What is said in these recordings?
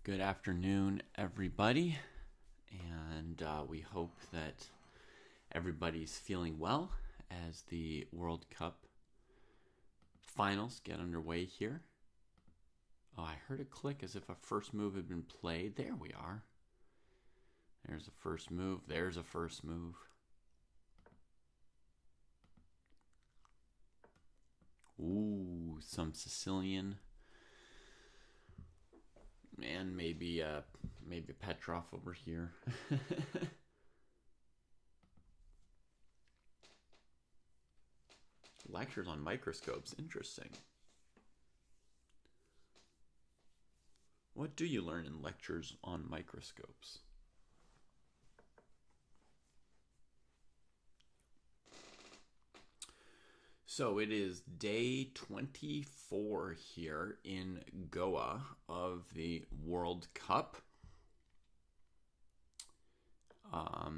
Good afternoon, everybody, and we hope that everybody's feeling well as the World Cup finals get underway here. Oh, I heard a click as if a first move had been played. There we are. There's a first move. There's a first move. Ooh, some Sicilian. And maybe Petrov over here. Lectures on microscopes. Interesting. What do you learn in lectures on microscopes? So it is day 24 here in Goa of the World Cup. I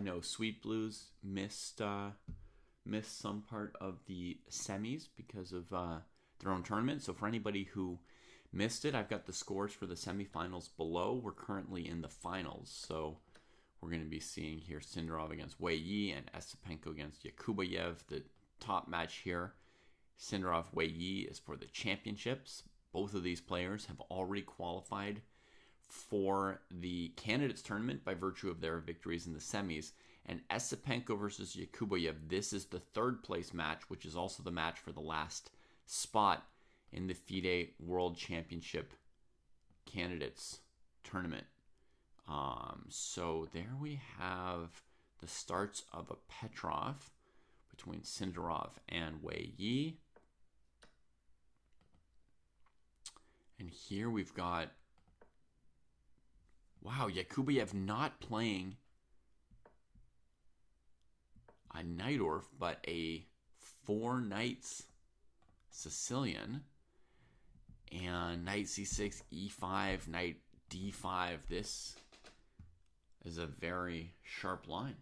know Sweet Blues missed some part of the semis because of their own tournament. So for anybody who missed it, I've got the scores for the semifinals below. We're currently in the finals, so we're going to be seeing here Sindarov against Wei Yi and Esipenko against Yakubayev. The top match here, Sindarov Wei Yi, is for the championships. Both of these players have already qualified for the candidates tournament by virtue of their victories in the semis. And Esipenko versus Yakubayev, this is the third place match, which is also the match for the last spot in the FIDE World Championship candidates tournament. So there we have the starts of a Petrov between Sindarov and Wei Yi. And here we've got, wow, Yakubayev not playing a Najdorf, but a 4 knights Sicilian. And knight c6, e5, knight d5. This is a very sharp line.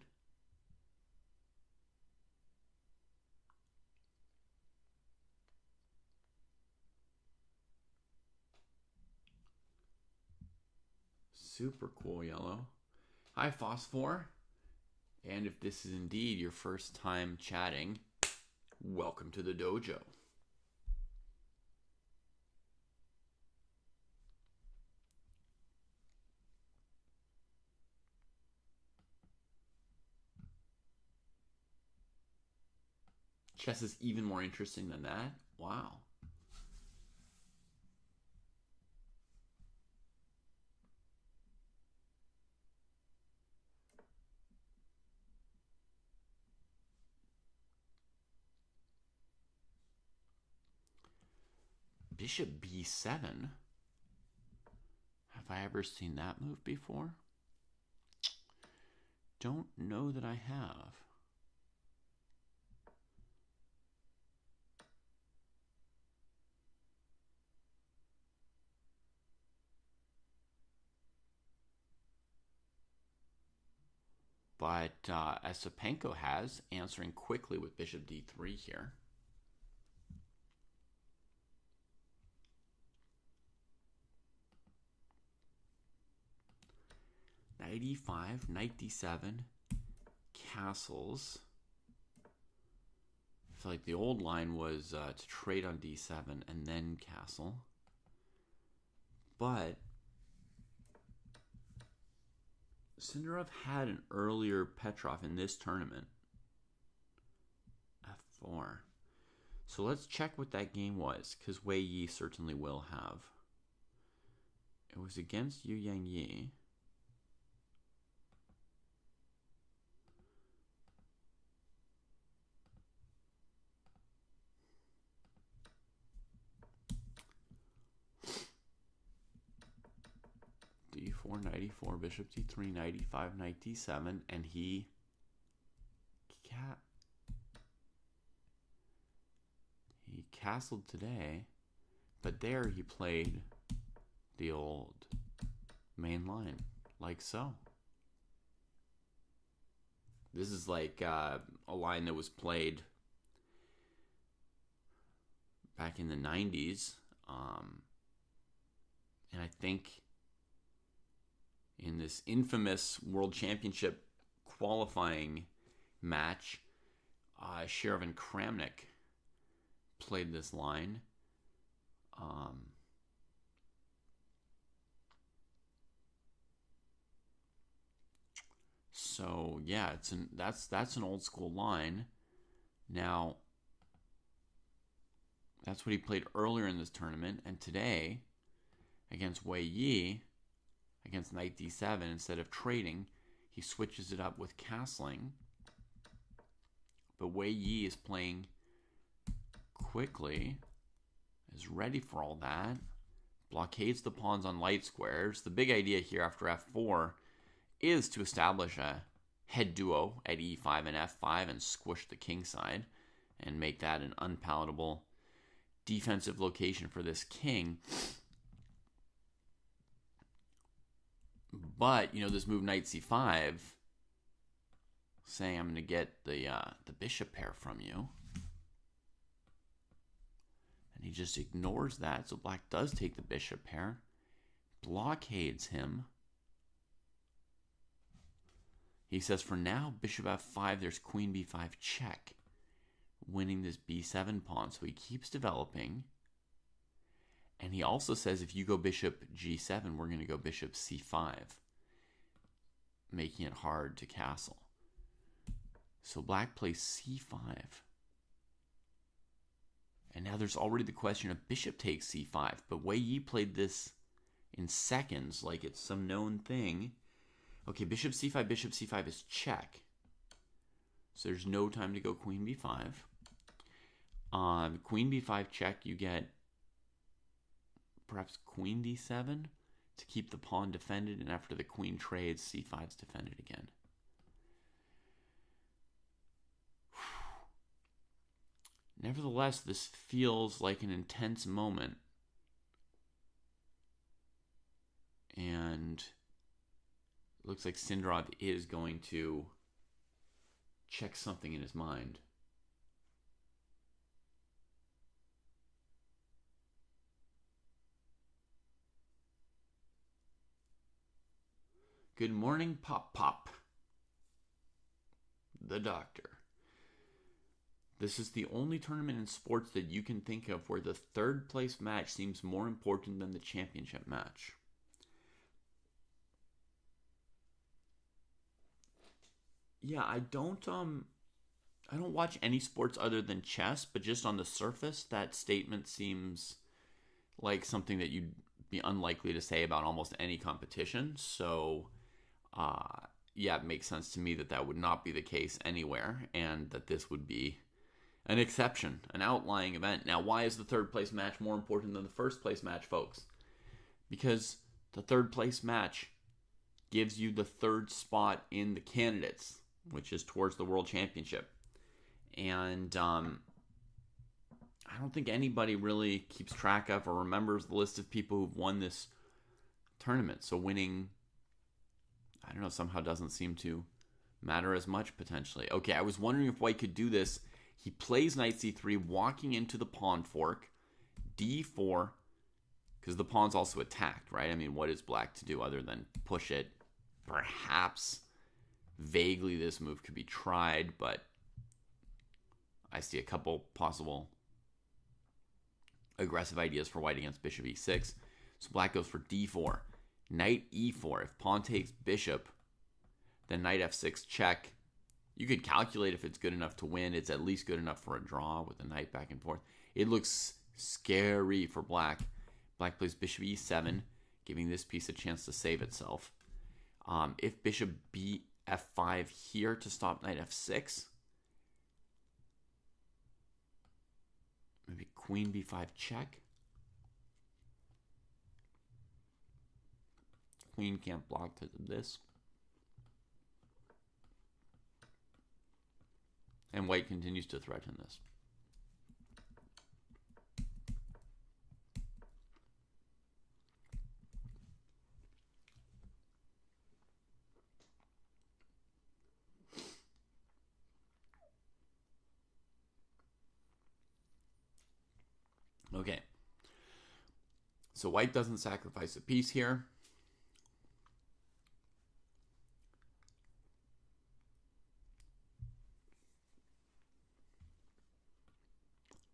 Super cool yellow. Hi, Phosphor. And if this is indeed your first time chatting, welcome to the dojo. Chess is even more interesting than that? Wow. Bishop b7? Have I ever seen that move before? Don't know that I have. But Esipenko has, answering quickly with bishop d3 here. Knight e5, knight d7, castles. I feel like the old line was to trade on d7 and then castle. But Sindarov had an earlier Petrov in this tournament. f4. So let's check what that game was, because Wei Yi certainly will have. It was against Yu Yang Yi. d4, knight e4, bishop d3, knight e5, knight d7, and he castled today, but there he played the old main line, like so. This is like a line that was played back in the 90s. And I think in this infamous World Championship qualifying match, Sheriff and Kramnik played this line. So yeah, that's an old school line. Now, that's what he played earlier in this tournament, and today, against Wei Yi, against Knight D7, instead of trading, he switches it up with castling. But Wei Yi is playing quickly, is ready for all that, blockades the pawns on light squares. The big idea here after f4 is to establish a head duo at e5 and f5 and squish the king side and make that an unpalatable defensive location for this king. But, this move knight c5, saying I'm going to get the bishop pair from you. And he just ignores that, so black does take the bishop pair, blockades him. He says, for now, bishop f5, there's queen b5 check, winning this b7 pawn. So he keeps developing. And he also says, if you go bishop g7, we're going to go bishop c5, making it hard to castle. So black plays c5. And now there's already the question of bishop takes c5. But Wei Yi played this in seconds, like it's some known thing. Okay, bishop c5 is check. So there's no time to go queen b5. Queen b5 check, you get perhaps queen d7 to keep the pawn defended, and after the queen trades, c5 is defended again. Nevertheless, this feels like an intense moment. And it looks like Sindarov is going to check something in his mind. Good morning, Pop Pop. The doctor. This is the only tournament in sports that you can think of where the third place match seems more important than the championship match. Yeah, I don't watch any sports other than chess, but just on the surface, that statement seems like something that you'd be unlikely to say about almost any competition. So, yeah, it makes sense to me that that would not be the case anywhere, and that this would be an exception, an outlying event. Now, why is the third place match more important than the first place match, folks? Because the third place match gives you the third spot in the candidates, which is towards the World Championship. And I don't think anybody really keeps track of or remembers the list of people who've won this tournament. So winning, I don't know, somehow doesn't seem to matter as much potentially. Okay, I was wondering if white could do this. He plays knight c3, walking into the pawn fork, d4, because the pawn's also attacked, right? I mean, what is black to do other than push it? Perhaps vaguely this move could be tried, but I see a couple possible aggressive ideas for white against bishop e6. So black goes for d4. Knight e4. If pawn takes bishop, then knight f6 check. You could calculate if it's good enough to win. It's at least good enough for a draw with the knight back and forth. It looks scary for black. Black plays bishop e7, giving this piece a chance to save itself. If bishop f5 here to stop knight f6, maybe queen b5 check. Queen can't block to this. And white continues to threaten this. Okay. So white doesn't sacrifice a piece here.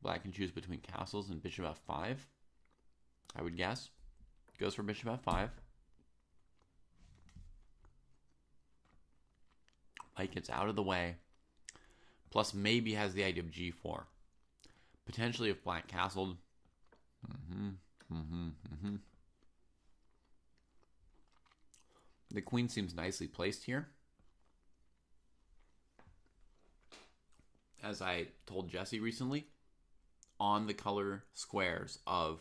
Black can choose between castles and bishop f5, I would guess. Goes for bishop f5. White gets out of the way. Plus maybe has the idea of g4. Potentially if black castled. The queen seems nicely placed here. As I told Jesse recently, on the color squares of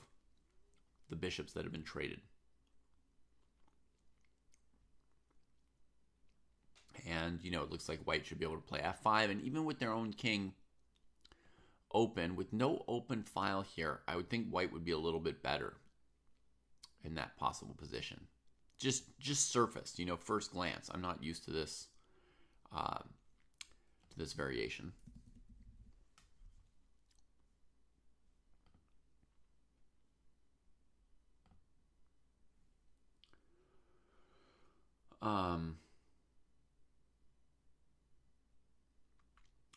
the bishops that have been traded. And, you know, it looks like white should be able to play f5. And even with their own king open, with no open file here, I would think white would be a little bit better in that possible position. Just surfaced, you know, first glance. I'm not used to this variation.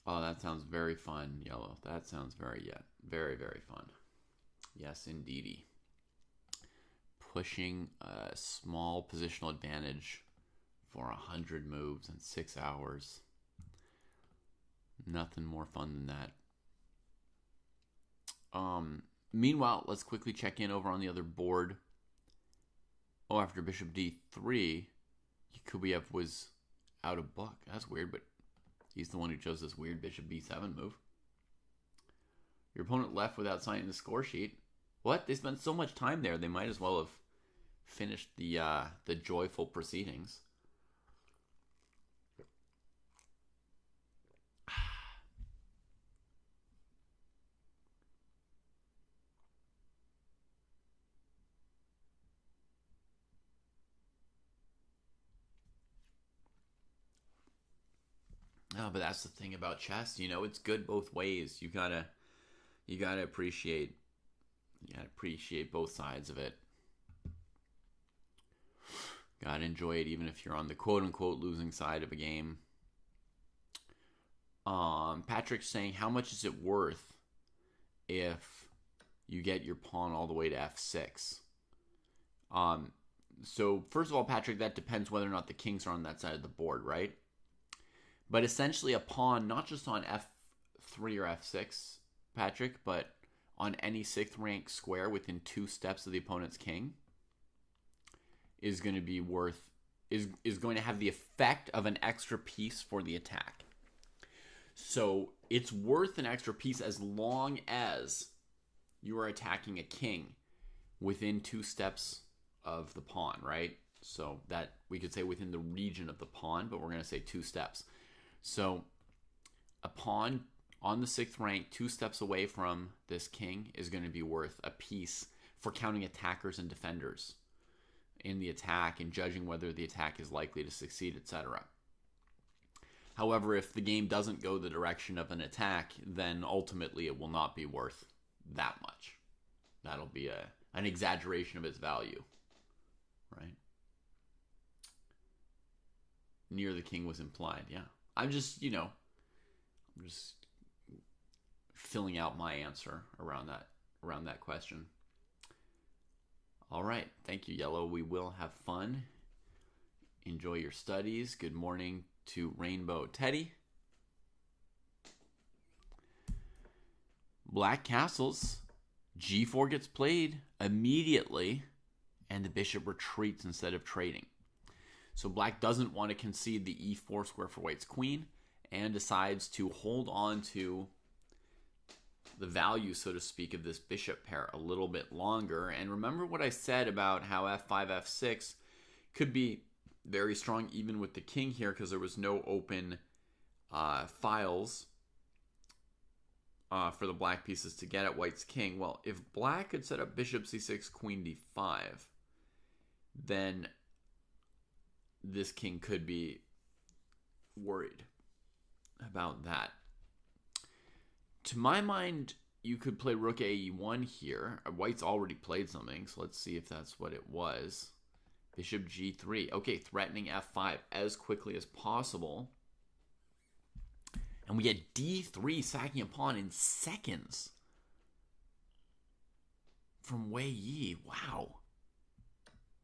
Oh, that sounds very fun, yellow. That sounds very fun. Yes, indeedy. Pushing a small positional advantage for 100 moves in 6 hours. Nothing more fun than that. Meanwhile, let's quickly check in over on the other board. Oh, after bishop d3, Kubiyev was out of book. That's weird, but he's the one who chose this weird bishop b7 move. Your opponent left without signing the score sheet. What? They spent so much time there, they might as well have finished the joyful proceedings. No, but that's the thing about chess. You know, it's good both ways. You gotta appreciate both sides of it. Gotta enjoy it even if you're on the quote-unquote losing side of a game. Patrick's saying, how much is it worth if you get your pawn all the way to f6? So first of all, Patrick, that depends whether or not the kings are on that side of the board, right? But essentially a pawn, not just on f3 or f6, Patrick, but on any 6th rank square within 2 steps of the opponent's king is going to be is going to have the effect of an extra piece for the attack. So it's worth an extra piece as long as you are attacking a king within 2 steps of the pawn, right? So that we could say within the region of the pawn, but we're going to say 2 steps. So a pawn on the 6th rank, 2 steps away from this king, is going to be worth a piece for counting attackers and defenders in the attack and judging whether the attack is likely to succeed, etc. However, if the game doesn't go the direction of an attack, then ultimately it will not be worth that much. That'll be an exaggeration of its value, right? Near the king was implied, yeah. I'm just filling out my answer around that question. All right, thank you, Yellow. We will have fun. Enjoy your studies. Good morning to Rainbow Teddy. Black castles. G4 gets played immediately, and the bishop retreats instead of trading. So black doesn't want to concede the e4 square for white's queen and decides to hold on to the value, so to speak, of this bishop pair a little bit longer. And remember what I said about how f5, f6 could be very strong even with the king here because there was no open files for the black pieces to get at white's king. Well, if black could set up bishop c6, queen d5, then this king could be worried about that. To my mind, you could play rook ae1 here. White's already played something, so let's see if that's what it was. Bishop g3. Okay, threatening f5 as quickly as possible. And we get d3 sacking a pawn in seconds from Wei Yi. Wow.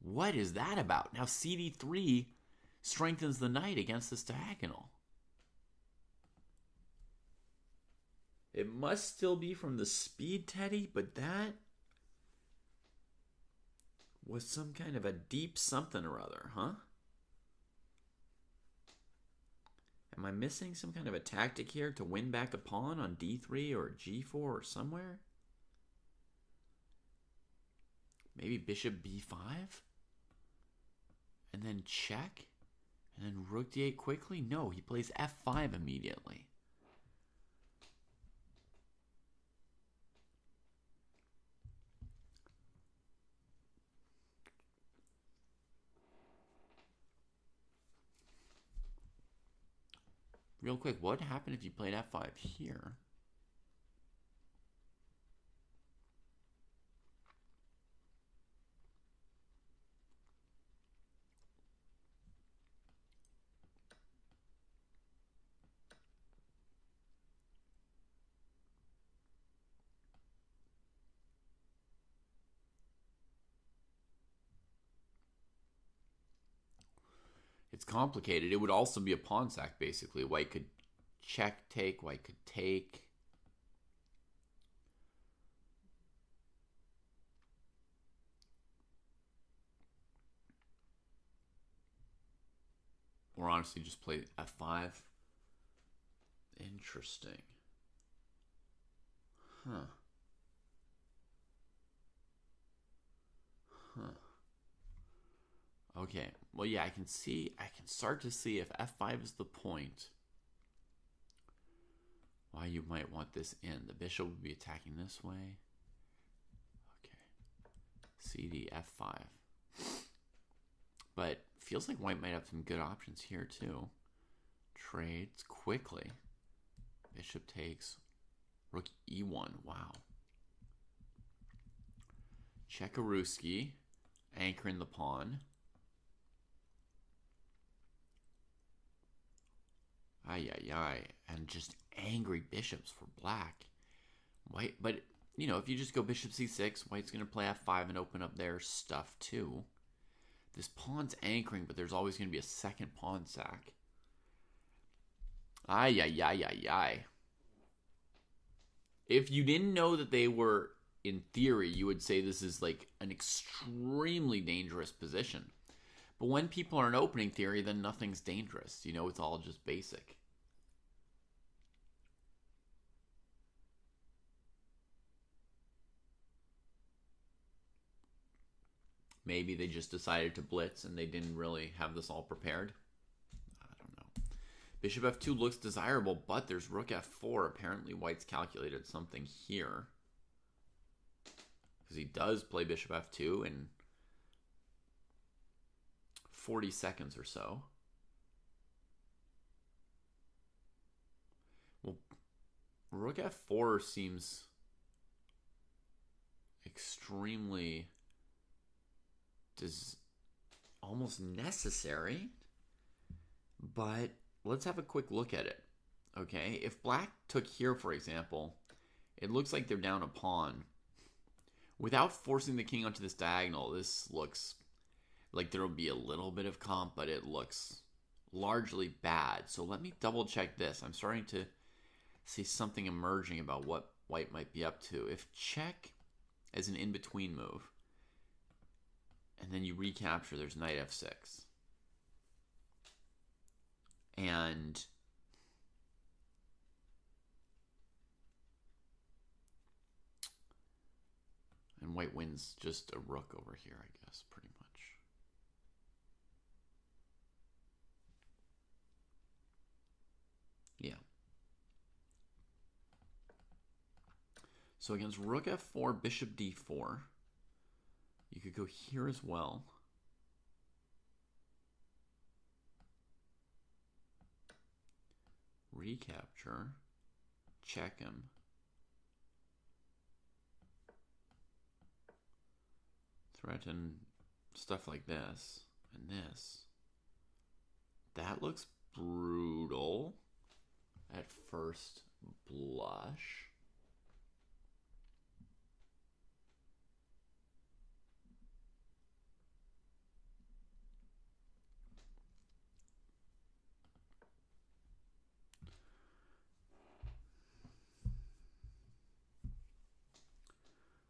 What is that about? Now cd3 strengthens the knight against this diagonal. It must still be from the speed, Teddy, but that was some kind of a deep something or other, huh? Am I missing some kind of a tactic here to win back a pawn on d3 or g4 or somewhere? Maybe bishop b5? And then check? And then rook d8 quickly? No, he plays f5 immediately. Real quick, what happened if you played f5 here? It's complicated. It would also be a pawn sack, basically. White could check, take. White could take. Or honestly, just play f5. Interesting. Huh. Okay. Well, yeah, I can start to see if f5 is the point, why you might want this in. The bishop would be attacking this way. Okay. CD f5. But feels like white might have some good options here too. Trades quickly. Bishop takes. Rook e1. Wow. Chekaruski. Anchoring the pawn. Ay. And just angry bishops for black. White, but, you know, if you just go bishop c6, white's going to play f5 and open up their stuff too. This pawn's anchoring, but there's always going to be a second pawn sack. Ay. If you didn't know that they were, in theory, you would say this is like an extremely dangerous position. But when people are in opening theory, then nothing's dangerous. You know, it's all just basic. Maybe they just decided to blitz and they didn't really have this all prepared. I don't know. Bishop f2 looks desirable, but there's rook f4. Apparently white's calculated something here. Because he does play bishop f2 in 40 seconds or so. Well, rook f4 seems extremely almost necessary, but let's have a quick look at it. Okay, if black took here, for example, it looks like they're down a pawn. Without forcing the king onto this diagonal, this looks like there will be a little bit of comp, but it looks largely bad. So let me double check this. I'm starting to see something emerging about what white might be up to. If check as an in-between move, and then you recapture, there's knight f6. And white wins just a rook over here, I guess, pretty much. Yeah. So against rook f4, bishop d4, you could go here as well. Recapture. Check him. threaten stuff like this and this. That looks brutal at first blush.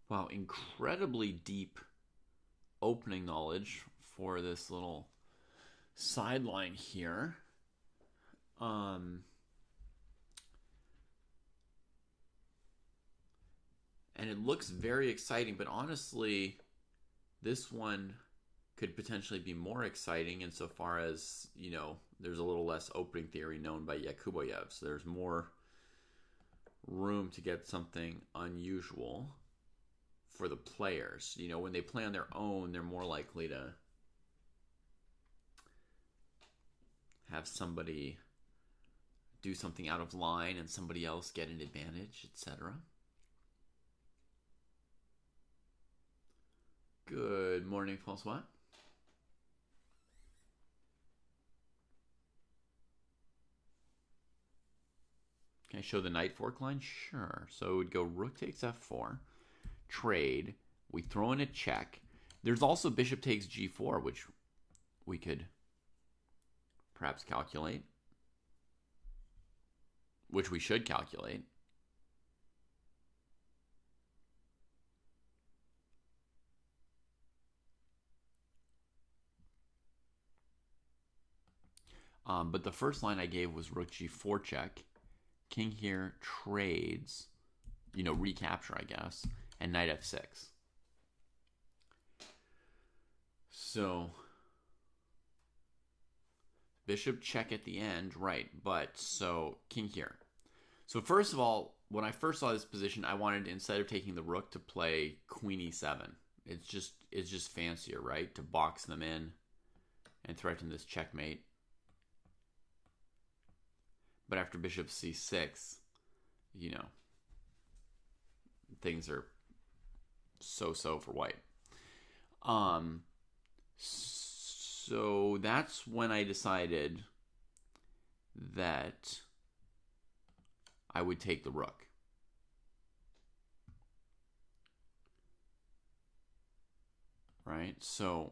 Wow, incredibly deep opening knowledge for this little sideline here. And it looks very exciting, but honestly, this one could potentially be more exciting insofar as, you know, there's a little less opening theory known by Yakuboyev, so there's more room to get something unusual for the players. You know, when they play on their own, they're more likely to have somebody do something out of line and somebody else get an advantage, etc. Good morning, Francois. Can I show the knight fork line? Sure. So it would go rook takes f4, trade. We throw in a check. There's also bishop takes g4, which we could perhaps calculate, which we should calculate. But the first line I gave was rook g4 check. King here trades, you know, recapture, I guess, and knight f6. So bishop check at the end, right? But so king here. So first of all, when I first saw this position, I wanted, instead of taking the rook, to play queen e7. It's just fancier, right? To box them in and threaten this checkmate. But after bishop c6, you know, things are so-so for white. So that's when I decided that I would take the rook. Right? So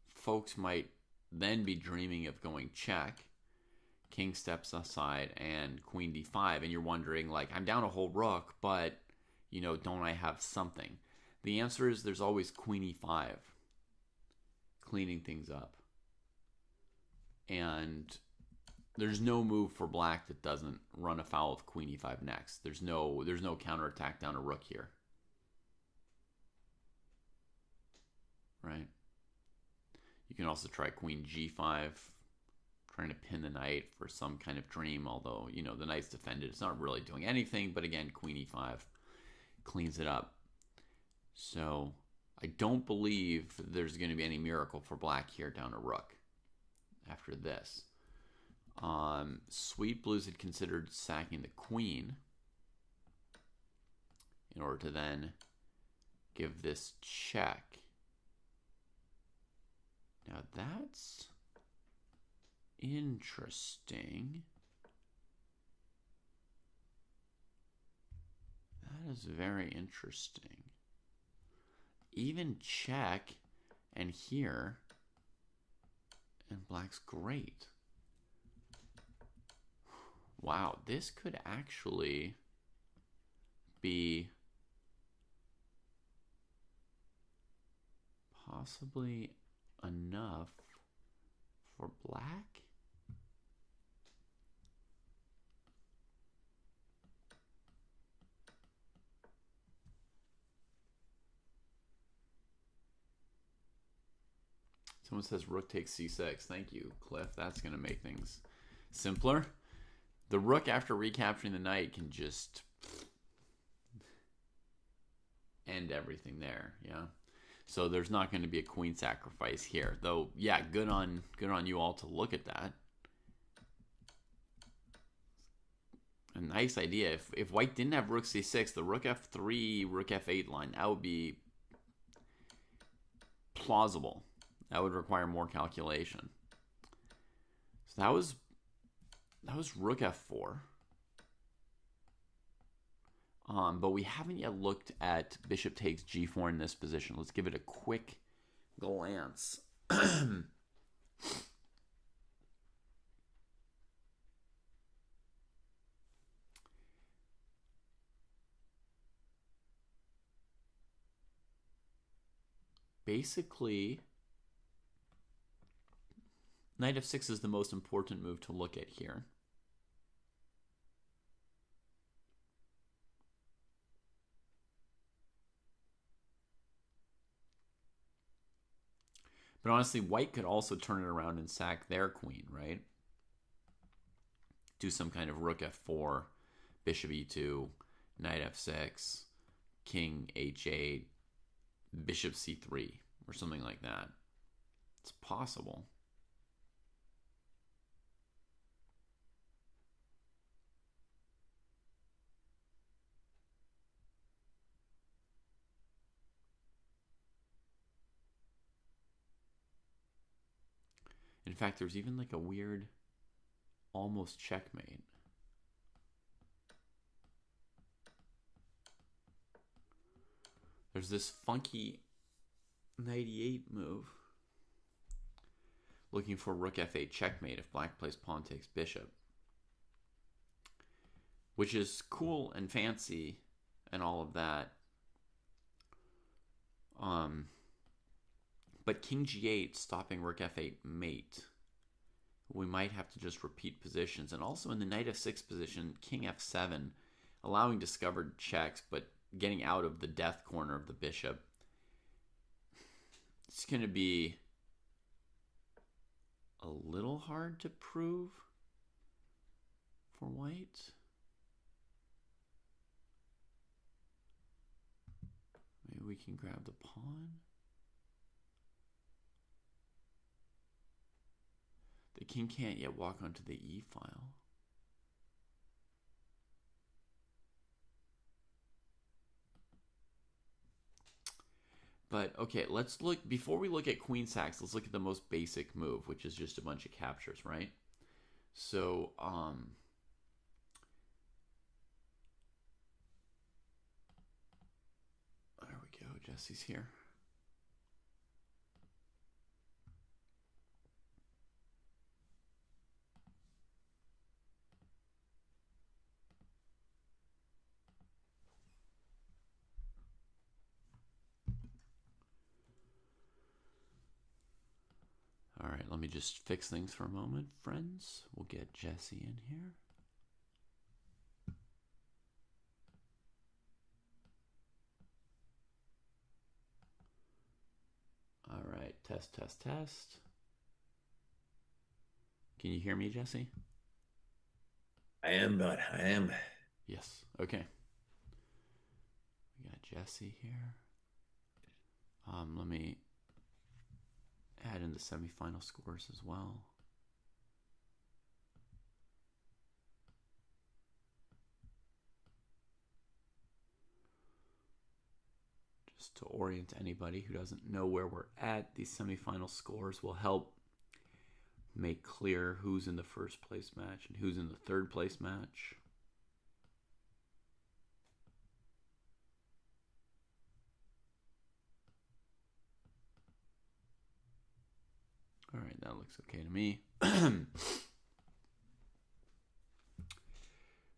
folks might then be dreaming of going check. King steps aside and queen d5, and you're wondering, like, I'm down a whole rook, but, you know, don't I have something? The answer is there's always queen e5, cleaning things up. And there's no move for black that doesn't run afoul of queen e5 next. There's no counterattack down a rook here. Right? You can also try queen g5, trying to pin the knight for some kind of dream, although, you know, the knight's defended. It's not really doing anything, but again, queen e5 cleans it up. So I don't believe there's going to be any miracle for black here down a rook after this. Sweet Blues had considered sacking the queen in order to then give this check. Now that's interesting. That is very interesting. Even check, and here, and black's great. Wow, this could actually be possibly enough for black. Someone says rook takes c6. Thank you, Cliff. That's going to make things simpler. The rook, after recapturing the knight, can just end everything there. Yeah. So there's not going to be a queen sacrifice here, though. Yeah, good on you all to look at that. A nice idea. If white didn't have rook c6, the rook f3, rook f8 line, that would be plausible. That would require more calculation. So that was rook f4. But we haven't yet looked at bishop takes g4 in this position. Let's give it a quick glance. Basically, knight f6 is the most important move to look at here. But honestly, white could also turn it around and sack their queen, right? Do some kind of rook f4, bishop e2, knight f6, king h8, bishop c3, or something like that. It's possible. In fact, there's even like a weird almost checkmate. There's this funky knight e8 move. Looking for rook f8 checkmate if black plays pawn takes bishop. Which is cool and fancy and all of that. But king g8 stopping rook f8 mate. We might have to just repeat positions. And also in the knight f6 position, king f7, allowing discovered checks, but getting out of the death corner of the bishop. It's going to be a little hard to prove for white. Maybe we can grab the pawn. The king can't yet walk onto the e file. But okay, let's look, before we look at queen sacks, let's look at the most basic move, which is just a bunch of captures, right? So, there we go, Jesse's here. All right, let me just fix things for a moment, friends. We'll get Jesse in here. All right, test, test, test. Can you hear me, Jesse? I am, bud. I am. Yes, okay. We got Jesse here. Let me add in the semifinal scores as well. Just to orient anybody who doesn't know where we're at, these semifinal scores will help make clear who's in the first place match and who's in the third place match. All right, that looks okay to me.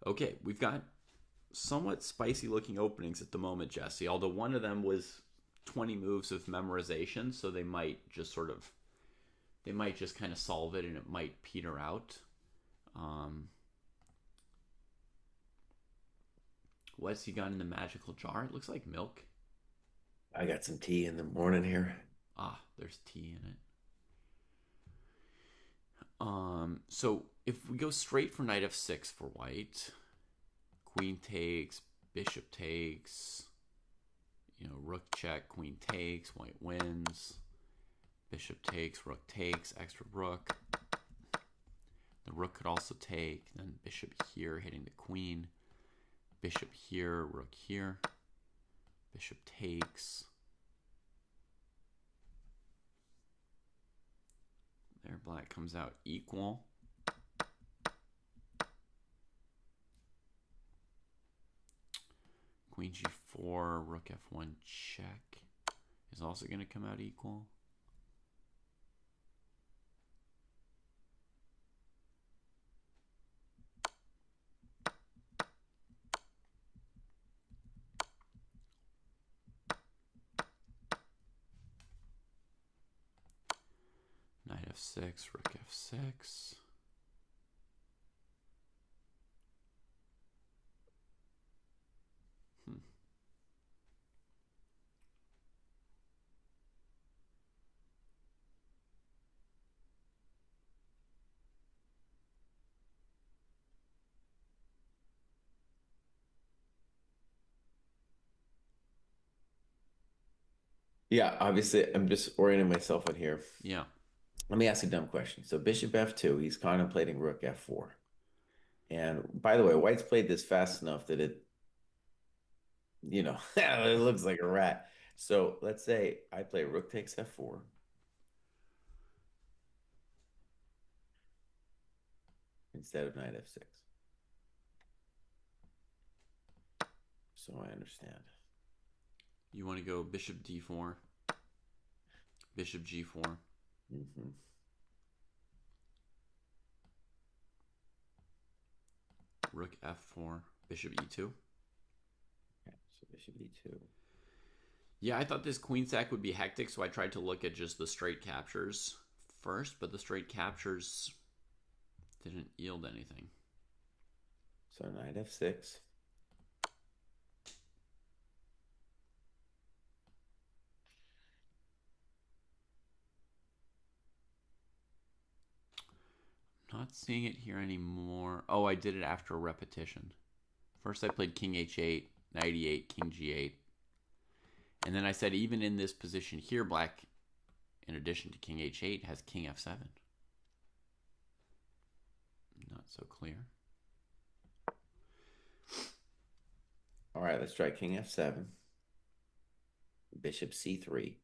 Okay, we've got somewhat spicy looking openings at the moment, Jesse, although one of them was 20 moves of memorization, so they might just kind of solve it and it might peter out. What's he got in the magical jar? It looks like milk. I got some tea in the morning here. Ah, there's tea in it. So if we go straight for knight f6 for white, queen takes, bishop takes, rook check, queen takes, white wins, bishop takes, rook takes, extra rook. The rook could also take, then bishop here hitting the queen, bishop here, rook here, bishop takes. There, black comes out equal. Queen g4, rook f1 check is also going to come out equal. Knight f6, rook f6. Yeah, obviously, I'm just orienting myself in here. Yeah. Let me ask a dumb question. So bishop f2, he's contemplating rook f4. And by the way, White's played this fast enough that it looks like a rat. So let's say I play rook takes f4. Instead of knight f6. So I understand. You want to go bishop d4, bishop g4. Mm-hmm. Rook f4, bishop e2. Okay, so bishop e2. Yeah, I thought this queen sack would be hectic, so I tried to look at just the straight captures first, but the straight captures didn't yield anything. So knight f6. Not seeing it here anymore. Oh, I did it after a repetition. First I played king h8, knight e8, king g8. And then I said even in this position here, black, in addition to king h8, has king f7. Not so clear. All right, let's try king f7. Bishop c3.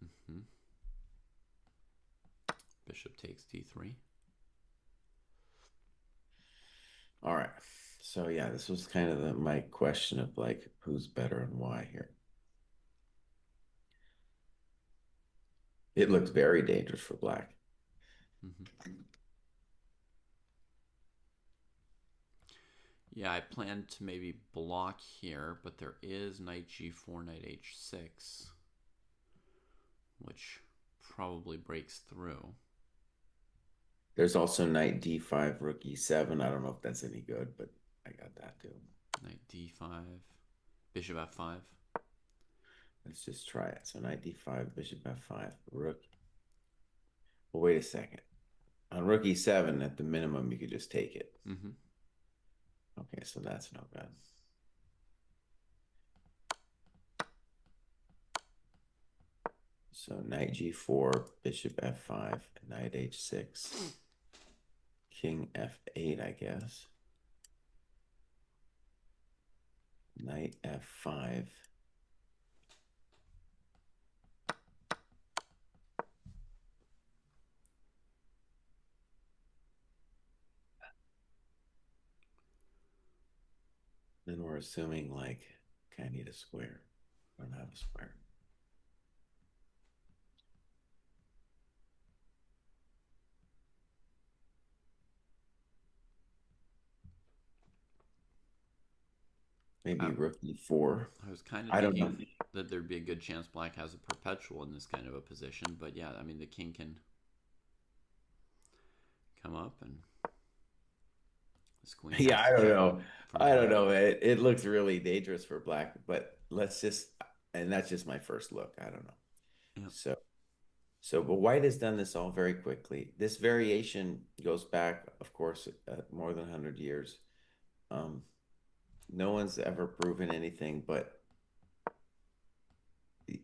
Mm-hmm. Bishop takes d3. All right. So yeah, this was kind of my question of like who's better and why here. It looks very dangerous for black. Mm-hmm. Yeah, I planned to maybe block here, but there is knight g4, knight h6, which probably breaks through. There's also knight d5, rook e7. I don't know if that's any good, but I got that too. Knight d5, bishop f5. Let's just try it. So knight d5, bishop f5, rook. Well, wait a second. On rook e7, at the minimum, you could just take it. Mm-hmm. Okay, so that's no good. So knight g4, bishop f5, knight h6, king f8, I guess. Knight f5. Then we're assuming like, okay, I need a square. I don't have a square. Maybe rook e4. I was kind of I don't know. thinking that there'd be a good chance black has a perpetual in this kind of a position, but yeah, I mean the king can come up and this queen Yeah, has I to don't check know. from I don't here. know. It looks really dangerous for black, but let's just, and that's just my first look. I don't know. Yeah. But white has done this all very quickly. This variation goes back, of course, more than 100 years. Um, no one's ever proven anything, but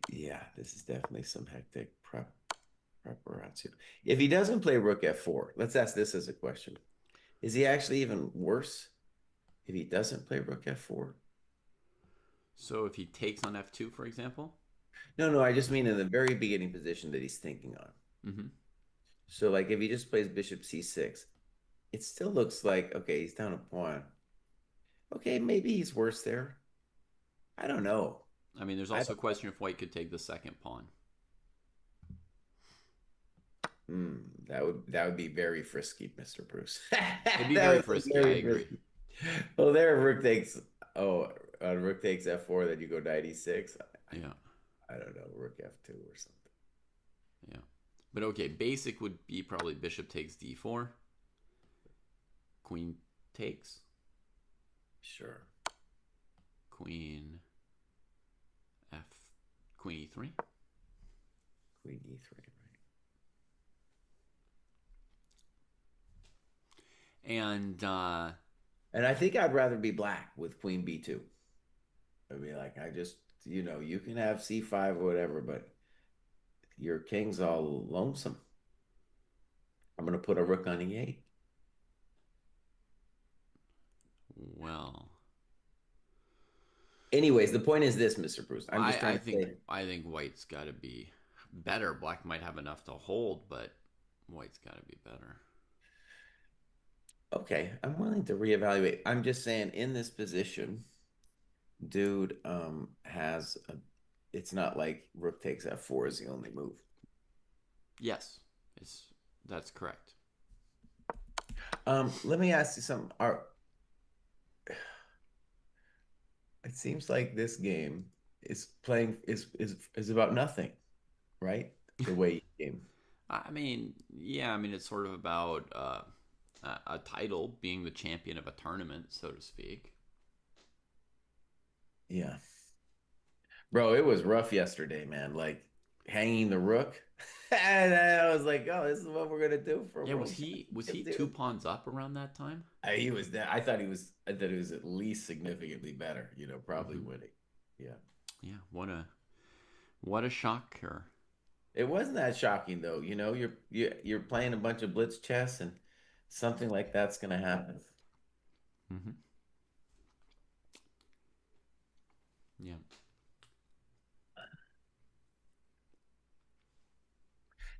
yeah, this is definitely some hectic preparatio. If he doesn't play rook f4, let's ask this as a question. Is he actually even worse if he doesn't play rook f4? So if he takes on f2, for example, No, no, I just mean in the very beginning position that he's thinking on. Hmm. So like if he just plays bishop c6, it still looks like, okay, he's down a pawn. Okay, maybe he's worse there. I don't know. I mean, there's I also a don't question if white could take the second pawn. that would be very frisky, Mr. Bruce. It'd be That very would be frisky, I very agree. frisky. Well, there, oh, rook takes f4, then you go knight e6. Yeah, I don't know, rook f2 or something. yeah. But okay, basic would be probably bishop takes d4, queen takes, Sure. queen f, queen e3. Queen e3, right? And And I think I'd rather be black with queen b2. I mean, like, you can have c5 or whatever, but your king's all lonesome. I'm going to put a rook on e8. well, Anyways, the point is this, Mr. Bruce. I'm just I trying to think say, I think white's got to be better. Black might have enough to hold, but white's got to be better. okay, I'm willing to reevaluate. I'm just saying, in this position, dude, it's not like rook takes f4 is the only move. Yes, it's that's correct. Let me ask you something. It seems like this game is about nothing, right? The way you game. I mean, yeah, I mean it's sort of about a title, being the champion of a tournament, so to speak. Yeah. Bro, it was rough yesterday, man. Like hanging the rook. And I was like, oh, this is what we're gonna do for Yeah, World was he Championship, two dude. pawns up around that time? He was there. I thought he was at least significantly better, probably Hmm. winning. Yeah. Yeah, what a shocker. It wasn't that shocking though. You're playing a bunch of blitz chess and something like that's gonna happen. Hmm. Yeah,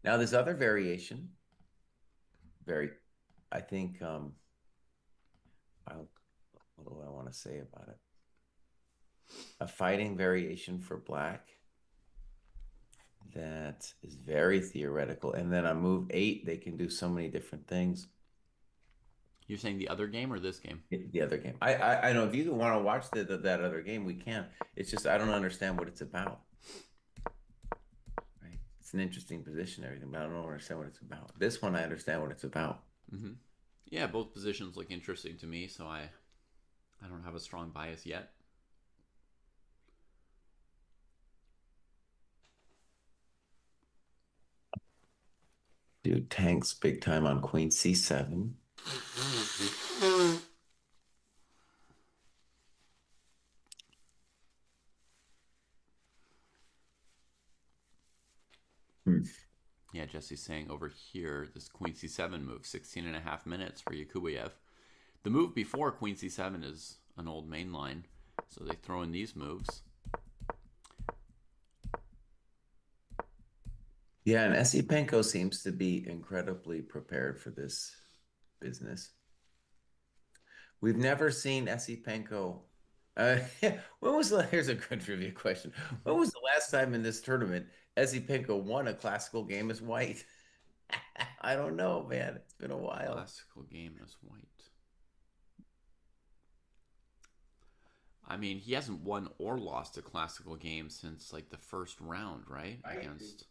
Now this other variation, very I think what do I want to say about it? A fighting variation for black that is very theoretical. And then on move 8, they can do so many different things. you're saying the other game or this game? The other game. I know if you want to watch that other game, we can. It's just I don't understand what it's about. Right? It's an interesting position, everything, but I don't understand what it's about. This one, I understand what it's about. Hmm. Yeah, both positions look interesting to me, so I don't have a strong bias yet. Dude, tanks big time on Queen C7. Hmm. Yeah, Jesse's saying over here, this queen c7 move, 16 and a half minutes for Yakubuyev. The move before queen c7 is an old main line, so they throw in these moves. Yeah, and Esipenko seems to be incredibly prepared for this business. We've never seen Esipenko. Here's a good trivia question. When was the last time in this tournament Esipenko won a classical game as white? I don't know, man. It's been a while. Classical game as white. I mean, he hasn't won or lost a classical game since like the first round, right? Right. Against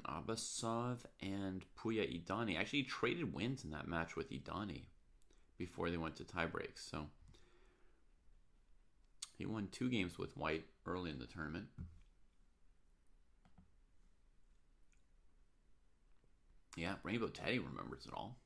Abasov and Puya Idani. Actually, he traded wins in that match with Idani before they went to tiebreaks. So he won 2 games with white early in the tournament. Yeah, Rainbow Teddy remembers it all.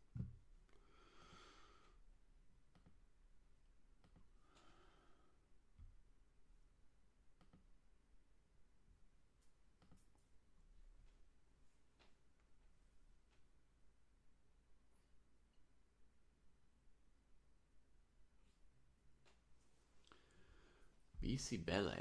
BC Belle.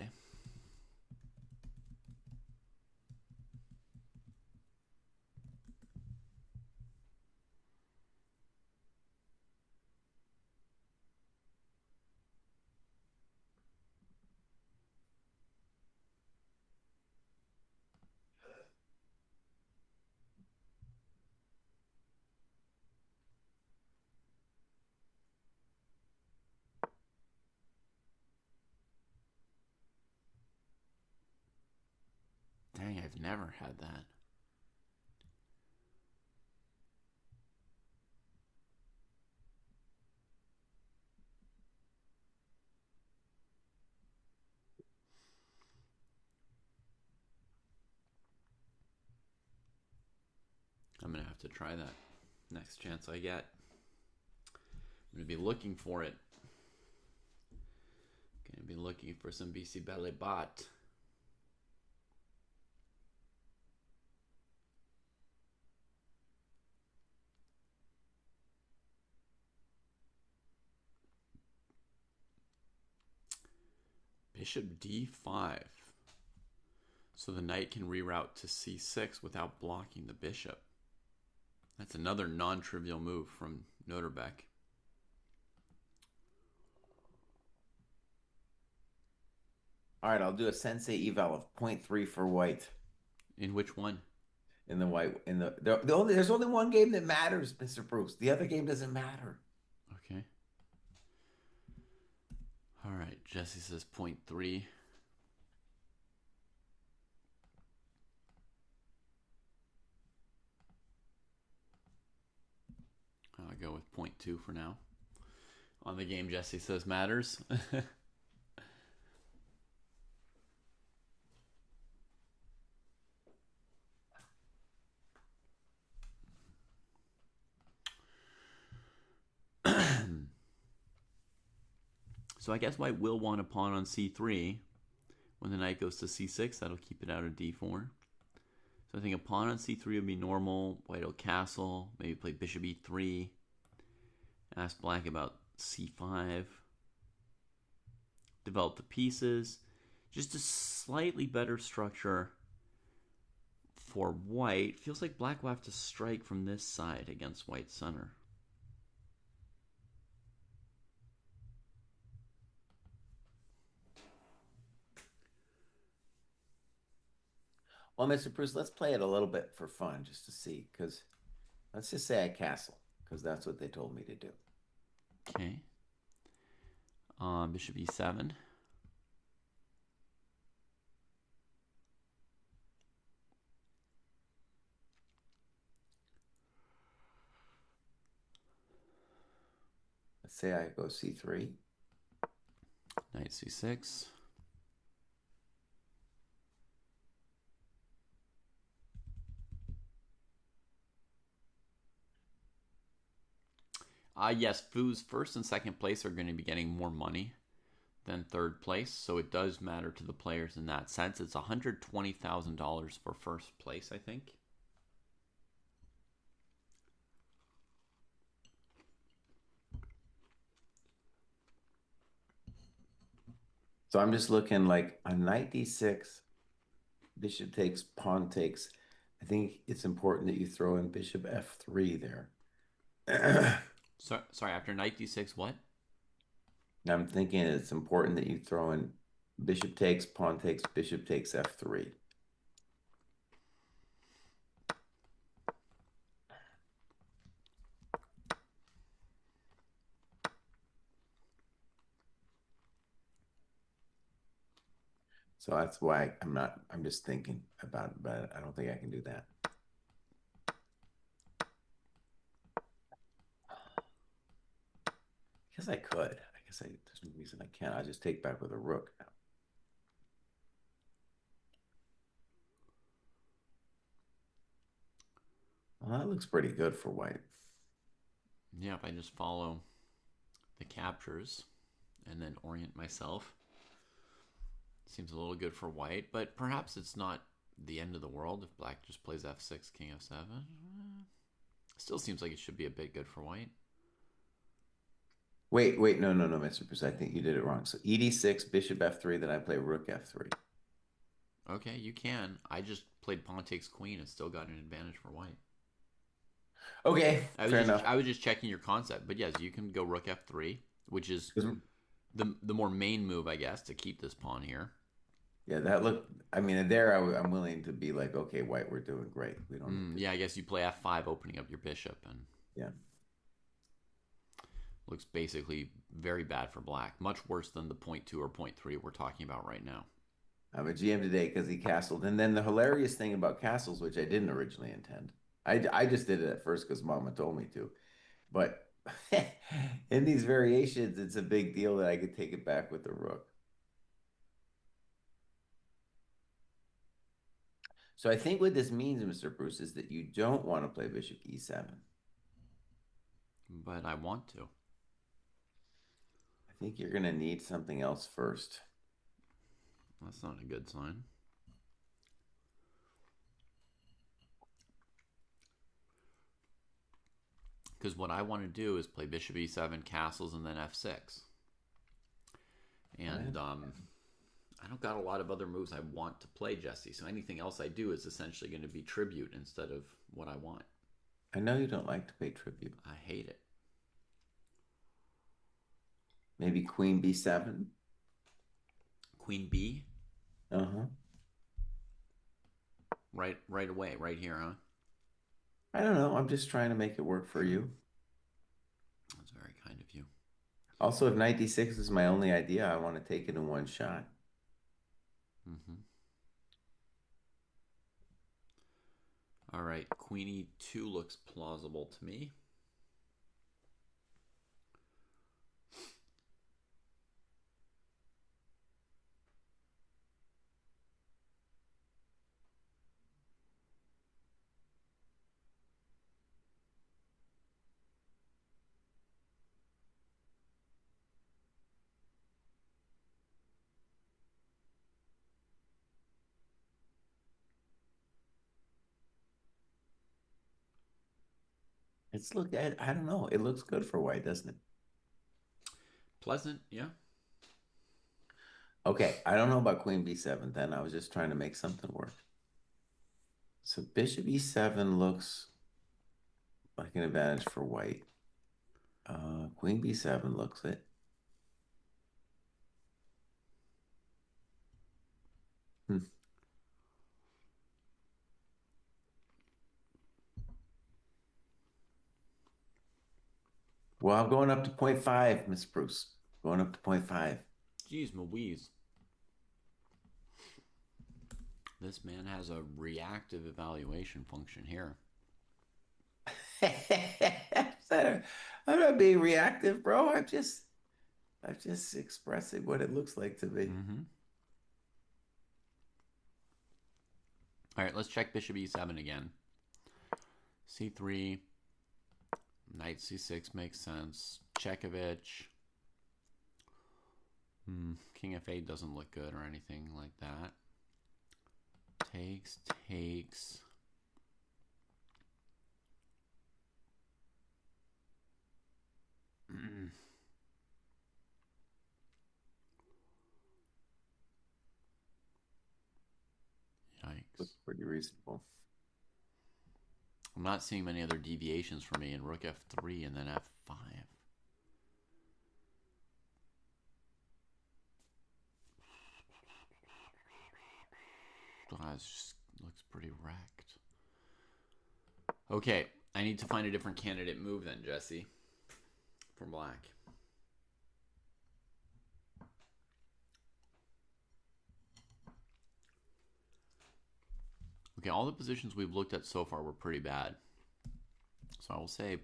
Dang, I've never had that. I'm going to have to try that next chance I get. I'm going to be looking for it. Going to be looking for some BC Belle bot. Bishop d5. So the knight can reroute to c6 without blocking the bishop. That's another non-trivial move from Noterbeck. All right, I'll do a sensei eval of 0.3 for white. In which one? In the white, there's only one game that matters, Mr. Bruce. The other game doesn't matter. Okay. All right, Jesse says 0.3. I'll go with 0.2 for now. On the game, Jesse says matters. So I guess white will want a pawn on c3. When the knight goes to c6, that'll keep it out of d4. So I think a pawn on c3 would be normal. White will castle, maybe play bishop e3. Ask black about c5. Develop the pieces. Just a slightly better structure for white. Feels like black will have to strike from this side against white's center. Well, Mr. Bruce, let's play it a little bit for fun just to see, because let's just say I castle, because that's what they told me to do. Okay. Bishop e7. Let's say I go c3. Knight c6. Yes, Fu's first and second place are going to be getting more money than third place, so it does matter to the players in that sense. It's $120,000 for first place, I think. So I'm just looking like a knight d6, bishop takes, pawn takes. I think it's important that you throw in bishop f3 there. Sorry, after knight d6, what? I'm thinking it's important that you throw in bishop takes, pawn takes, bishop takes f3. So that's why I'm just thinking about it, but I don't think I can do that. I guess I could. There's no reason I can't. I'll just take back with a rook now. Well, that looks pretty good for white. Yeah, if I just follow the captures and then orient myself. Seems a little good for white, but perhaps it's not the end of the world if black just plays f6, king f7. Still seems like it should be a bit good for white. Wait, no, no, no, Mr. Bruce. I think you did it wrong. So ED6, bishop F3, then I play rook F3. Okay, you can. I just played pawn takes queen and still got an advantage for white. Okay, fair enough. I was just checking your concept, but yes, you can go rook f3, which is 'Cause- the more main move, I guess, to keep this pawn here. Yeah, that looked, I mean, there I'm willing to be like, okay, white, we're doing great. We don't need to. Yeah, I guess you play f5, opening up your bishop, and Yeah. looks basically very bad for black. Much worse than the point 2 or point 3 we're talking about right now. I'm a GM today because he castled. And then the hilarious thing about castles, which I didn't originally intend, I just did it at first because Mama told me to. But in these variations, it's a big deal that I could take it back with the rook. So I think what this means, Mr. Bruce, is that you don't want to play bishop e7. But I want to. I think you're going to need something else first. That's not a good sign. Because what I want to do is play bishop e7, castles, and then f6. And I don't got a lot of other moves I want to play, Jesse. So anything else I do is essentially going to be tribute instead of what I want. I know you don't like to pay tribute. I hate it. Maybe queen b7. Queen b. Uh-huh. Right away, right here, huh? I don't know. I'm just trying to make it work for you. That's very kind of you. Also, if knight d6 is my only idea, I want to take it in one shot. Mm-hmm. All right, queen e2 looks plausible to me. I don't know. It looks good for white, doesn't it? Pleasant, yeah. Okay, I don't know about queen b7 then. I was just trying to make something work. So bishop e7 looks like an advantage for white. Queen b7 looks it. Hmm. Well, I'm going up to point 0.5, Miss Bruce. Going up to point 0.5. Jeez Louise. This man has a reactive evaluation function here. I'm not being reactive, bro. I'm just expressing what it looks like to me. Mm-hmm. All right, let's check bishop e7 again. c3, knight c6 makes sense. Chekovich. King f8 doesn't look good or anything like that. Takes. Yikes. Looks pretty reasonable. I'm not seeing many other deviations for me in rook f3 and then f5. Oh, it just looks pretty wrecked. Okay, I need to find a different candidate move then, Jesse, for black. Okay, all the positions we've looked at so far were pretty bad. So I will say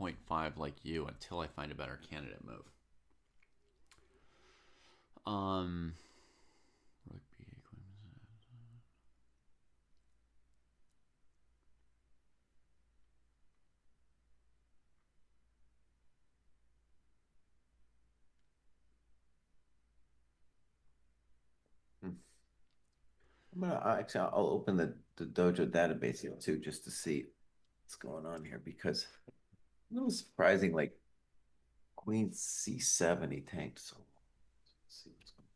0.5 like you until I find a better candidate move. Rook b8. Hmm. I'll open the Dojo database here too, just to see what's going on here because a little surprising. Like Queen C7, he tanked so long. Let's see what's going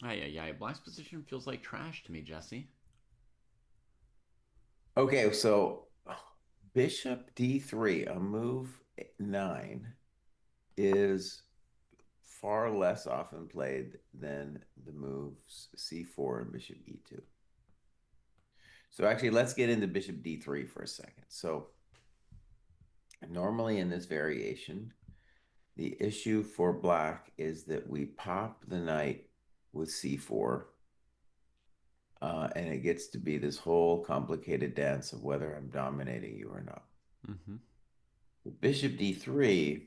Yeah. Black's position feels like trash to me, Jesse. on. Okay, so Bishop D3, a move 9, is far less often played than the moves C4 and Bishop E2. So actually, let's get into Bishop D3 for a second. So normally in this variation, the issue for black is that we pop the knight with C4, and it gets to be this whole complicated dance of whether I'm dominating you or not. Mm-hmm. Bishop D3,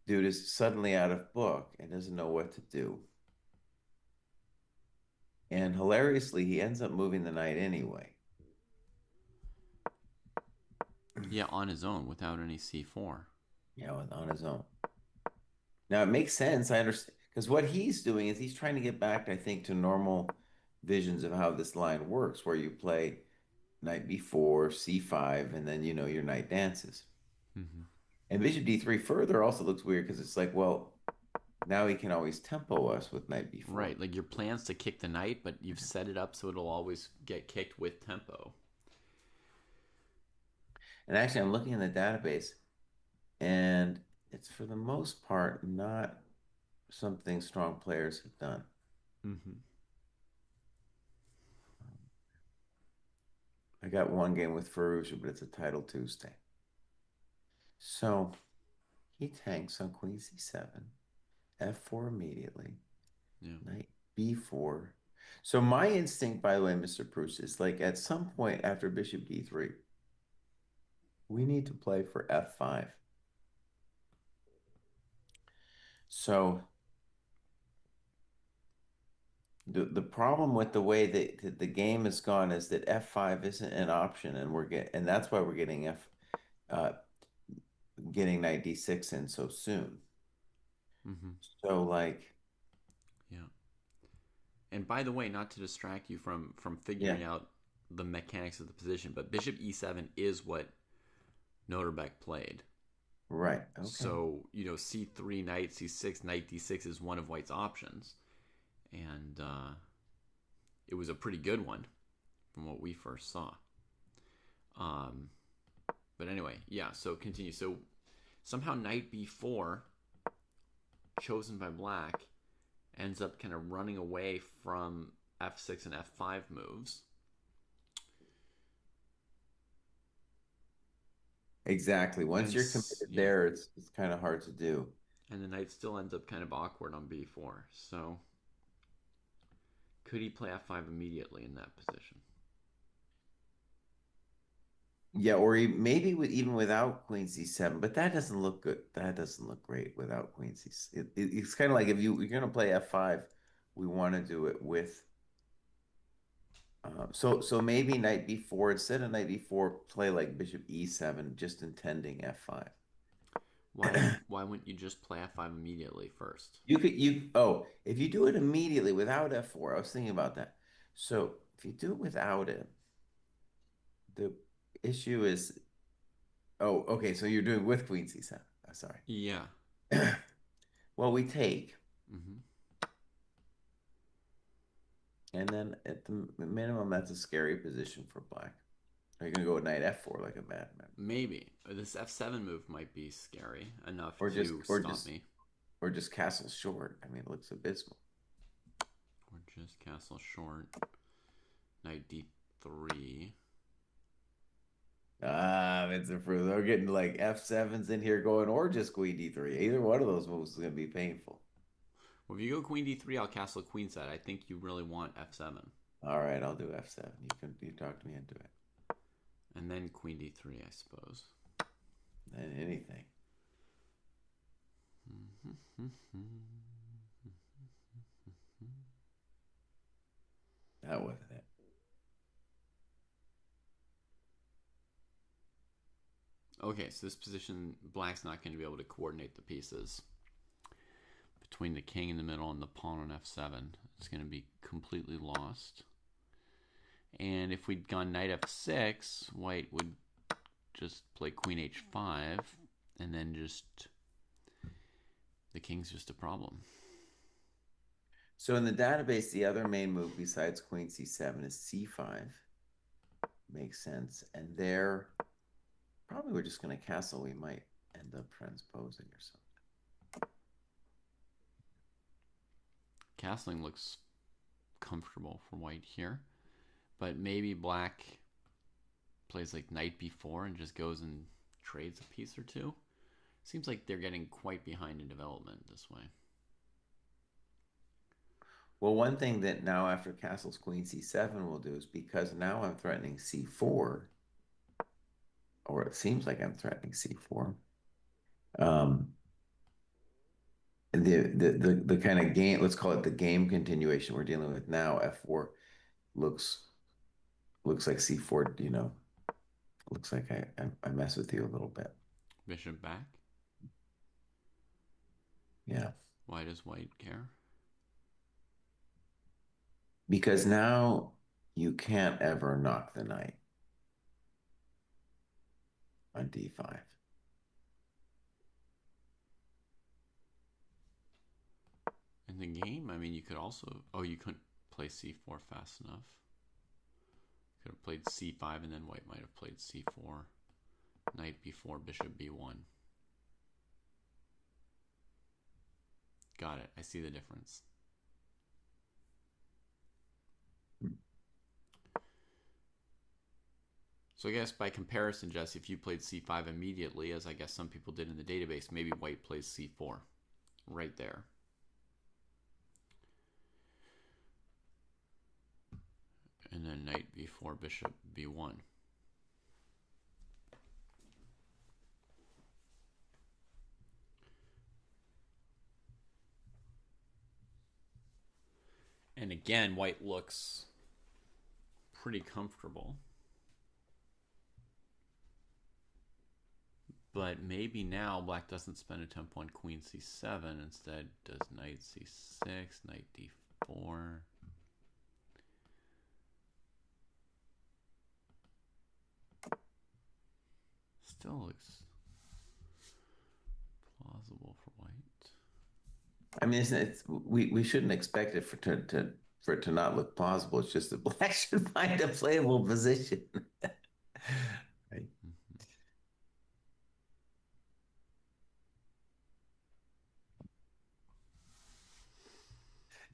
dude is suddenly out of book and doesn't know what to do. And hilariously, he ends up moving the knight anyway. Yeah, on his own without any C4. On his own. Now it makes sense. I understand because what he's doing is he's trying to get back, I think, to normal visions of how this line works, where you play knight b4, c5, and then your knight dances. Mm-hmm. And bishop d3 further also looks weird because it's like, well, now he can always tempo us with knight b4. Right, like your plans to kick the knight, but you've set it up so it'll always get kicked with tempo. And actually, I'm looking in the database, and it's for the most part not something strong players have done. Mm-hmm. I got one game with Ferrugia, but it's a title Tuesday. So he tanks on queen c7, f4 immediately, Yeah. knight b4. So my instinct, by the way, Mr. Proust, is like at some point after bishop d3, we need to play for f5. So the problem with the way that the game has gone is that f5 isn't an option, and that's why we're uh, getting knight d6 in so soon. Mm-hmm. So like, Yeah. And by the way, not to distract you from yeah, figuring out the mechanics of the position, but Bishop E7 is what Noterbeck played. right, okay. So, C3, Knight, C6, Knight D6 is one of White's options. And it was a pretty good one from what we first saw. Um, but anyway, yeah, so continue. So somehow Knight B4, chosen by Black, ends up kind of running away from F6 and F5 moves. Exactly. Once And you're committed yeah, there, it's kind of hard to do. and the knight still ends up kind of awkward on b4. So could he play f5 immediately in that position? Yeah, or maybe even without queen c7, but that doesn't look good. That doesn't look great without queen c7. It's kind of like if you're going to play f5, we want to do it with. So maybe knight b4 instead of knight b4, play like bishop e7, just intending f5. Why wouldn't you just play f5 immediately first? If you do it immediately without f4, I was thinking about that. So if you do it without it, the issue is, oh, okay, so you're doing with queen c7. Sorry. Yeah. Well, we take, Mm-hmm. and then at the minimum, that's a scary position for black. Are you gonna go with knight f4 like a madman, Maybe this f7 move might be scary enough or just to or stop just me. or just castle short? I mean, it looks abysmal. Or just castle short. Knight d3. It's a fruit. They're getting like f7s in here going, or just queen d3. Either one of those moves is gonna be painful. Well, if you go queen d3, I'll castle queenside. I think you really want f7. All right, I'll do f7. You talk me into it. And then queen d3, I suppose. than anything. That wasn't it. Okay, so this position, black's not going to be able to coordinate the pieces between the king in the middle and the pawn on f7. It's going to be completely lost. And if we'd gone knight f6, white would just play queen h5, and then just the king's just a problem. So in the database, the other main move besides queen c7 is c5. Makes sense. And there, probably we're just going to castle. We might end up transposing or something. Castling looks comfortable for white here, but maybe black plays like knight b4 and just goes and trades a piece or two. Seems like they're getting quite behind in development this way. Well, one thing that now after castles queen c7 will do is, because now I'm threatening c4, or it seems like I'm threatening c4. The kind of game, let's call it the game continuation we're dealing with now, f4 looks like c4, looks like I mess with you a little bit. Bishop back. Yeah. Why does white care? Because now you can't ever knock the knight on d5. In the game, I mean, you could also... Oh, you couldn't play c4 fast enough. Could have played c5, and then white might have played c4. Knight b4, bishop b1. Got it. I see the difference. So I guess by comparison, Jesse, if you played c5 immediately, as I guess some people did in the database, maybe white plays c4 right there. And then knight b4, bishop b1. And again, white looks pretty comfortable. But maybe now black doesn't spend a tempo on queen c7. Instead does knight c6, knight d4. Still looks plausible for white. I mean, we shouldn't expect it for it to not look plausible. It's just that black should find a playable position. Right.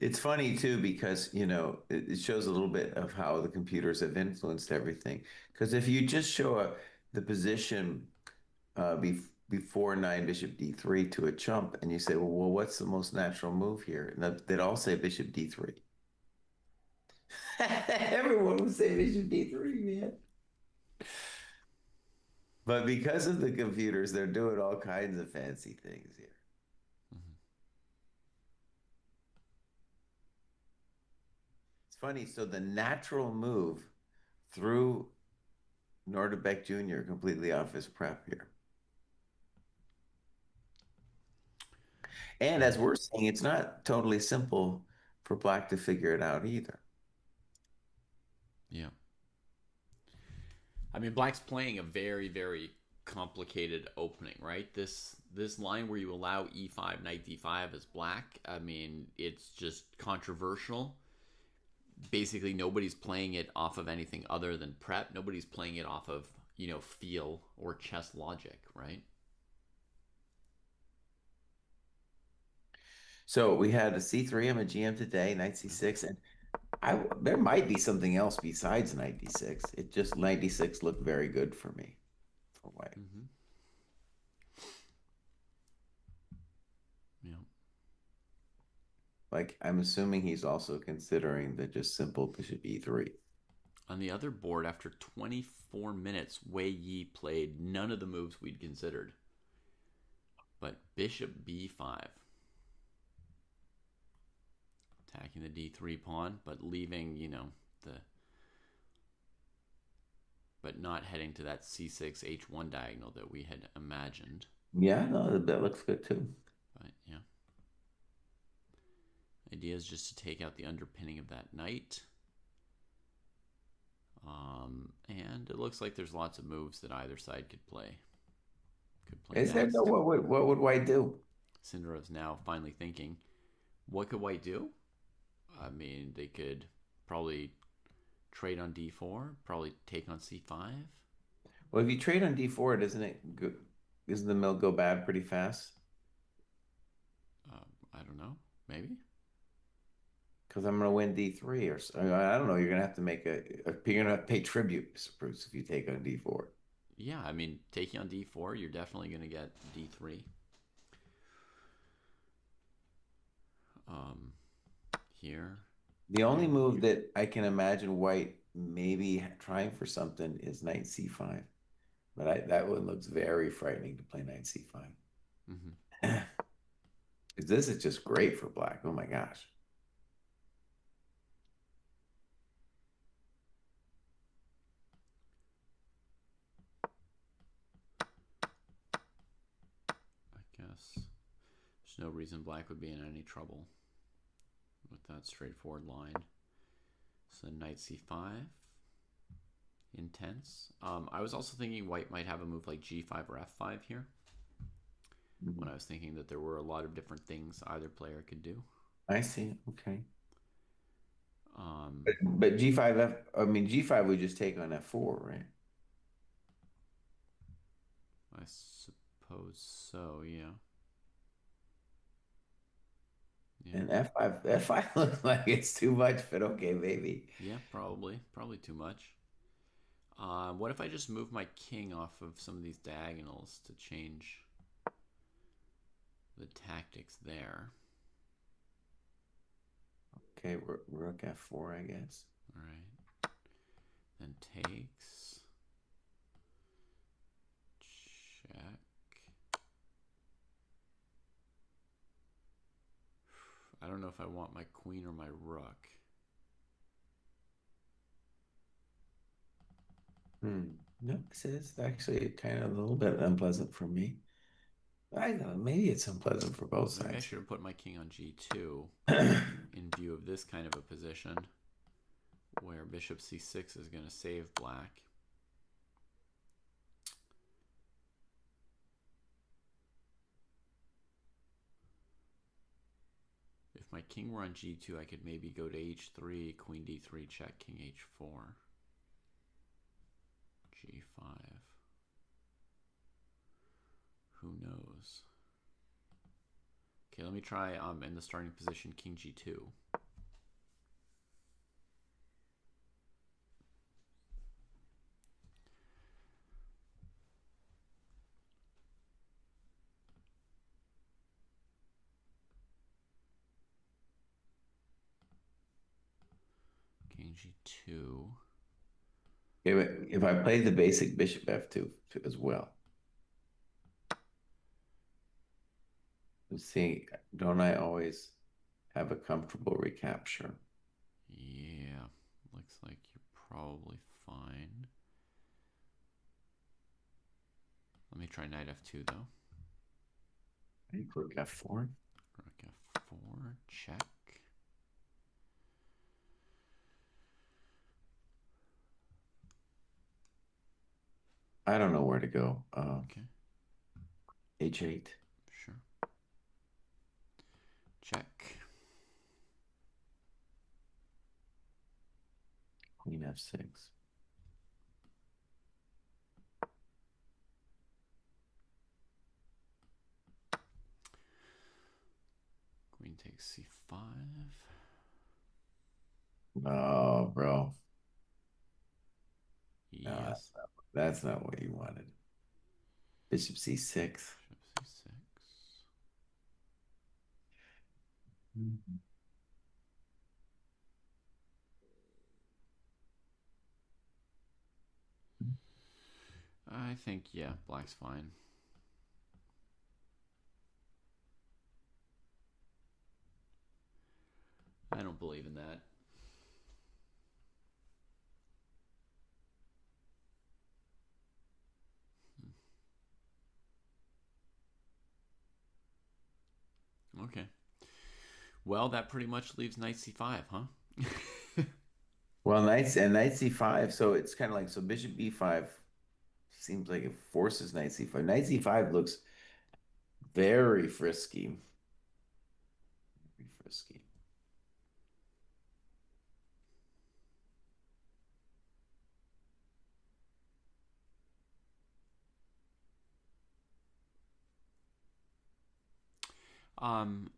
It's funny too, because it shows a little bit of how the computers have influenced everything. Because if you just show the position before 9 bishop d3 to a chump, and you say, well, what's the most natural move here? And they'd all say bishop d3. Everyone would say bishop d3, man. But because of the computers, they're doing all kinds of fancy things here. It's funny. So the natural move threw Nordebeck Jr. completely off his prep here. And as we're saying, it's not totally simple for black to figure it out either. Yeah. I mean, black's playing a very, very complicated opening, right? This line where you allow e5, knight d5 as black, I mean, it's just controversial. Basically, nobody's playing it off of anything other than prep. Nobody's playing it off of, feel or chess logic, right? So we had a c3 on a GM today, knight c6, and there might be something else besides knight d6. It just knight d6 looked very good for me, for white. Mm-hmm. Yeah. Like, I'm assuming he's also considering the just simple bishop e3. On the other board, after 24 minutes, Wei Yi played none of the moves we'd considered. But bishop b5. Attacking the d3 pawn, but leaving, the but not heading to that c6 h1 diagonal that we had imagined. Yeah, no, that looks good too. But yeah. Idea is just to take out the underpinning of that knight. And it looks like there's lots of moves that either side could play. Is there Next. no what would White do? Cinderella's now finally thinking, what could White do? I mean, they could probably trade on d4, probably take on c5. Well, if you trade on d4, doesn't the mill go bad pretty fast? I don't know. Maybe. Because I'm going to win d3 or so. I don't know. You're going to have to you're going to have to pay tribute, Mr. Bruce, if you take on d4. Yeah, I mean, taking on d4, you're definitely going to get d3. Here. The only move that I can imagine White maybe trying for something is knight c5. But that one looks very frightening to play knight c5. Mm-hmm. This is just great for Black. Oh my gosh. I guess there's no reason Black would be in any trouble with that straightforward line. So knight c5. Intense. I was also thinking White might have a move like g5 or f5 here. When I was thinking that there were a lot of different things either player could do. I see. Okay. But g5 g5 would just take on f4, right? I suppose so, yeah. And f5 looks like it's too much, but okay, maybe. Yeah, probably too much. What if I just move my king off of some of these diagonals to change the tactics there? Okay, rook f4, I guess. All right. Then takes. Check. I don't know if I want my queen or my rook. No, it's actually kind of a little bit unpleasant for me. I don't know, maybe it's unpleasant for both Maybe I sides. should have put my king on g2 in view of this kind of a position where bishop c6 is going to save Black. If my king were on g2, I could maybe go to h3, queen d3, check, king h4, g5. Who knows? Okay, let me try in the starting position, king g2. King g2. If I play the basic bishop f2 as well. See, don't I always have a comfortable recapture? Yeah, looks like you're probably fine. Let me try knight f2 though. Rook f4. Rook f4, check. I don't know where to go. Okay. h8. Sure. Check. Queen f6. Queen takes c5. Oh, bro. No, Yep. that's not what you wanted. Bishop c6. Bishop c6. think, yeah, black's fine. I don't believe in that. Okay. Well, that pretty much leaves knight c5, huh? Well, knight c5. So it's kind of like, so bishop b5 seems like it forces knight c5. Knight c5 looks very frisky. Very frisky.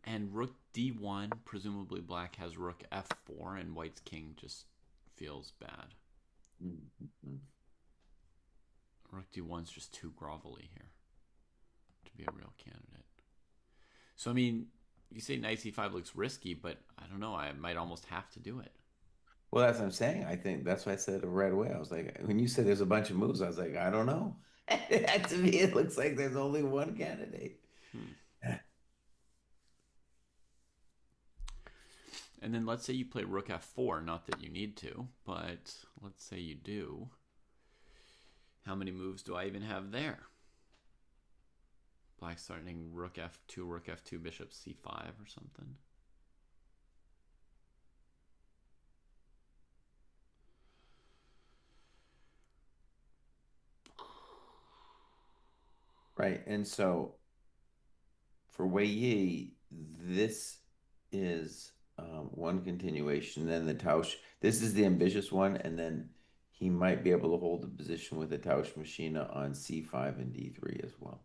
And rook d1, presumably black has rook f4, and white's king just feels bad. Mhm. Rook d1's just too grovelly here to be a real candidate. So, I mean, you say knight c5 looks risky, but I don't know. I might almost have to do it. Well, that's what I'm saying. I think that's why I said it right away. I was like, when you said there's a bunch of moves, I was like, I don't know. To me, it looks like there's only one candidate. Hmm. And then let's say you play rook f4. Not that you need to, but let's say you do. How many moves do I even have there? Black starting rook f2, bishop c5 or something. Right. And so for Wei Yi, this is one continuation. Then the Tausch, this is the ambitious one, and then he might be able to hold the position with the Tausch Machina on c5 and d3 as well.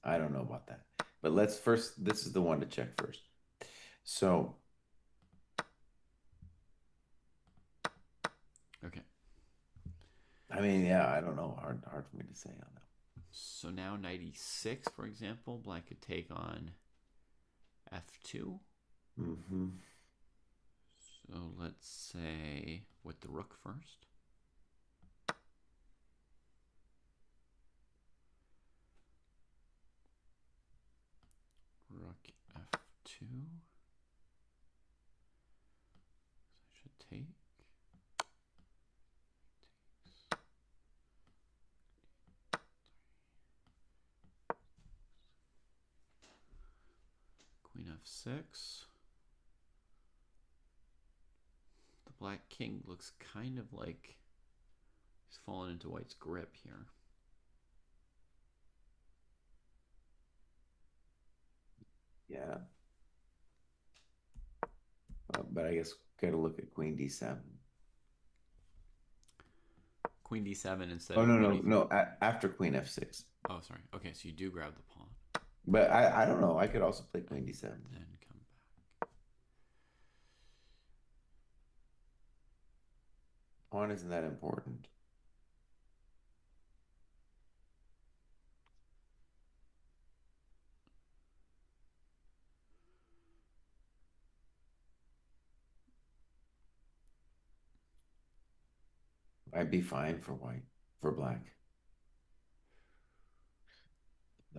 I don't know about that. But let's first, this is the one to check first. So, Okay. I mean, yeah, I don't know. Hard for me to say on that. So now knight e6, for example, black could take on f2. Mm-hmm. So let's say with the rook first. Rook f2. I should take. Queen f6. The black king looks kind of like he's fallen into white's grip here. Yeah. But I guess got to look at Queen d7. Queen d7 instead Oh, of no, queen no, d3. no. After Queen f6. Oh, sorry. Okay, so you do grab the pawn. But I don't know. I could also play Queen d7. Then come back. Pawn isn't that important. I'd be fine for white, for black.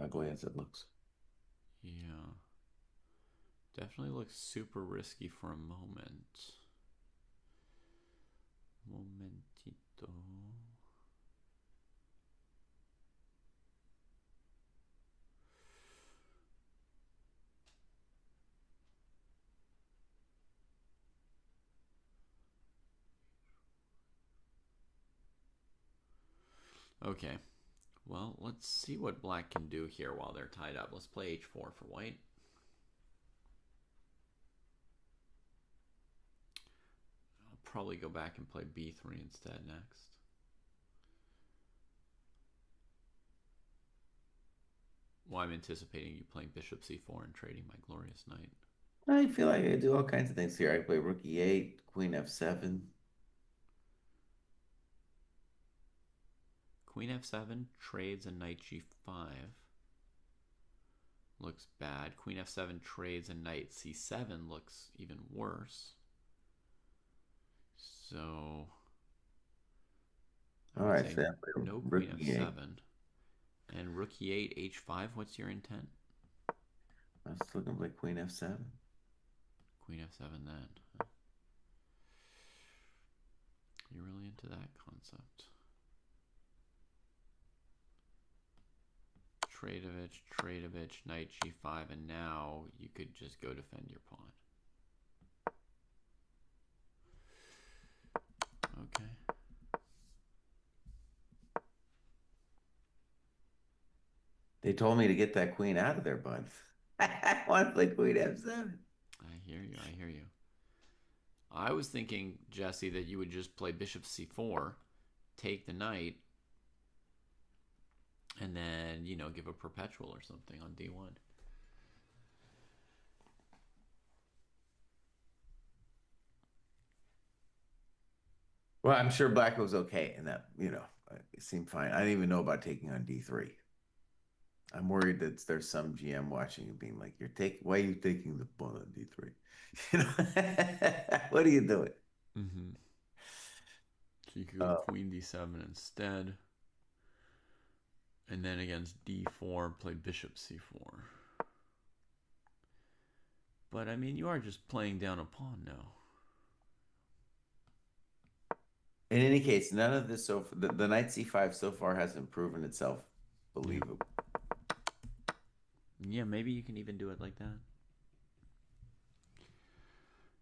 Ugly as it looks. Yeah. Definitely looks super risky for a moment. Momentito. Okay. Well, let's see what black can do here while they're tied up. Let's play h4 for white. I'll probably go back and play b3 instead next. Well, I'm anticipating you playing bishop c4 and trading my glorious knight. I feel like I do all kinds of things here. I play rook e8, queen f7. Queen f7 trades a knight g5. Looks bad. Queen f7 trades a knight c7. Looks even worse. So I All would right, say so I play no rook queen e8. f7. And rook e8, h5. What's your intent? I was looking like queen f7. Queen f7 then. You're really into that concept. Tradovich, knight g5, and now you could just go defend your pawn. Okay. They told me to get that queen out of there, bud. I want to play queen f7. I hear you. I hear you. I was thinking, Jesse, that you would just play bishop c4, take the knight, and then, give a perpetual or something on d1. Well, I'm sure black was okay in that, it seemed fine. I didn't even know about taking on d3. I'm worried that there's some GM watching and being like, why are you taking the pawn on d3? You know, what are you doing? Mm-hmm. So you could go queen d7 instead. And then against d4, play bishop c4. But, I mean, you are just playing down a pawn now. In any case, none of this the knight c5 so far hasn't proven itself believable. Yeah, maybe you can even do it like that.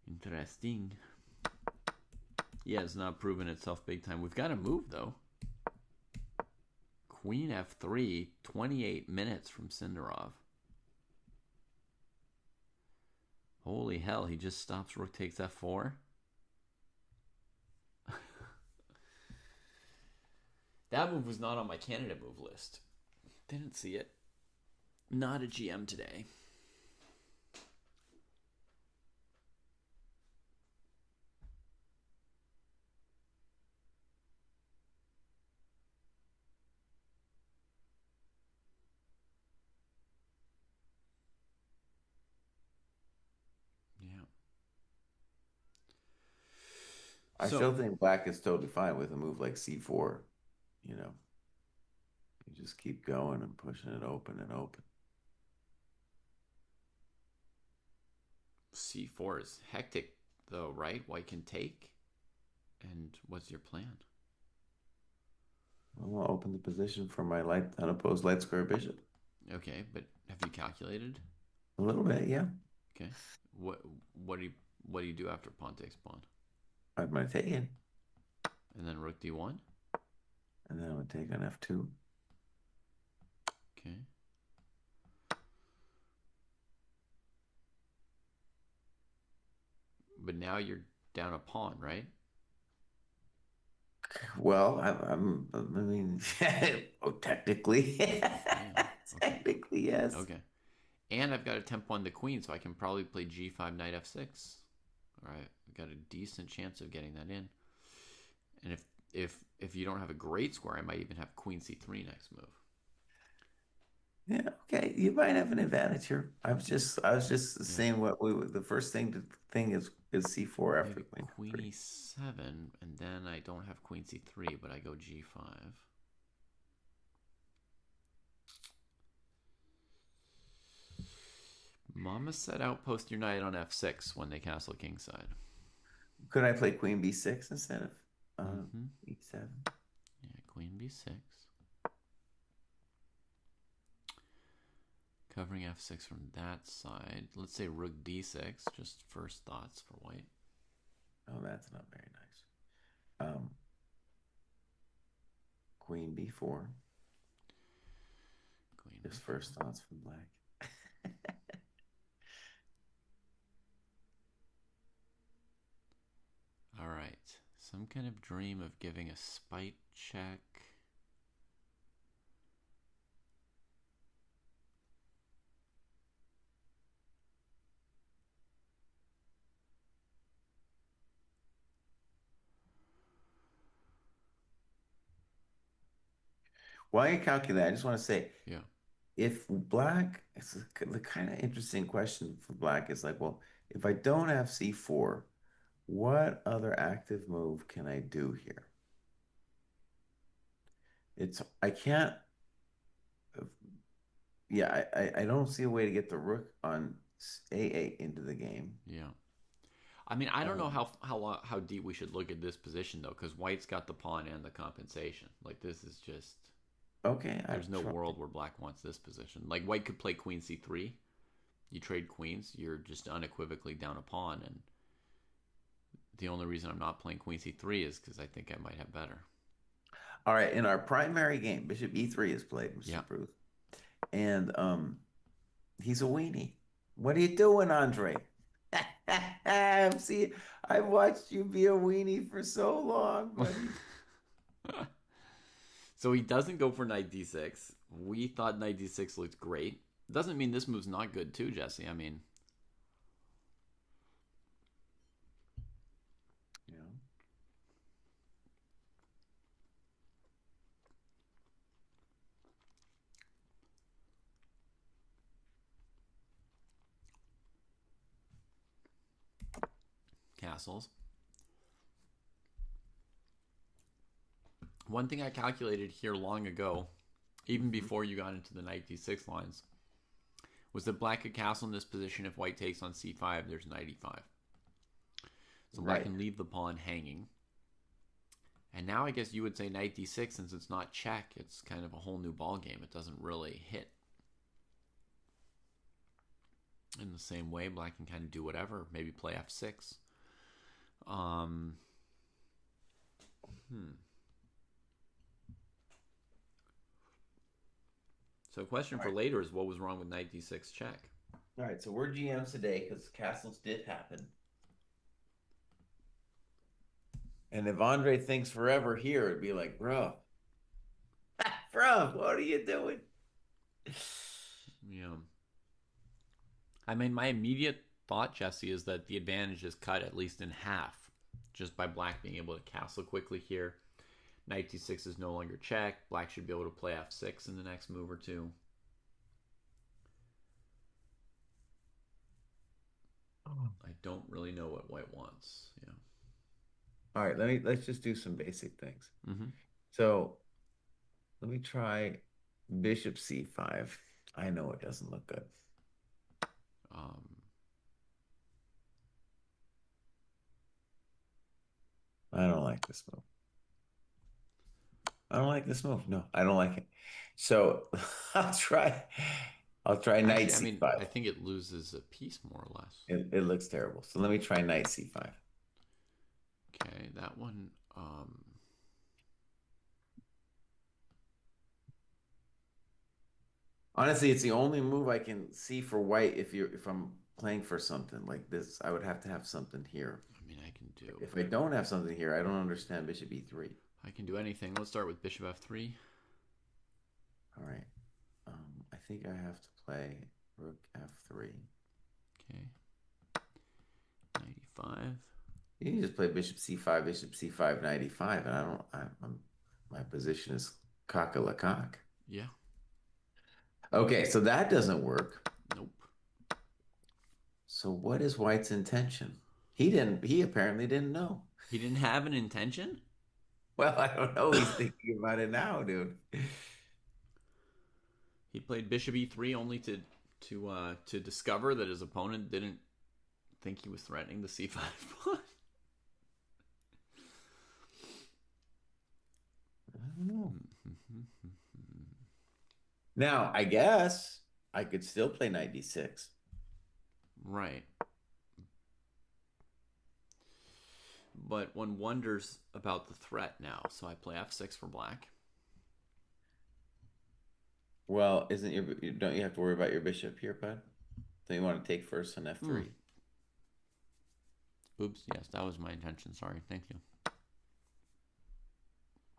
Interesting. Yeah, it's not proven itself big time. We've got to move, though. Queen f3, 28 minutes from Sindarov. Holy hell, he just stops rook takes f4. That move was not on my candidate move list. Didn't see it. Not a GM today. Yeah. I still think black is totally fine with a move like c4. You know, you just keep going and pushing it open and open. c4 is hectic, though, right? White can take. And what's your plan? Well, I'll open the position for my unopposed light square bishop. Okay, but have you calculated? A little bit, yeah. Okay. What what do you what do you do after pawn takes pawn? I'm going to take it. And then rook d1? And then I would take on f2. Okay. But now you're down a pawn, right? Well, I mean, oh, technically, Yeah. Okay. technically, yes. Okay. And I've got to tempo on the queen, so I can probably play g5, knight f6. All right, I've got a decent chance of getting that in. And if you don't have a great square, I might even have queen c3 next move. Yeah, okay. You might have an advantage here. I was just saying the first thing is c4 after Maybe queen queen f3. e7, and then I don't have queen c3, but I go g5. Mama said outpost your knight on f6 when they castle kingside. Could I play queen b6 instead of Mm-hmm. e7? Yeah, queen b6. Covering f6 from that side. Let's say rook d6. Just first thoughts for white. Oh, that's not very nice. Queen b4. Queen Just b4. first thoughts from black. All right. Some kind of dream of giving a spite check. While you calculate, I just want to say, Yeah. if black, it's the kind of interesting question for black is like, well, if I don't have c4, what other active move can I do here? I can't yeah, I don't see a way to get the rook on A8 into the game. Yeah. I mean, I don't know Um, how deep we should look at this position though, because White's got the pawn and the compensation. Like this is just okay, there's I've no tried. world where Black wants this position. Like White could play Queen C3. You trade queens, you're just unequivocally down a pawn, and the only reason I'm not playing Queen C3 is because I think I might have better. All right, in our primary game, Bishop E3 is played, Mr. Yeah. Booth, and he's a weenie. What are you doing, Andre? See, I've watched you be a weenie for so long, buddy. So he doesn't go for knight d6. We thought knight d6 looked great. Doesn't mean this move's not good too, Jesse. I mean, Yeah. castles. One thing I calculated here long ago, even Mhm. before you got into the knight d6 lines, was that Black could castle in this position if White takes on c5. There's knight e5, so Black Right. can leave the pawn hanging. And now I guess you would say knight d6, since it's not check, it's kind of a whole new ball game. It doesn't really hit in the same way. Black can kind of do whatever, maybe play f6. Um, hmm. So, a question All for right. later is what was wrong with knight d6 check? All right. So we're GMs today because castles did happen. And if Andre thinks forever here, it'd be like, bro, bro, what are you doing? Yeah. I mean, my immediate thought, Jesse, is that the advantage is cut at least in half just by Black being able to castle quickly here. Knight d6 is no longer check. Black should be able to play f6 in the next move or two. I don't really know what White wants. Yeah. All right, let's just do some basic things. Mm-hmm. So let me try Bishop C5. I know it doesn't look good. Um, I don't like this move. I don't like this move. No, I don't like it. So I'll try I'll try knight Actually, I mean, I C5. think it loses a piece more or less. It looks terrible. So let me try knight C5. Okay, that one. Honestly, it's the only move I can see for white if I'm playing for something like this. I would have to have something here. I mean, If I don't have something here, I don't understand Bishop E3. I can do anything. Let's start with Bishop f3. All right. I think I have to play Rook F3. Okay, knight e5. You can just play Bishop C5, Bishop C5, Knight E5, and I don't. My position is cock a la cock. Yeah. Okay, so that doesn't work. Nope. So what is White's intention? He didn't. He apparently didn't know. He didn't have an intention. Well, I don't know. He's thinking about it now, dude. He played Bishop e3 only to discover that his opponent didn't think he was threatening the c5 pawn. I don't know. Now, I guess I could still play Knight D6. Right. But one wonders about the threat now. So I play f6 for Black. Well, isn't your don't you have to worry about your bishop here, bud? Don't you want to take first on Hmm. F3? Oops. Yes, that was my intention. Sorry. Thank you.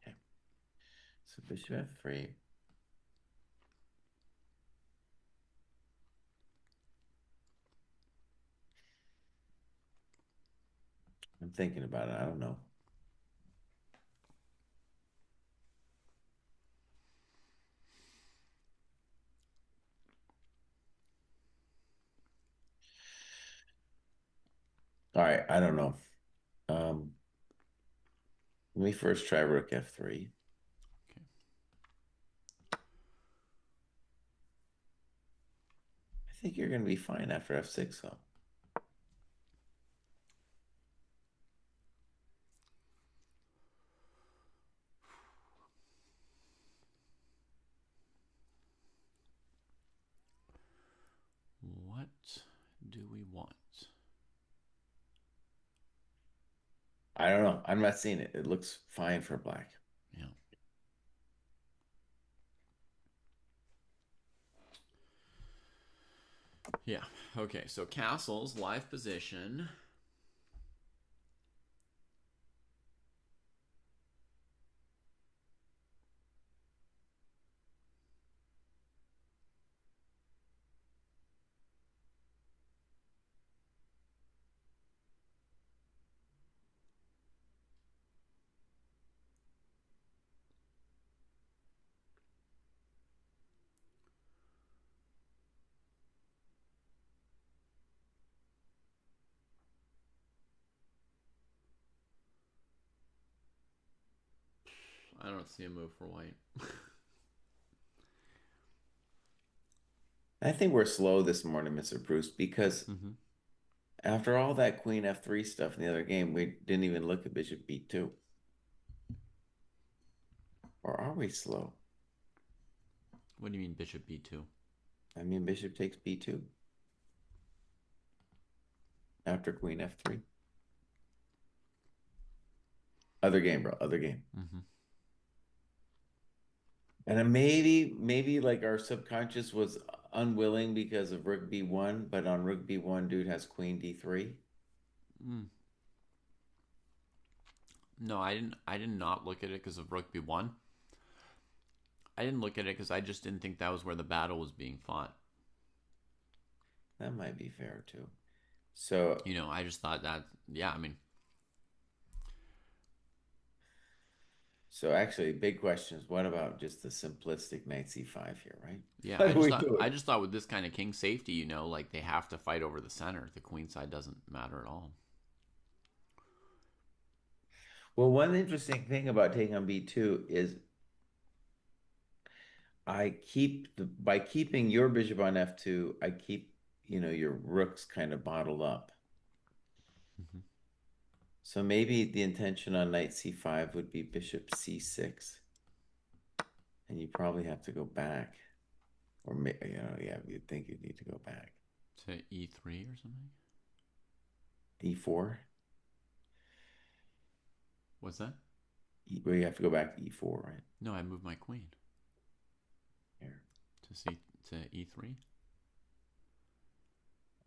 Okay. So bishop F3. I'm thinking about it. I don't know. All right, I don't know. Um, Let me first try Rook F3. Okay. think you're going to be fine after f6, though. What do we want? I don't know. I'm not seeing it. It looks fine for black. Yeah. Yeah. Okay, so castles, live position. I don't see a move for white. I think we're slow this morning, Mr. Bruce, because Mm-hmm. after all that queen f3 stuff in the other game, we didn't even look at bishop b2. Or are we slow? What do you mean bishop b2? I mean, bishop takes b2 after queen f3. Other game, bro. Other game. Mm-hmm. And then maybe like our subconscious was unwilling because of rook b1, but on rook b1, dude has queen d3. Mm. No, I didn't. I did not look at it because of rook b1. I didn't look at it because I just didn't think that was where the battle was being fought. That might be fair too. So, I just thought that. Yeah, I mean, so actually, big question is what about just the simplistic knight c5 here, right? yeah. What do we do? I just thought with this kind of king safety, like they have to fight over the center. The queen side doesn't matter at all. Well, one interesting thing about taking on b2 is by keeping your bishop on f2, I keep, your rooks kind of bottled up. Mm-hmm. So maybe the intention on knight c5 would be bishop c6. And you probably have to go back. Or, yeah, you'd think you'd need to go back. To e3 or something. e4? What's that? Well, you have to go back to e4, right? No, I moved my queen Here. to e3.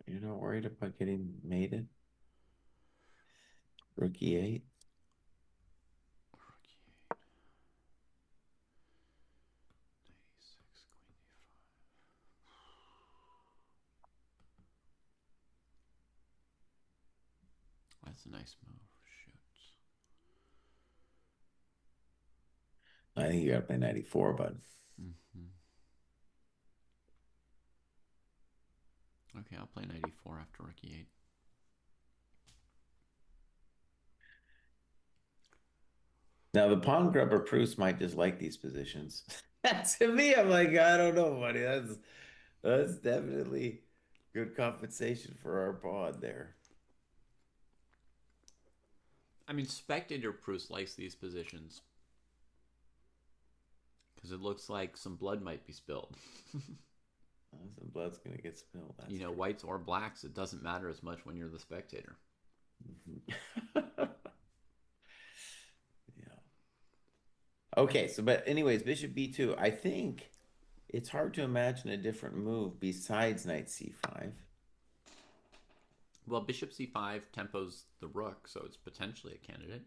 You're not worried about getting mated? Rook e8? E6, queen e5. That's a nice move. Shoot. I think you got to play knight e4, but Mm-hmm. Okay, I'll play knight e4 after rook e8. now the pawn grubber Proust might just like these positions. To me, I'm like, I don't know, buddy. That's definitely good compensation for our pawn there. I mean, spectator Proust likes these positions because it looks like some blood might be spilled. Some blood's gonna get spilled. That's true. Whites or blacks, it doesn't matter as much when you're the spectator. Mhm. Yeah. Okay, so but anyways, bishop b2. I think it's hard to imagine a different move besides knight c5. Well, bishop c5 tempos the rook, so it's potentially a candidate.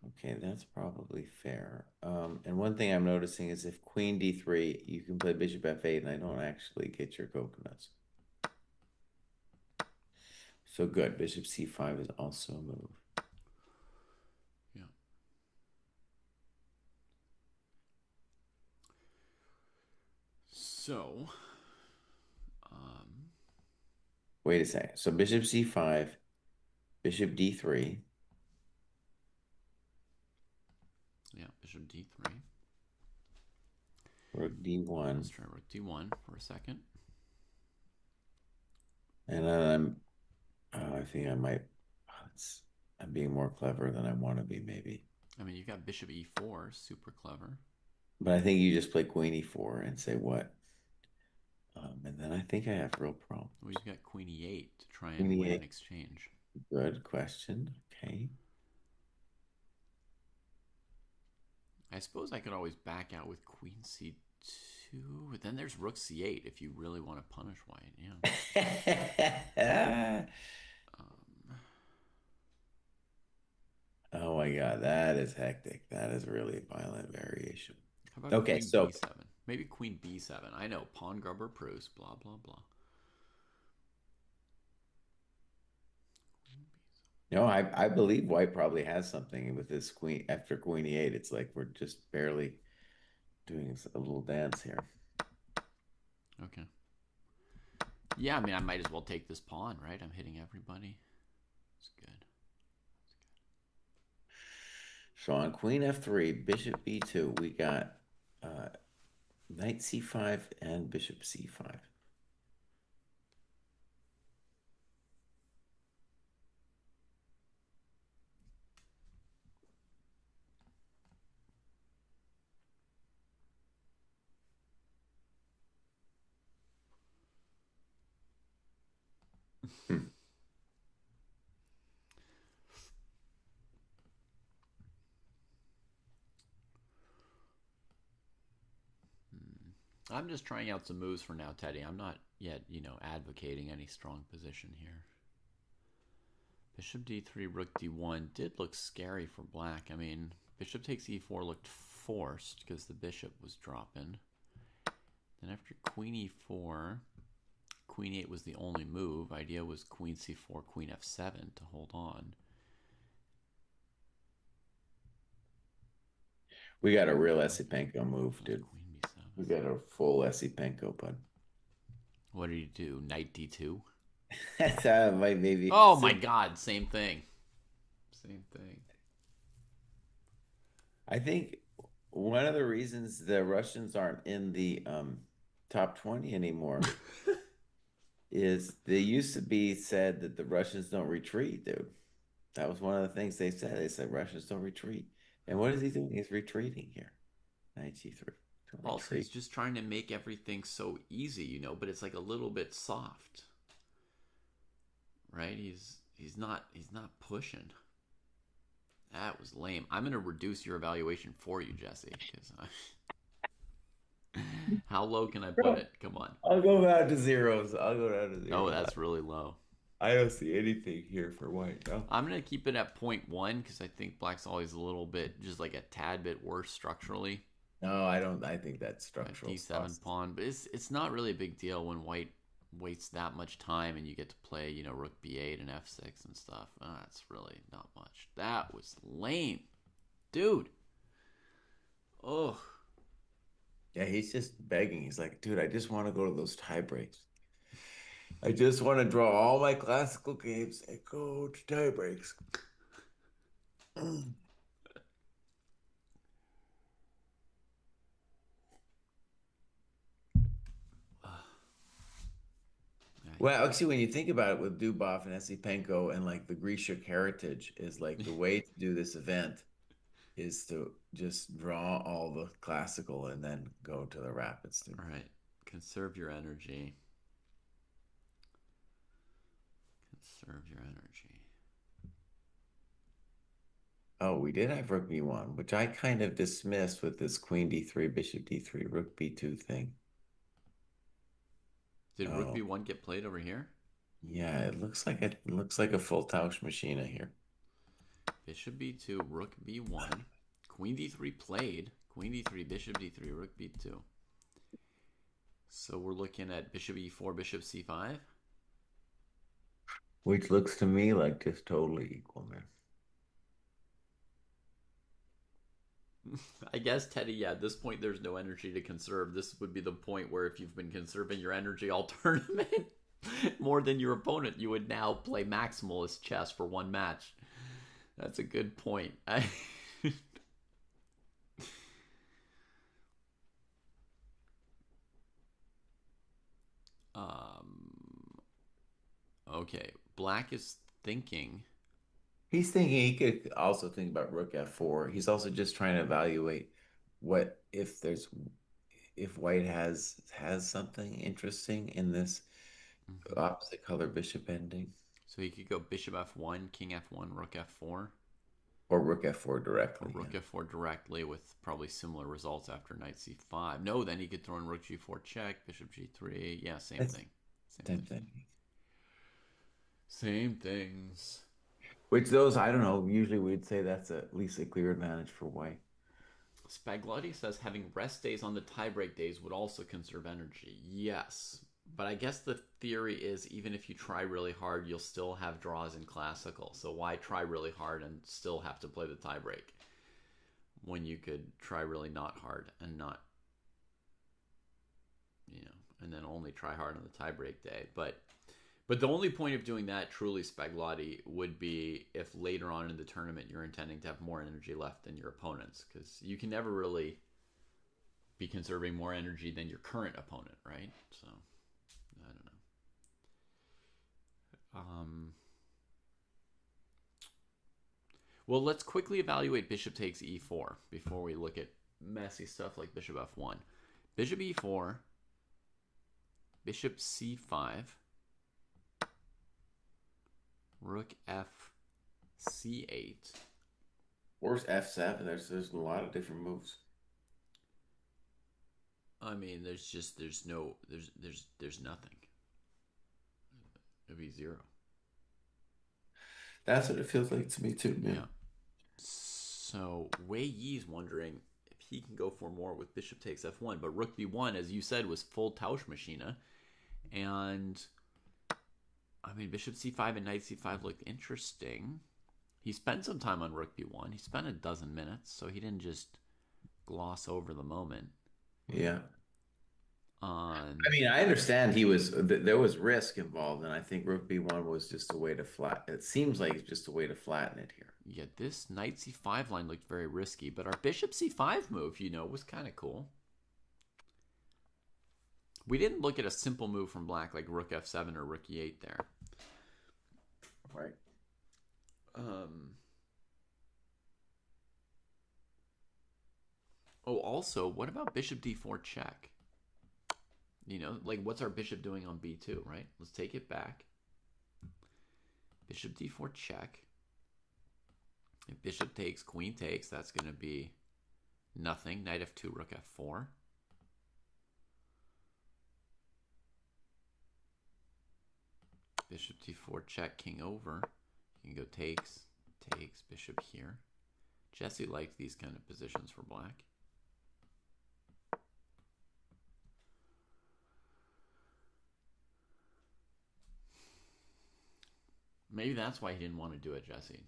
Okay, that's probably fair. And one thing I'm noticing is if queen d3, you can play bishop f8, and I don't actually get your coconuts. So good. Bishop c5 is also a move. Yeah. So, um, Wait a second. So bishop c5, bishop d3. yeah, bishop d3. Rook D1. Let's try rook D1 for a second. And then I think I might, I'm being more clever than I want to be, maybe. I mean, you got bishop E4, super clever. But I think you just play Queen E4 and say what? And then I think I have real problems. Well, you've got queen E8 to try Queen and win E8. an exchange. Good question. Okay. I suppose I could always back out with queen C2, but then there's rook C8 if you really want to punish white. Yeah. Oh my God, that is hectic. That is really a violent variation. How about Okay, queen so B7? Maybe queen B7. I know, pawn grubber proofs, blah, blah, blah. I believe white probably has something with this queen after queen E8. It's like we're just barely doing a little dance here. Okay. Yeah, I mean, I might as well take this pawn, right? I'm hitting everybody. It's good. So on queen F3, bishop B2, we got knight C5 and bishop C5. Hmm. I'm just trying out some moves for now, Teddy. I'm not yet, advocating any strong position here. Bishop D3, rook D1 did look scary for black. I mean, bishop takes E4 looked forced because the bishop was dropping. Then after queen E4, queen 8 was the only move. Idea was queen C4, queen F7 to hold on. We got a real Esipenko move, dude. Queen B7. We got a full Esipenko, bud. What did you do? Knight D2? That's maybe. Oh my God, same thing. Same thing. I think one of the reasons the Russians aren't in the top 20 anymore is they used to be said that the Russians don't retreat, dude. That was one of the things they said. They said Russians don't retreat. And what is he doing? He's retreating here. Knight G3. Also, he's just trying to make everything so easy, but it's like a little bit soft. Right? He's not pushing. That was lame. I'm gonna reduce your evaluation for you, Jesse. How low can I put it? Come on. I'll go down to zeros. I'll go down to zeros. Oh, that's really low. I don't see anything here for white. No. I'm gonna keep it at 0.1 because I think black's always a little bit, just like a tad bit worse structurally. No, I don't. I think that's structural. D7 pawn, but it's not really a big deal when white wastes that much time and you get to play, rook B8 and F6 and stuff. That's really not much. That was lame, dude. Oh. Yeah, he's just begging. He's like, dude, I just want to go to those tie breaks. I just want to draw all my classical games and go to tie breaks. Well, actually, when you think about it with Dubov and Esipenko and like the Grishuk heritage is like the way to do this event is to just draw all the classical and then go to the rapids. All right. Conserve your energy. Conserve your energy. Oh, we did have rook b1, which I kind of dismissed with this queen d3, bishop d3, rook b2 thing. Did rook b1 get played over here? Yeah, it looks like a full Tausch machine here. Bishop b2, rook b1, queen d3 played, queen d3, bishop d3, rook b2. So we're looking at bishop e4, bishop c5. Which looks to me like just totally equal, man. I guess, Teddy, yeah, at this point there's no energy to conserve. This would be the point where if you've been conserving your energy all tournament more than your opponent, you would now play maximalist chess for one match. That's a good point. Okay, black is thinking. He's thinking he could also think about rook f4. He's also just trying to evaluate what if white has something interesting in this Mhm. opposite color bishop ending, So he could go bishop f1, king f1, rook f4, or rook f4 or directly. rook Yeah, f4 directly with probably similar results after knight c5. No, then he could throw in rook g4 check, bishop g3. Yeah, same that's thing. Same same thing. thing. Same things. Which those I don't know. Usually we'd say that's at least a clear advantage for white. Spaglotti says having rest days on the tiebreak days would also conserve energy. Yes, but I guess the theory is even if you try really hard, you'll still have draws in classical. So why try really hard and still have to play the tiebreak when you could try really not hard and not, and then only try hard on the tiebreak day. But the only point of doing that, truly, Spaglotti, would be if later on in the tournament you're intending to have more energy left than your opponents, because you can never really be conserving more energy than your current opponent, right? So I don't know. Well, let's quickly evaluate bishop takes e4 before we look at messy stuff like bishop f1. Bishop e4, bishop c5, rook f c8. Where's f7? There's a lot of different moves. I mean, there's nothing. It'd be zero. That's what it feels like to me too, Yeah. man. So Wei Yi's wondering if he can go for more with bishop takes f1, but rook b1, as you said, was full Tauschmaschine, and I mean bishop c5 and knight c5 looked interesting. He spent some time on rook b1. He spent a dozen minutes, so he didn't just gloss over the moment. Yeah. I On mean, I understand there was risk involved, and I think Rook B1 was just a way to flat. It seems like it's just a way to flatten it here. Yeah, this knight c5 line looked very risky, but our bishop c5 move, was kind of cool. We didn't look at a simple move from black like rook f7 or rook e8 there. Right. Um, oh, also, what about bishop d4 check? Like what's our bishop doing on b2, right? Let's take it back. Bishop d4 check. If bishop takes, queen takes, that's going to be nothing. Knight f2, rook f4. Bishop d4 check, king over. You can go takes, takes, bishop here. Jesse liked these kind of positions for black. Maybe that's why he didn't want to do it, Jesse.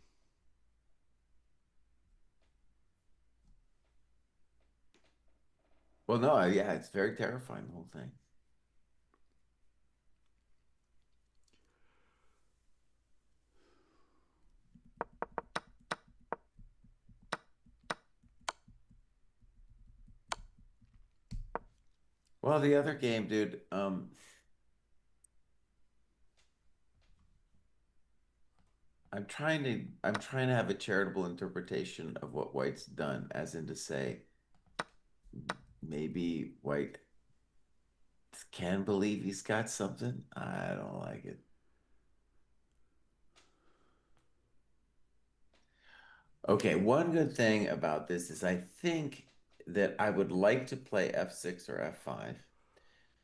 Well, no, yeah, it's very terrifying, the whole thing. Well, the other game, dude, I'm trying to have a charitable interpretation of what White's done, as in to say maybe White can believe he's got something. I don't like it. Okay, one good thing about this is I think that I would like to play f6 or f5,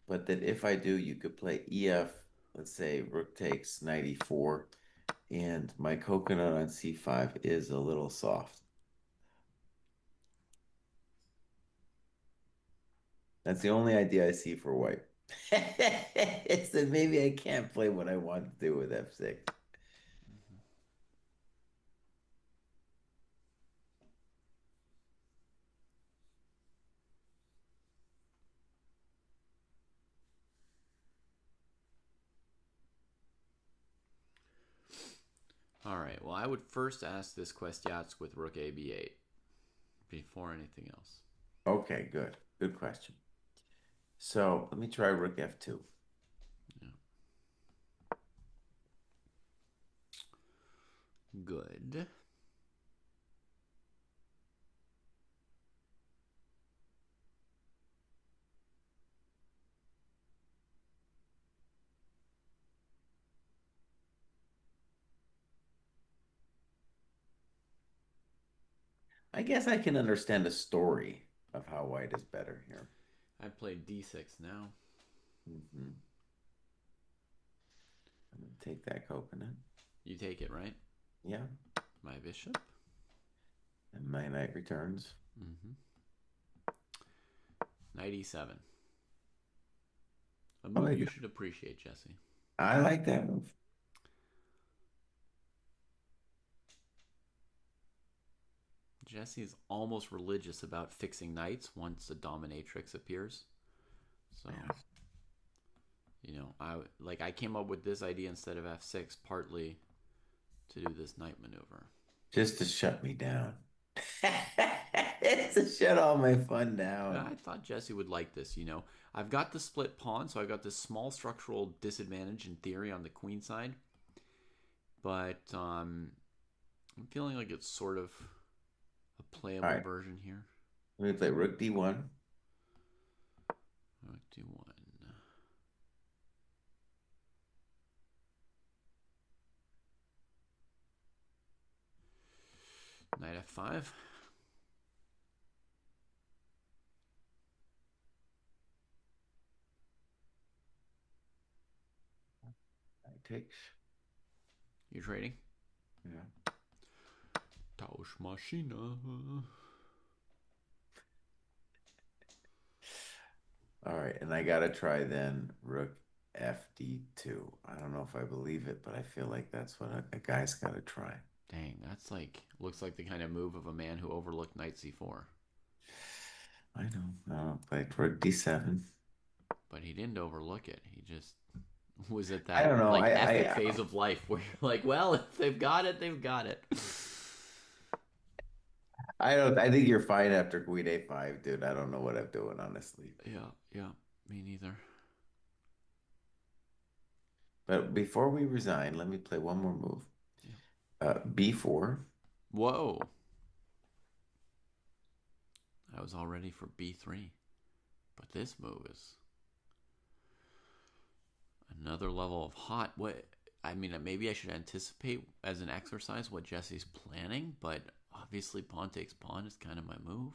but that if I do, you could play ef, let's say rook takes knight e4, and my coconut on c5 is a little soft. That's the only idea I see for white. It's that maybe I can't play what I want to do with f6. All right. Well, I would first ask this Questyatsk with rook a b8 before anything else. Okay, good. Good question. So let me try rook f2. Yeah. good. I guess I can understand the story of how white is better here. I played d6 now. Hmm. I'm gonna take that coconut. You take it, right? Yeah, My bishop. and my knight returns. Mm-hmm. Knight e7. A I move like you it. should appreciate, Jesse. I like that move. Jesse is almost religious about fixing knights once a dominatrix appears. So, Yeah. I came up with this idea instead of f6 partly to do this knight maneuver. Just to shut me down. It's to shut all my fun down. I thought Jesse would like this. I've got the split pawn, so I've got this small structural disadvantage in theory on the queen side, but I'm feeling like it's sort of a All playable right, version here. let me play Rook D1. Rook d1. Knight f5. Knight takes. You're trading? Yeah. Tauschmaschine. All right, and I gotta try then Rook FD2. I don't know if I believe it, but I feel like that's what a guy's gotta try. Dang, looks like the kind of move of a man who overlooked knight c4. I know. I don't play Rook D7. But he didn't overlook it. He just was at I that don't know. like epic phase of life where you're like, well, if they've got it, they've got it. I don't. I think you're fine after Queen A5, dude. I don't know what I'm doing, honestly. Yeah, me neither. But before we resign, let me play one more move. Yeah. B4. Whoa. I was all ready for b3. But this move is another level of hot. Maybe I should anticipate as an exercise what Jesse's planning, but obviously pawn takes pawn is kind of my move.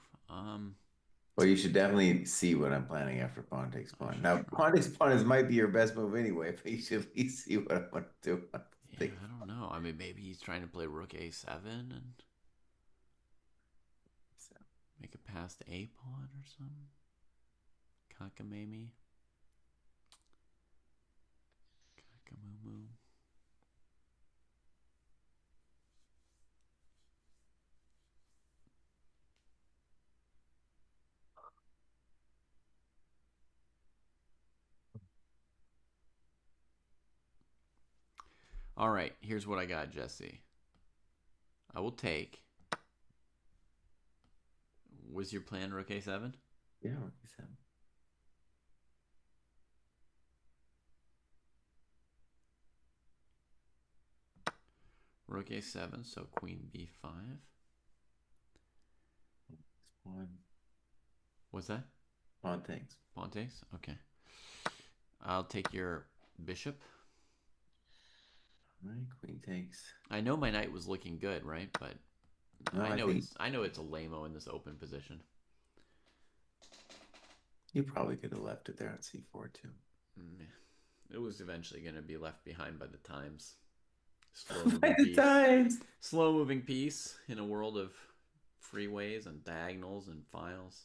Well, you should definitely see what I'm planning after pawn takes I pawn. should Now, try. pawn takes pawn might be your best move anyway, but you should at least see what I want to do. Yeah, I don't know. Maybe he's trying to play rook a7 and make it past a pawn or something. Kakamemi. Kakamumu. All right, here's what I got, Jesse. I will take. Was your plan rook a7? Yeah, rook E7. Rook a7, so queen b5. Pawn, What's that? pawn takes. Pawn takes? Okay. I'll take your bishop. All right, queen takes. I know my knight was looking good, right? But No, I I know think it's a lame-o in this open position. you probably could have left it there on C4 too. It was eventually going to be left behind by the times. By the times. Slow moving piece in a world of freeways and diagonals and files.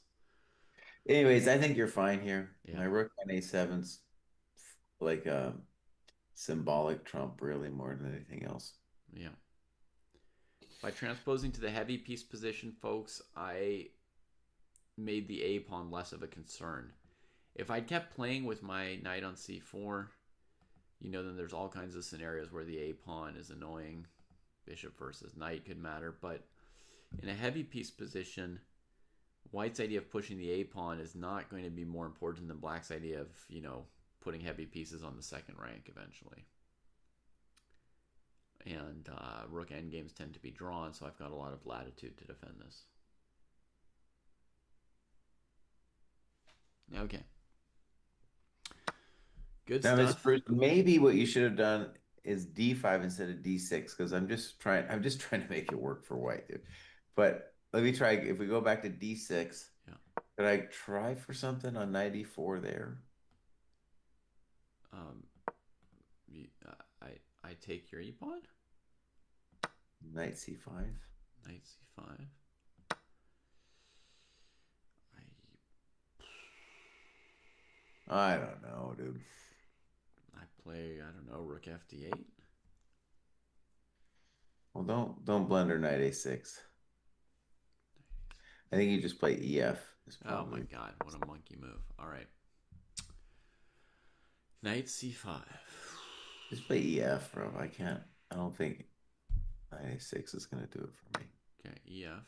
Anyways, I think you're fine here. Yeah. My rook on A7's like a symbolic trump, really, more than anything else. Yeah. By transposing to the heavy piece position, folks, I made the A pawn less of a concern. If I'd kept playing with my knight on C4, then there's all kinds of scenarios where the A pawn is annoying. Bishop versus knight could matter, but in a heavy piece position, White's idea of pushing the A pawn is not going to be more important than Black's idea of, putting heavy pieces on the second rank eventually. And rook endgames tend to be drawn, so I've got a lot of latitude to defend this. Okay. Good Now, Mr. stuff. Bruce, maybe what you should have done is D5 instead of D6 because I'm just trying to make it work for white, dude. But let me try. If we go back to D6, Yeah. could I try for something on knight E4 there? Um, I take your e pawn. Knight C5. Knight c5. I don't know, dude. I play, I don't know, rook fd8. Well, don't blunder knight A6. I think you just play EF is Oh my probably. god, what a monkey move. All right. Knight c5. Just play EF, bro. I can't. I don't think knight A6 is gonna do it for me. Okay, ef.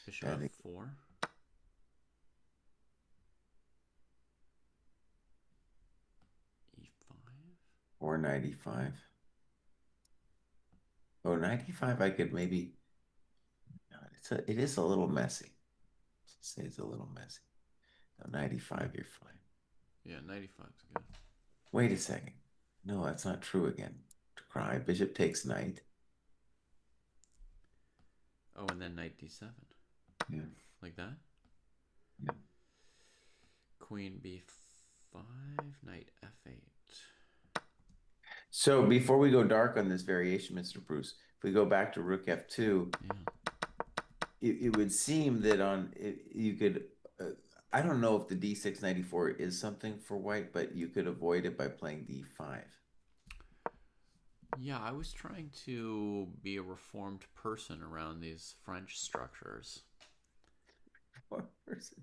Bishop I think f4. e5. or knight E5. Oh, knight E5, I could maybe. It is a little messy. Let's say it's a little messy. No, knight E5, you're fine. Yeah, knight e5 is good. Wait a second. No, that's not true again. To cry. Bishop takes knight. Oh, and then knight d7. Yeah. Like that? Yeah. Queen b5, knight f8. So before we go dark on this variation, Mr. Bruce, if we go back to rook F2, Yeah. it would seem that you could. I don't know if the D6 94 is something for white, but you could avoid it by playing D5. Yeah, I was trying to be a reformed person around these French structures One person.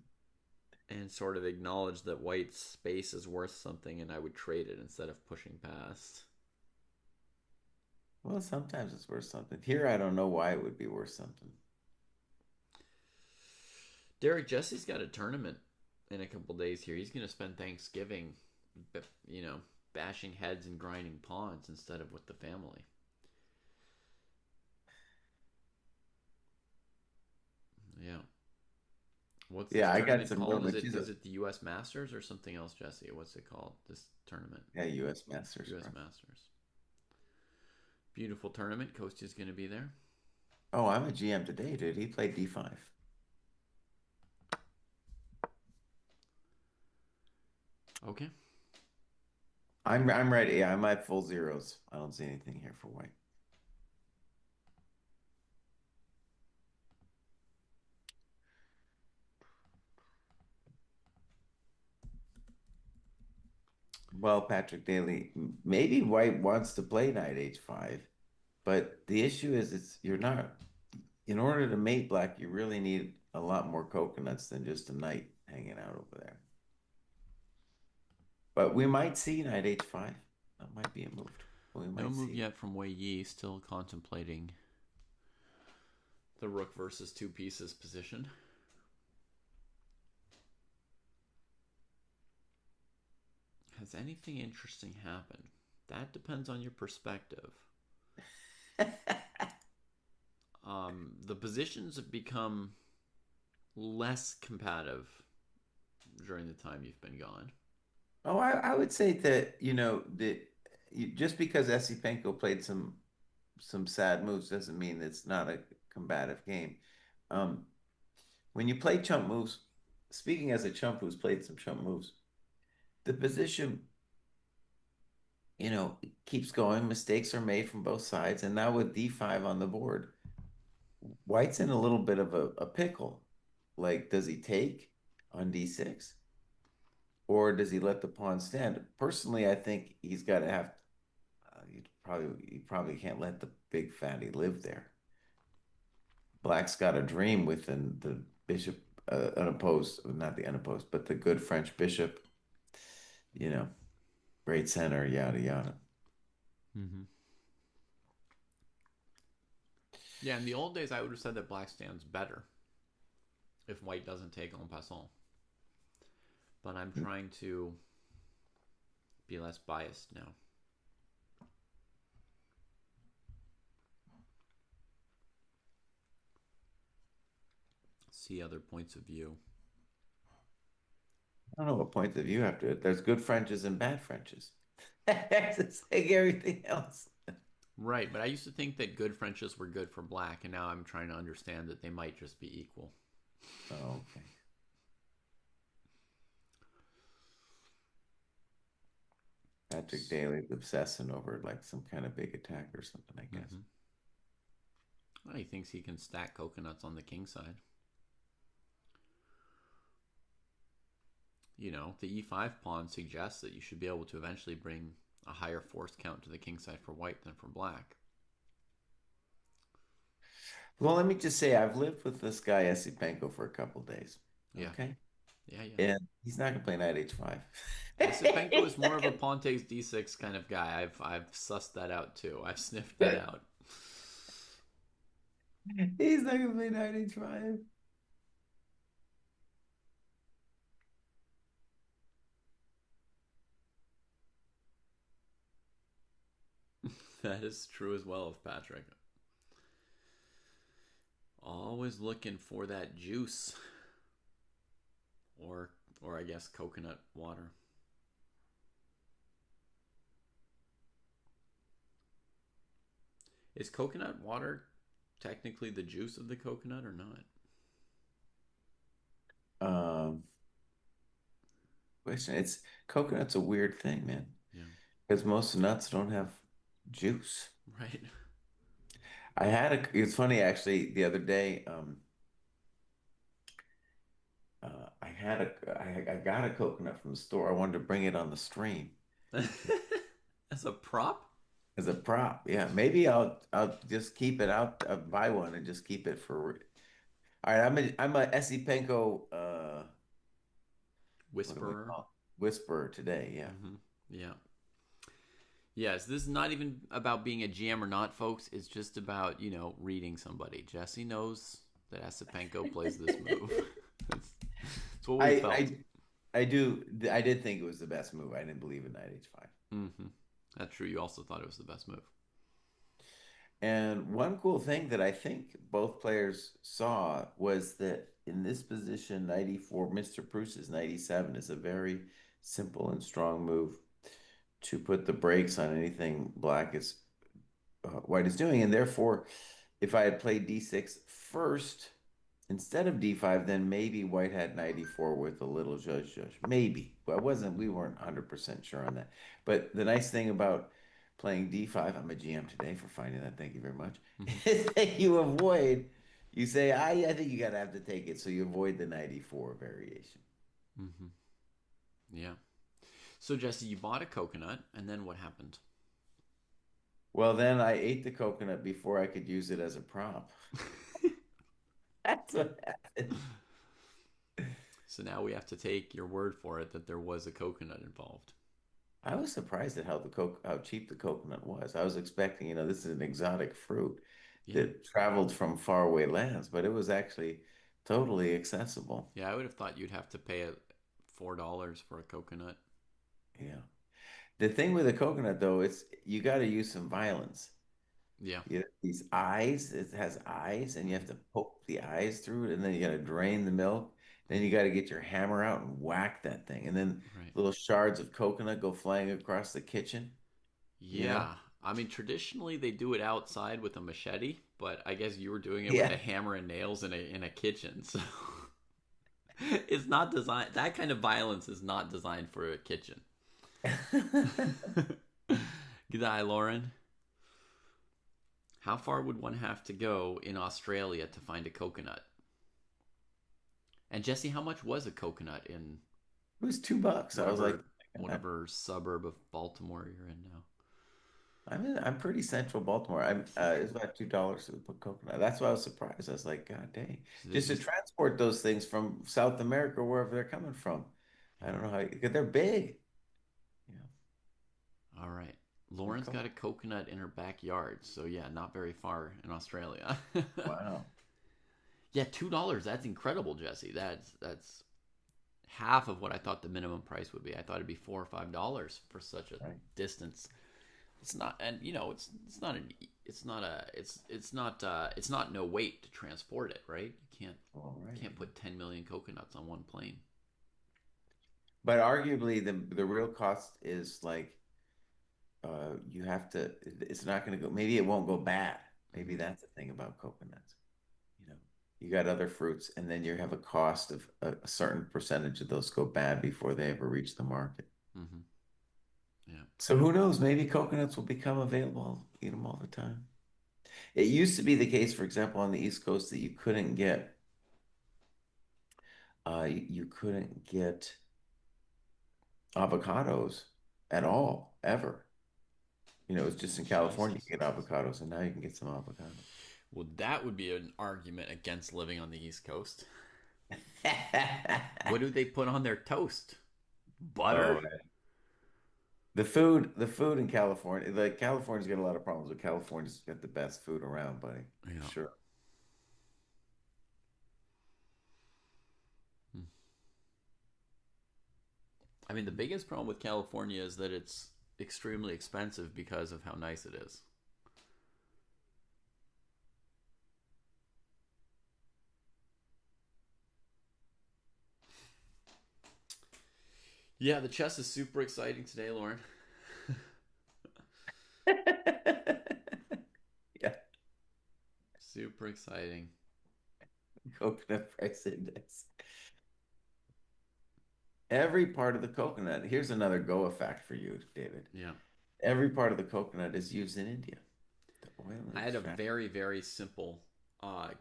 and sort of acknowledge that white space is worth something and I would trade it instead of pushing past. Well, sometimes it's worth something. Here, I don't know why it would be worth something. Derek Jesse's got a tournament in a couple days here. He's going to spend Thanksgiving, you know, bashing heads and grinding pawns instead of with the family. Yeah. What's this Yeah, I got tournament some called? movement. She's a Is it the U.S. Masters or something else, Jesse? What's it called? This tournament, yeah, U.S. Masters, U.S. bro. Masters. Beautiful tournament. Kostia's going to be there. Oh, I'm a GM today, dude. He played D5. Okay. I'm ready. Yeah, I'm at full zeros. I don't see anything here for white. Well, Patrick Daly, maybe white wants to play knight H5, but the issue is you're not in order to mate black, you really need a lot more coconuts than just a knight hanging out over there. But we might see knight H5. That might be a move. We No might move see it. yet from Wei Yi. Still contemplating the rook versus two pieces position. Has anything interesting happened? That depends on your perspective. The positions have become less combative during the time you've been gone. Oh, I would say that, that just because Esipenko played some sad moves doesn't mean it's not a combative game. Um, when you play chump moves, speaking as a chump who's played some chump moves, the position, keeps going. Mistakes are made from both sides. And now with D5 on the board, White's in a little bit of a pickle. Like, does he take on D6? Or does he let the pawn stand? Personally, I think he's got to have. He probably can't let the big fatty live there. Black's got a dream within the bishop, unopposed, not the unopposed, but the good French bishop. You know, great center, yada yada. Mm-hmm. Yeah, in the old days, I would have said that black stands better if white doesn't take en passant. But I'm trying to be less biased now. see other points of view. I don't know what point of view you have to it. There's good Frenches and bad Frenches. It's like everything else. Right, but I used to think that good Frenches were good for black, and now I'm trying to understand that they might just be equal. Oh, okay. Patrick Daly's obsessing over like some kind of big attack or something, I guess. Mm-hmm. Well, he thinks he can stack coconuts on the king side. The e5 pawn suggests that you should be able to eventually bring a higher force count to the king side for white than for black. Well, let me just say I've lived with this guy Esipenko for a couple days. Yeah, Okay. yeah, yeah. And he's not gonna play knight h5. Esipenko is more of a pawn takes d6 kind of guy. I've sussed that out too. I've sniffed that out. He's not gonna play knight h5. That is true as well of Patrick. Always looking for that juice, or I guess coconut water. Is coconut water technically the juice of the coconut or not? Um, Question. It's coconut's a weird thing, man. Yeah. Because most nuts don't have juice. Right. It's funny actually, the other day, I got a coconut from the store. I wanted to bring it on the stream As a prop? as a prop. Yeah, maybe I'll just keep it out, buy one and just keep it for. All right, I'm a Esipenko what do we Whisperer. call it? Whisperer today. Yeah. Mm-hmm. Yeah. Yes, this is not even about being a GM or not, folks. It's just about, reading somebody. Jesse knows that Esipenko plays this move. That's what we I felt. I did think it was the best move. I didn't believe in knight h5. Mm-hmm. That's true. You also thought it was the best move. And one cool thing that I think both players saw was that in this position, 94, Mr. Bruce's 97 is a very simple and strong move to put the brakes on anything white is doing. And therefore, if I had played d6 first instead of d5, then maybe white had 94 with a little judge. Maybe. But we weren't 100% sure on that. But the nice thing about playing d5, I'm a GM today for finding that, thank you very much, Mm-hmm. is that you say, I think you gotta have to take it, so you avoid the 94 variation. Mm-hmm. Yeah. So, Jesse, you bought a coconut, and then what happened? Well, then I ate the coconut before I could use it as a prop. That's what happened. So now we have to take your word for it that there was a coconut involved. I was surprised at how cheap the coconut was. I was expecting, this is an exotic fruit Yeah. that traveled from faraway lands, but it was actually totally accessible. Yeah, I would have thought you'd have to pay $4 for a coconut. Yeah. The thing with the coconut though, it's you got to use some violence. Yeah. These eyes, it has eyes, and you have to poke the eyes through it, and then you got to drain the milk. Then you got to get your hammer out and whack that thing, and then Right. little shards of coconut go flying across the kitchen. You know? Yeah. I mean, traditionally they do it outside with a machete, but I guess you were doing it with Yeah. a hammer and nails in a kitchen. So it's not designed. That kind of violence is not designed for a kitchen. G'day, Lauren. How far would one have to go in Australia to find a coconut? And Jesse, how much was a coconut in It was $2. I was like, whatever suburb of Baltimore you're in now? I'm pretty central Baltimore. It's about $2 to put coconut. That's why I was surprised. I was like, God dang. So Just this to is transport those things from South America or wherever they're coming from. I yeah. don't know because they're big. Yeah, All right. they're Lauren's got a coconut in her backyard, so yeah, not very far in Australia. wow. Yeah, $2. That's incredible, Jesse. That's half of what I thought the minimum price would be. I thought it'd be $4 or $5 for such a Right. distance. It's not, and it's not an, it's not no weight to transport it, right? All You right. can't put 10 million coconuts on one plane. But arguably, the real cost is like you have to. It's not going to go. Maybe it won't go bad. Maybe Mm-hmm. that's the thing about coconuts. You know, you got other fruits, and then you have a cost of a certain percentage of those go bad before they ever reach the market. Mm-hmm. Yeah. So who knows? Maybe coconuts will become available. I'll eat them all the time. It used to be the case, for example, on the East Coast that you couldn't get you couldn't get avocados at all, ever. It was just in California Jesus. you get avocados, and now you can get some avocados. Well, that would be an argument against living on the East Coast. What do they put on their toast? Oh Butter? man. The food in California, like California's got a lot of problems, but California's got the best food around, buddy, for Yeah. sure. I mean, the biggest problem with California is that it's extremely expensive because of how nice it is. Yeah, the chess is super exciting today, Lauren. Yeah, Super exciting. coconut price index. Every part of the coconut. Here's another Goa fact for you, David. Yeah. Every part of the coconut is used in India. The oil I had a extract. very, very simple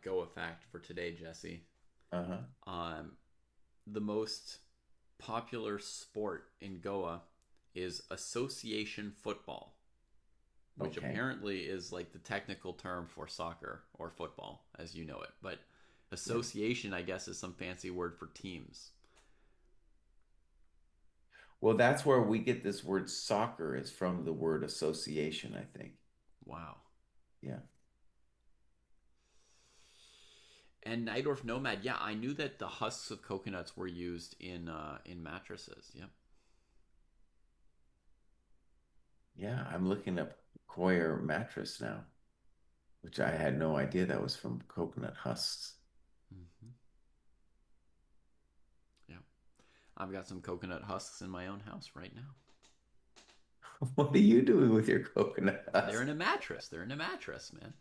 Goa fact for today, Jesse. Uh-huh. Um, the most popular sport in Goa is association football, which Okay. apparently is like the technical term for soccer or football as you know it. But Yeah. association, I guess, is some fancy word for teams. Well, that's where we get this word soccer is from the word association, I think. Wow. Yeah. And Nightorf Nomad, yeah, I knew that the husks of coconuts were used in mattresses. Yep. Yeah. I'm looking up Coir mattress now, which I had no idea that was from coconut husks. Mm-hmm. Yeah. I've got some coconut husks in my own house right now. What are you doing with your coconut They're husk? in a mattress. They're in a mattress, man.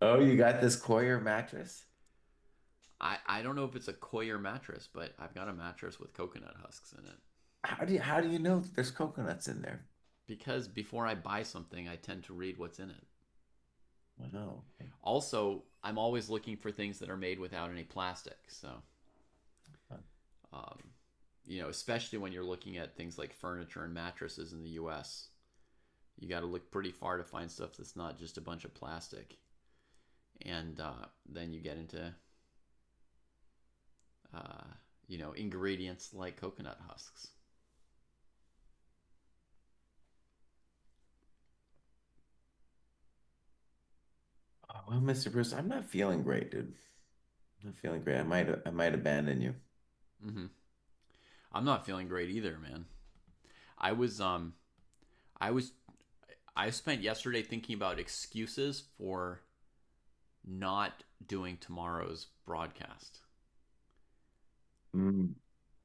Oh, you got this Coir mattress? I don't know if it's a Coir mattress, but I've got a mattress with coconut husks in it. How do you know that there's coconuts in there? Because before I buy something, I tend to read what's in it. Wow. Okay. Also, I'm always looking for things that are made without any plastic. So, um, especially when you're looking at things like furniture and mattresses in the U.S., you got to look pretty far to find stuff that's not just a bunch of plastic. And then you get into, ingredients like coconut husks. Oh, well, Mr. Bruce, I'm not feeling great, dude. I'm not feeling great. I might abandon you. Mm-hmm. I'm not feeling great either, man. I was I was I spent yesterday thinking about excuses for not doing tomorrow's broadcast. Mm,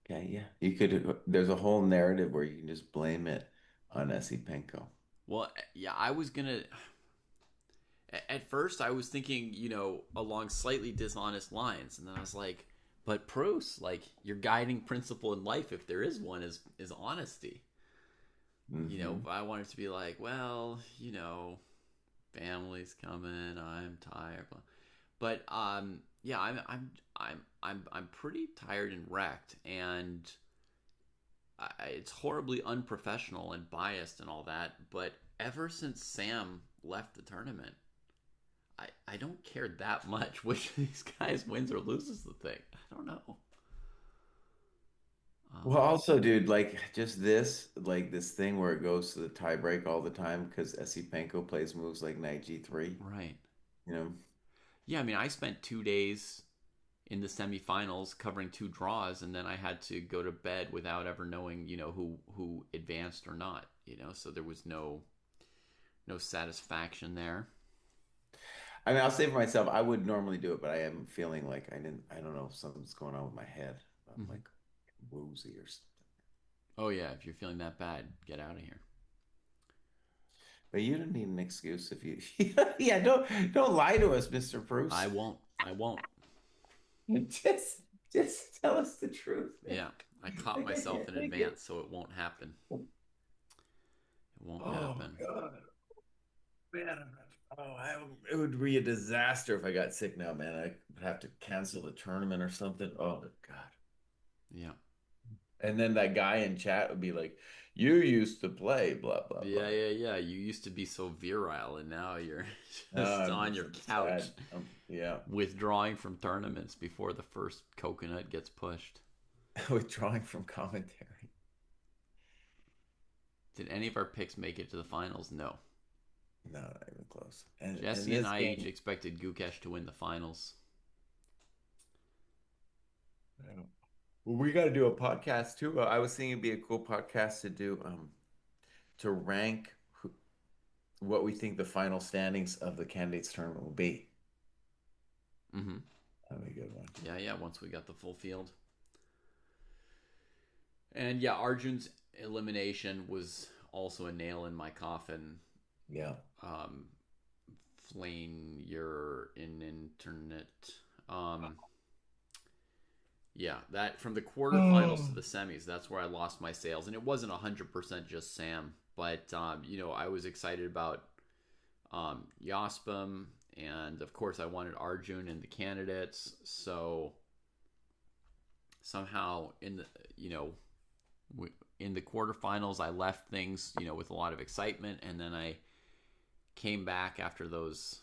okay, yeah. There's a whole narrative where you can just blame it on S.E. Penko. Well, yeah, I was gonna. At first, I was thinking, along slightly dishonest lines, and then I was like, "But Bruce, like your guiding principle in life, if there is one, is honesty." Hmm. I wanted to be like, "Well, family's coming, I'm tired," but yeah, I'm pretty tired and wrecked, and it's horribly unprofessional and biased and all that. But ever since Sam left the tournament, I don't care that much which of these guys wins or loses the thing. I don't know. Well, Um, also, dude, like just this thing where it goes to the tie break all the time because S.E. Penko plays moves like knight G3, right. you know? Yeah, I mean, I spent 2 days in the semifinals covering two draws, and then I had to go to bed without ever knowing, who advanced or not. So there was No satisfaction there. I mean, I'll say for myself, I would normally do it, but I am feeling like I don't know, something's going on with my head. I'm Mm-hmm. like woozy or something. Oh yeah, if you're feeling that bad, get out of here. But you don't need an excuse if you, yeah, don't lie to us, Mr. I Bruce. won't. I won't. Just, just tell us the truth, man. Yeah, I caught Like I myself can't in take it. advance, so it won't happen. It won't Oh happen. God, man. It would be a disaster if I got sick now, man. I would have to cancel the tournament or something. Oh God. Yeah. And then that guy in chat would be like, "You used to play, blah blah Yeah, blah." yeah, yeah. You used to be so virile, and now you're just I'm on just your I'm couch, sad. Yeah, withdrawing from tournaments before the first coconut gets pushed. withdrawing from commentary. Did any of our picks make it to the finals? No. No, not even close. And Jesse and this I each game, expected Gukesh to win the finals. well, we got to do a podcast too. I was thinking it'd be a cool podcast to do, to rank what we think the final standings of the candidates tournament will be. Mm-hmm. That'd be a good one. Yeah, yeah. Once we got the full field, and yeah, Arjun's elimination was also a nail in my coffin. Yeah. Um, Flame your in internet. Um, yeah, that from the quarterfinals to the semis, that's where I lost my sales, and it wasn't 100% just Sam, but I was excited about Yaspam, and of course I wanted Arjun and the candidates. So somehow in the quarterfinals, I left things with a lot of excitement, and then I came back after those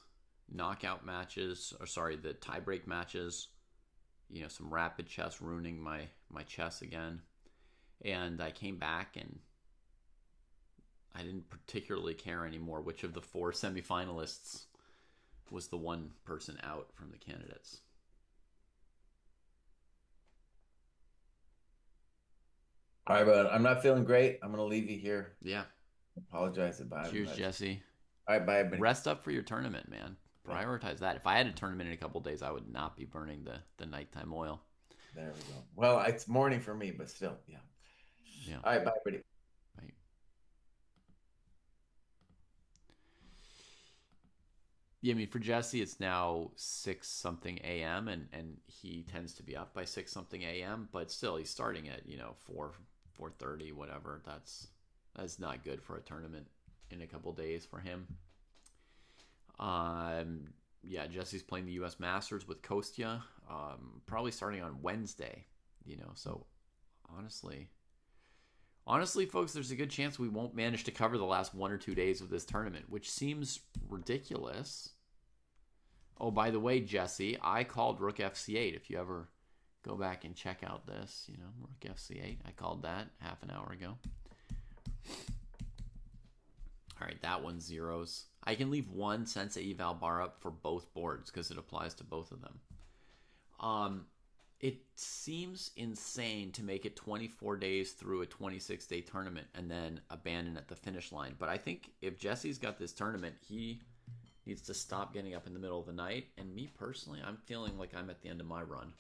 knockout matches, or sorry, the tiebreak matches. Some rapid chess ruining my chess again, and I came back and I didn't particularly care anymore which of the four semifinalists was the one person out from the candidates. All right, but I'm not feeling great. I'm gonna leave you here. Yeah. Apologize about it. Cheers, Jesse. All right, bye, everybody. Rest up for your tournament, man. Yeah, Prioritize that. If I had a tournament in a couple days, I would not be burning the nighttime oil. there we go. Well, it's morning for me, but still, yeah. Yeah. All right, bye, everybody. Right. Yeah, I mean, for Jesse, it's now 6 something a.m. and he tends to be up by 6 something a.m. But still, he's starting at 4:30, whatever. That's not good for a tournament in a couple days for him. Yeah, Jesse's playing the U.S. Masters with Kostya, probably starting on Wednesday. So honestly, folks, there's a good chance we won't manage to cover the last 1 or 2 days of this tournament, which seems ridiculous. Oh, by the way, Jesse, I called Rook FC8. If you ever go back and check out this, Rook FC8, I called that half an hour ago. All right, that one's zeros. I can leave one Sensei Eval bar up for both boards because it applies to both of them. It seems insane to make it 24 days through a 26-day tournament and then abandon at the finish line. But I think if Jesse's got this tournament, he needs to stop getting up in the middle of the night. And me personally, I'm feeling like I'm at the end of my run.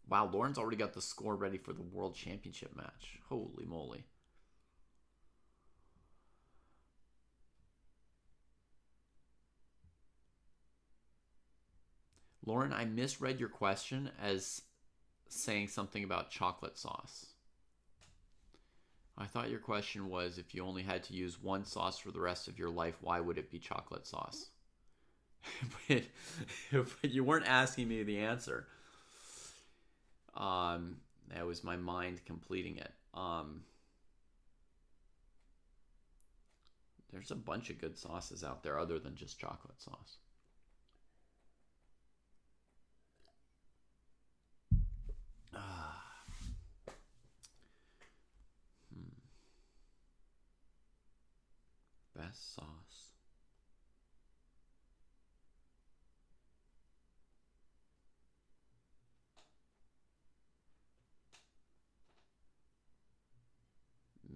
Wow, Lauren's already got the score ready for the World Championship match. Holy moly. Lauren, I misread your question as saying something about chocolate sauce. I thought your question was if you only had to use one sauce for the rest of your life, why would it be chocolate sauce? but, but you weren't asking me the answer. That was my mind completing it. There's a bunch of good sauces out there other than just chocolate sauce. Best sauce.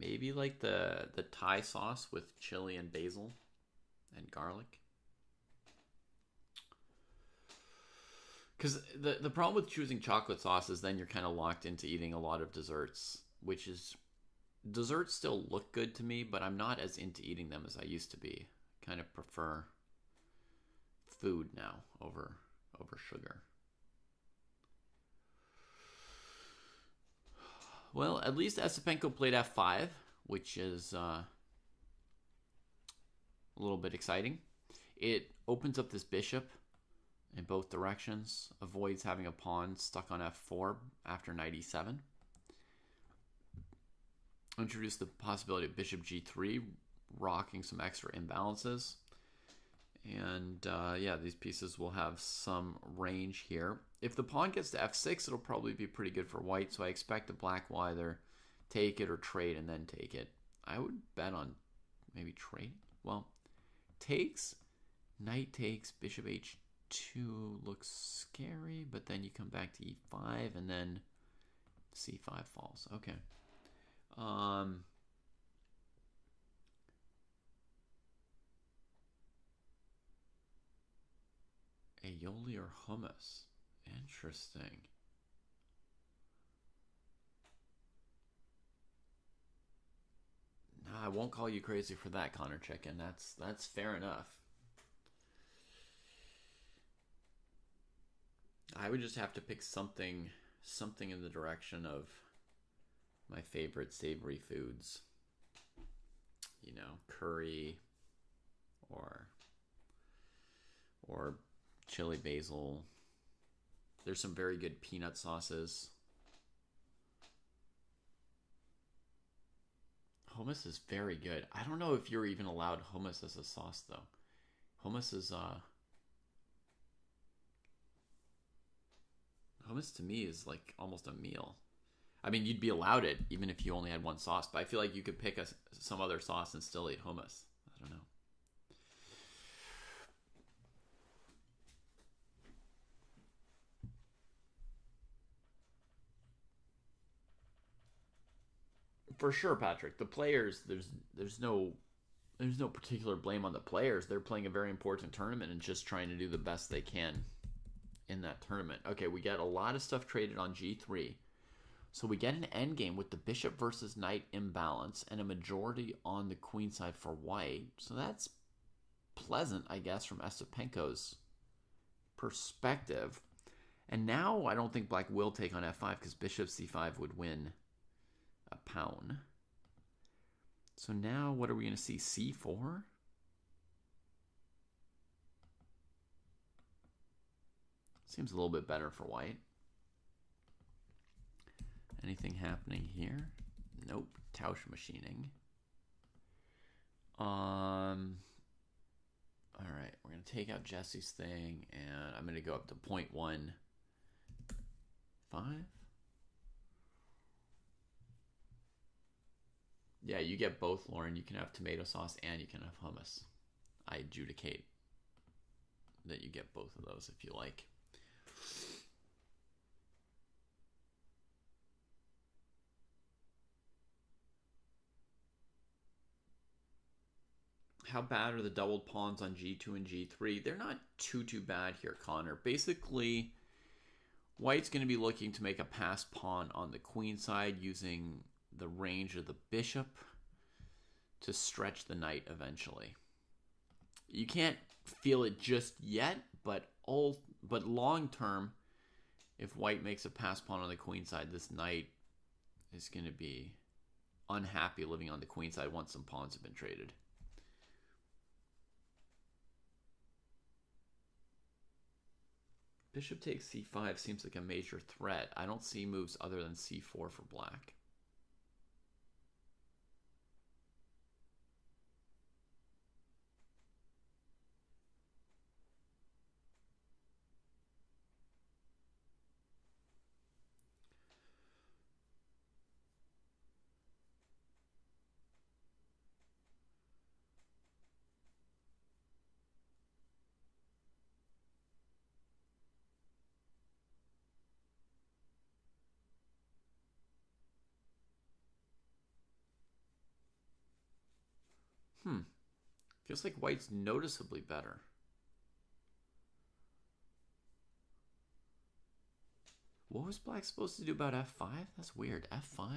Maybe like the Thai sauce with chili and basil and garlic. Because the problem with choosing chocolate sauce is then you're kind of locked into eating a lot of desserts, which is desserts still look good to me, but I'm not as into eating them as I used to be. Kind of prefer food now over sugar. Well, at least Esipenko played f5, which is a little bit exciting. It opens up this bishop in both directions, avoids having a pawn stuck on f4 after knight e7. Introduce the possibility of bishop g3, rocking some extra imbalances. And yeah, these pieces will have some range here. If the pawn gets to f6, it'll probably be pretty good for white, so I expect the black will either take it or trade and then take it. I would bet on maybe trade. Well, takes, knight takes, bishop h2 looks scary, but then you come back to e5 and then c5 falls. Okay. Aioli or hummus? Interesting. Nah, I won't call you crazy for that, Connor Chicken. That's fair enough. I would just have to pick something in the direction of my favorite savory foods. You know, curry or chili basil. There's some very good peanut sauces. Hummus is very good. I don't know if you're even allowed hummus as a sauce though. Hummus is hummus to me is like almost a meal. I mean, you'd be allowed it even if you only had one sauce, but I feel like you could pick some other sauce and still eat hummus. I don't know. For sure, Patrick. The players, there's no particular blame on the players. They're playing a very important tournament and just trying to do the best they can in that tournament. Okay, we get a lot of stuff traded on g3. So we get an endgame with the bishop versus knight imbalance and a majority on the queen side for white. So that's pleasant, I guess, from Esipenko's perspective. And now I don't think black will take on f5 because bishop c5 would win a pawn. So now what are we going to see? c4? Seems a little bit better for white. Anything happening here? Nope. Tausch machining. All right, we're gonna take out Jesse's thing, and I'm gonna go up to 0.15. Yeah, you get both, Lauren. You can have tomato sauce and you can have hummus. I adjudicate that you get both of those if you like. How bad are the doubled pawns on g2 and g3? They're not too bad here, Connor. Basically, white's going to be looking to make a pass pawn on the queen side using the range of the bishop to stretch the knight eventually. You can't feel it just yet, but long term, if white makes a pass pawn on the queen side, this knight is going to be unhappy living on the queen side once some pawns have been traded. Bishop takes c5 seems like a major threat. I don't see moves other than c4 for black. Hmm. Feels like white's noticeably better. What was black supposed to do about f5? That's weird. f5?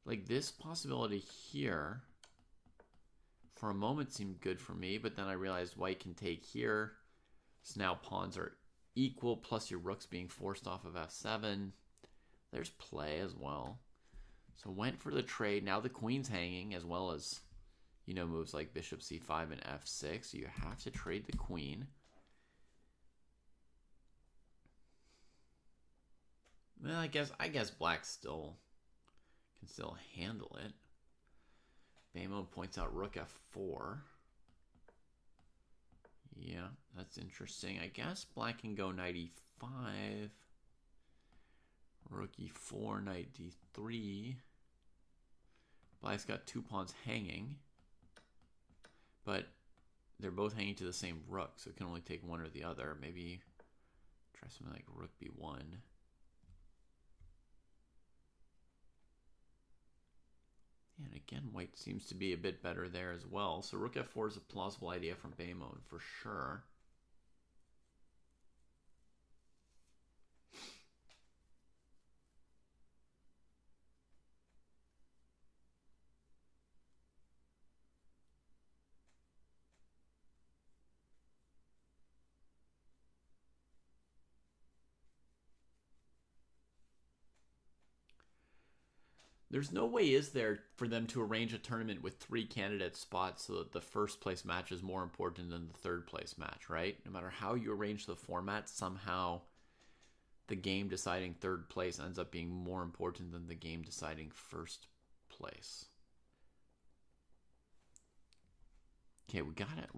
Like this possibility here for a moment seemed good for me, but then I realized white can take here. So now pawns are equal, plus your rook's being forced off of f7. There's play as well. So went for the trade. Now the queen's hanging, as well as, moves like bishop c5 and f6. You have to trade the queen. Well, I guess black can still handle it. Bamo points out rook f4. Yeah, that's interesting. I guess black can go knight e5. Rook e4, knight d3. Black's got two pawns hanging. But they're both hanging to the same rook, so it can only take one or the other. Maybe try something like rook b1. And again, white seems to be a bit better there as well. So rook f4 is a plausible idea from Bamo for sure. There's no way, is there, for them to arrange a tournament with 3 candidate spots so that the first place match is more important than the third place match, right? No matter how you arrange the format, somehow the game deciding third place ends up being more important than the game deciding first place. Okay, we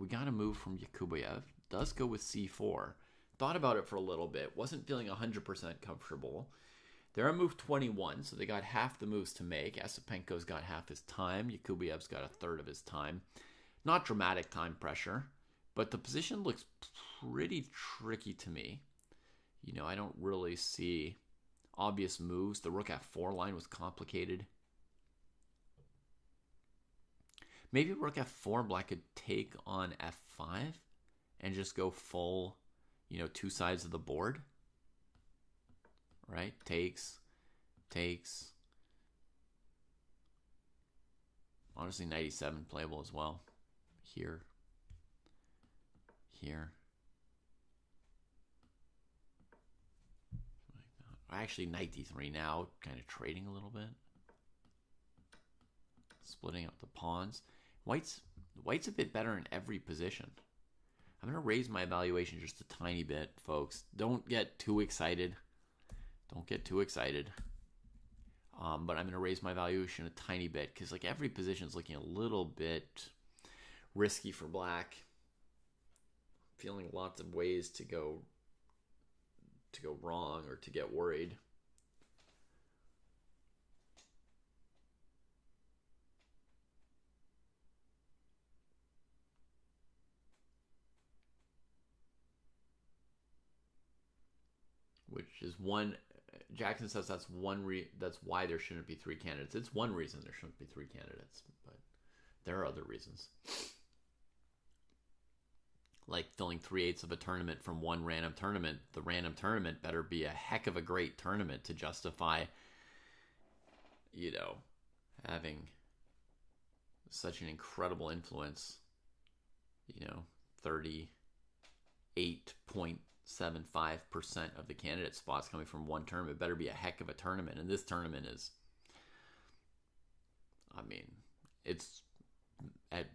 gotta move from Yakubayev. Does go with c4. Thought about it for a little bit. Wasn't feeling 100% comfortable. They're on move 21, so they got half the moves to make. Asipenko's got half his time. Yakubayev's got a third of his time. Not dramatic time pressure, but the position looks pretty tricky to me. I don't really see obvious moves. The rook f4 line was complicated. Maybe rook f4, black could take on f5 and just go full, two sides of the board. Right? Takes. Honestly, 97 playable as well. Here. Actually, knight d3 now, kind of trading a little bit. Splitting up the pawns. White's a bit better in every position. I'm going to raise my evaluation just a tiny bit, folks. Don't get too excited. But I'm going to raise my valuation a tiny bit because every position is looking a little bit risky for black. Feeling lots of ways to go wrong or to get worried. Which is one. Jackson says that's that's why there shouldn't be 3 candidates. It's one reason there shouldn't be 3 candidates, but there are other reasons. Like filling 3/8 of a tournament from one random tournament. The random tournament better be a heck of a great tournament to justify, having such an incredible influence. 38.75% of the candidate spots coming from one tournament. It better be a heck of a tournament. And this tournament is, it's at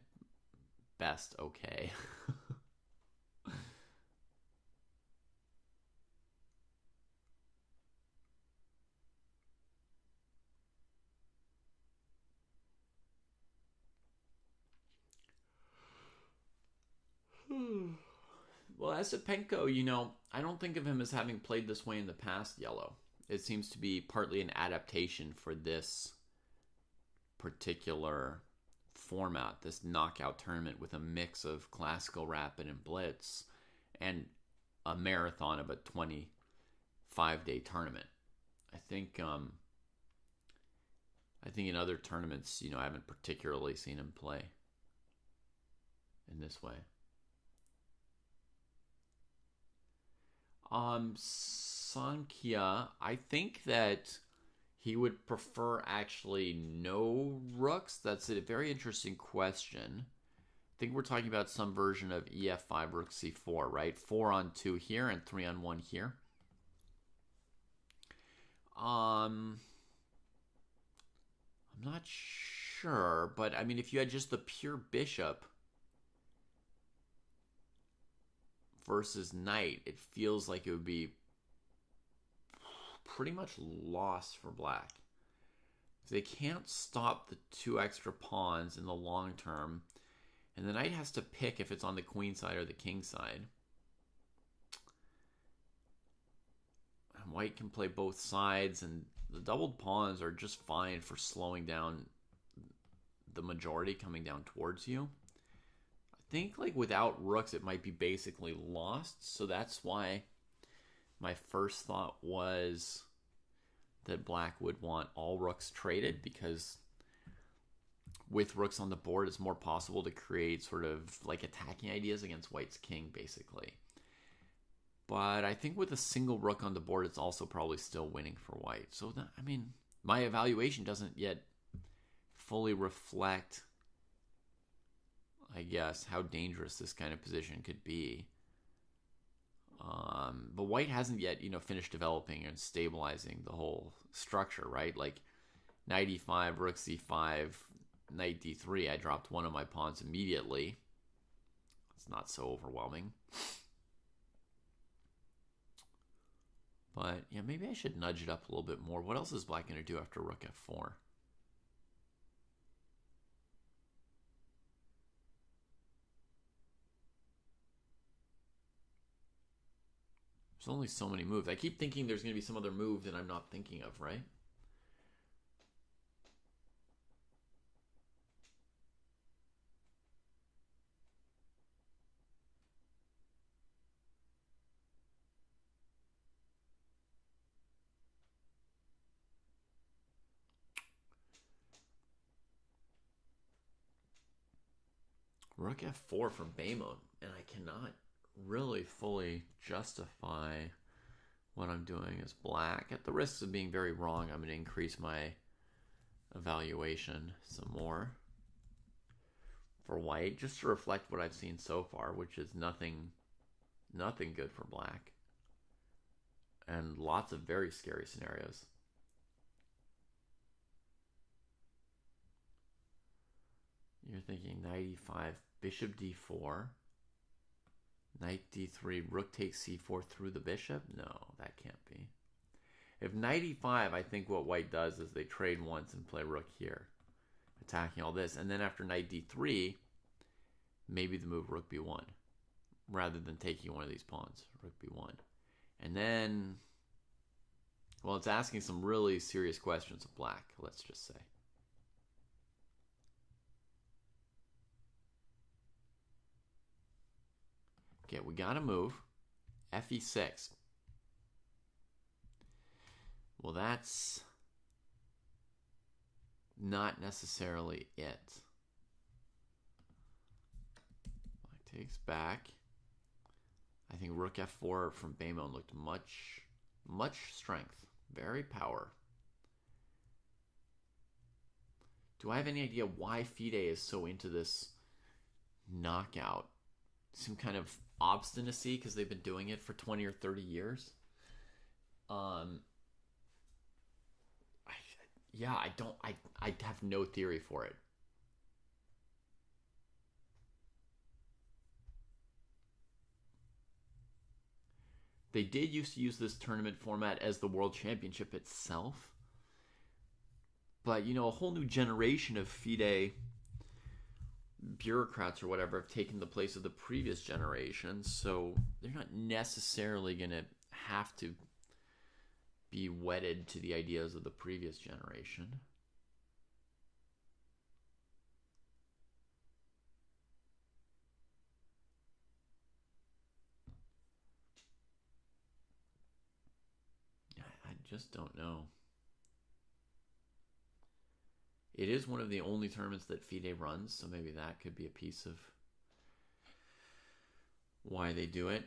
best okay. Well, Asipenko, I don't think of him as having played this way in the past, yellow. It seems to be partly an adaptation for this particular format, this knockout tournament with a mix of classical, rapid, and blitz, and a marathon of a 25-day tournament. I think I think in other tournaments, I haven't particularly seen him play in this way. Sankhya, I think that he would prefer actually no rooks. That's a very interesting question. I think we're talking about some version of ef5 rook c4, right? 4 on 2 here and 3 on 1 here. I'm not sure, but I mean, if you had just the pure bishop versus knight, it feels like it would be pretty much lost for black. They can't stop the 2 extra pawns in the long term, and the knight has to pick if it's on the queen side or the king side. And white can play both sides, and the doubled pawns are just fine for slowing down the majority coming down towards you. I think like without rooks it might be basically lost, so that's why my first thought was that black would want all rooks traded, because with rooks on the board it's more possible to create sort of like attacking ideas against white's king basically. But I think with a single rook on the board it's also probably still winning for white. So that, I mean, my evaluation doesn't yet fully reflect, I guess, how dangerous this kind of position could be. But white hasn't yet, finished developing and stabilizing the whole structure, right? Like knight e5, rook c5, knight d3. I dropped one of my pawns immediately. It's not so overwhelming. But yeah, maybe I should nudge it up a little bit more. What else is black going to do after rook f4? There's only so many moves. I keep thinking there's going to be some other move that I'm not thinking of, right? Rook f4 from Baymon, and I cannot really fully justify what I'm doing as black. At the risk of being very wrong, I'm going to increase my evaluation some more for white, just to reflect what I've seen so far, which is nothing good for black, and lots of very scary scenarios. You're thinking knight e5, bishop d4, knight d3, rook takes c4 through the bishop? No, that can't be. If knight e5, I think what white does is they trade once and play rook here, attacking all this. And then after knight d3, maybe the move rook b1, rather than taking one of these pawns, rook b1. And then, well, it's asking some really serious questions of black, let's just say. Okay, we got to move. Fe6. Well, that's not necessarily it. Black takes back. I think rook f4 from Baymon looked much strength. Very power. Do I have any idea why FIDE is so into this knockout? Some kind of obstinacy because they've been doing it for 20 or 30 years. I have no theory for it. They did used to use this tournament format as the World Championship itself. But, a whole new generation of FIDE bureaucrats or whatever have taken the place of the previous generation, so they're not necessarily going to have to be wedded to the ideas of the previous generation. I just don't know. It is one of the only tournaments that FIDE runs, so maybe that could be a piece of why they do it.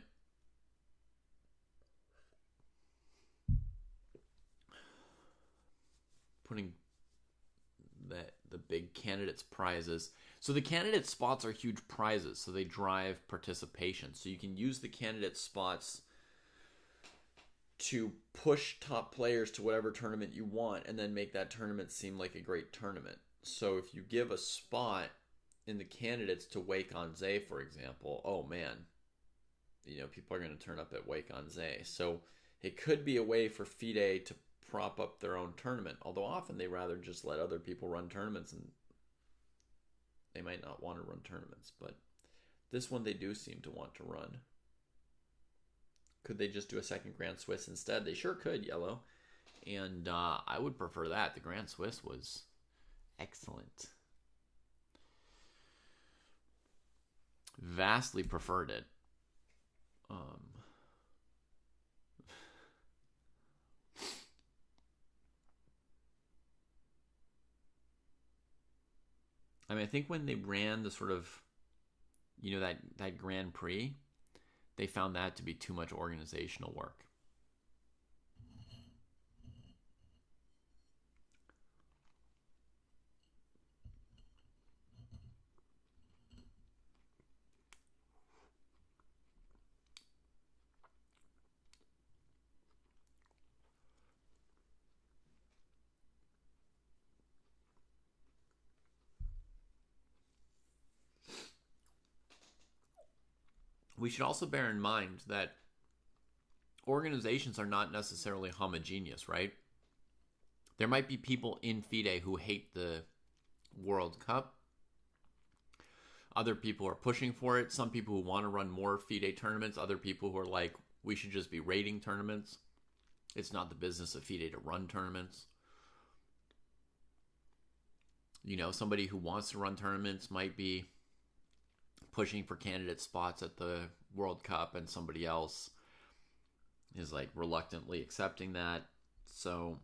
Putting the big candidates prizes. So the candidate spots are huge prizes, so they drive participation. So you can use the candidate spots to push top players to whatever tournament you want and then make that tournament seem like a great tournament. So if you give a spot in the candidates to Wake on Zay, for example, oh man, people are going to turn up at Wake on Zay. So it could be a way for FIDE to prop up their own tournament, although often they rather just let other people run tournaments, and they might not want to run tournaments, but this one they do seem to want to run. Could they just do a second Grand Swiss instead? They sure could, Yellow, and I would prefer that. The Grand Swiss was excellent. Vastly preferred it. I think when they ran the sort of, that Grand Prix, they found that to be too much organizational work. We should also bear in mind that organizations are not necessarily homogeneous, right? There might be people in FIDE who hate the World Cup. Other people are pushing for it. Some people who want to run more FIDE tournaments. Other people who are like, we should just be rating tournaments. It's not the business of FIDE to run tournaments. Somebody who wants to run tournaments might be pushing for candidate spots at the World Cup, and somebody else is like reluctantly accepting that. So,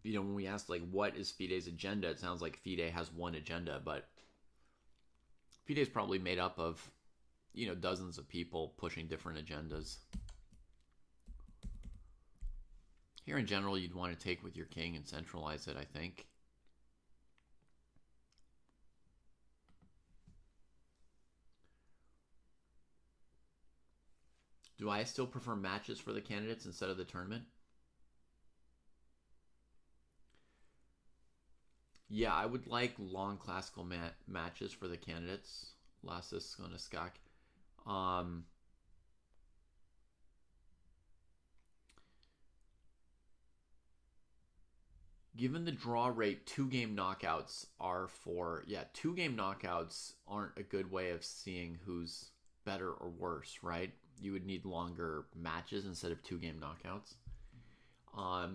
when we ask like what is FIDE's agenda, it sounds like FIDE has one agenda, but FIDE is probably made up of dozens of people pushing different agendas. Here in general, you'd want to take with your king and centralize it, I think. Do I still prefer matches for the candidates instead of the tournament? Yeah, I would like long classical matches for the candidates. Lasses gonna skak. Given the draw rate, 2-game knockouts two-game knockouts aren't a good way of seeing who's better or worse, right? You would need longer matches instead of 2-game knockouts. I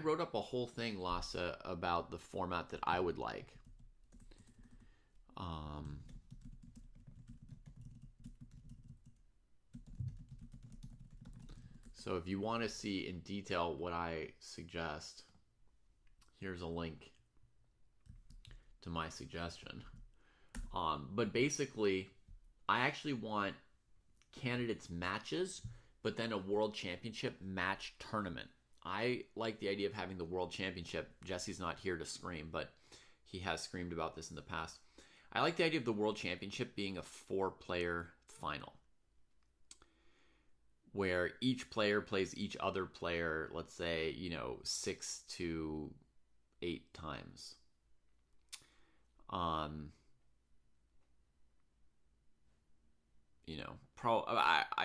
wrote up a whole thing, Lassa, about the format that I would like. So if you want to see in detail what I suggest, here's a link to my suggestion. But basically, I actually want candidates matches, but then a world championship match tournament. I like the idea of having the world championship. Jesse's not here to scream, but he has screamed about this in the past. I like the idea of the world championship being a 4-player final, where each player plays each other player, let's say, 6 to 8 times. I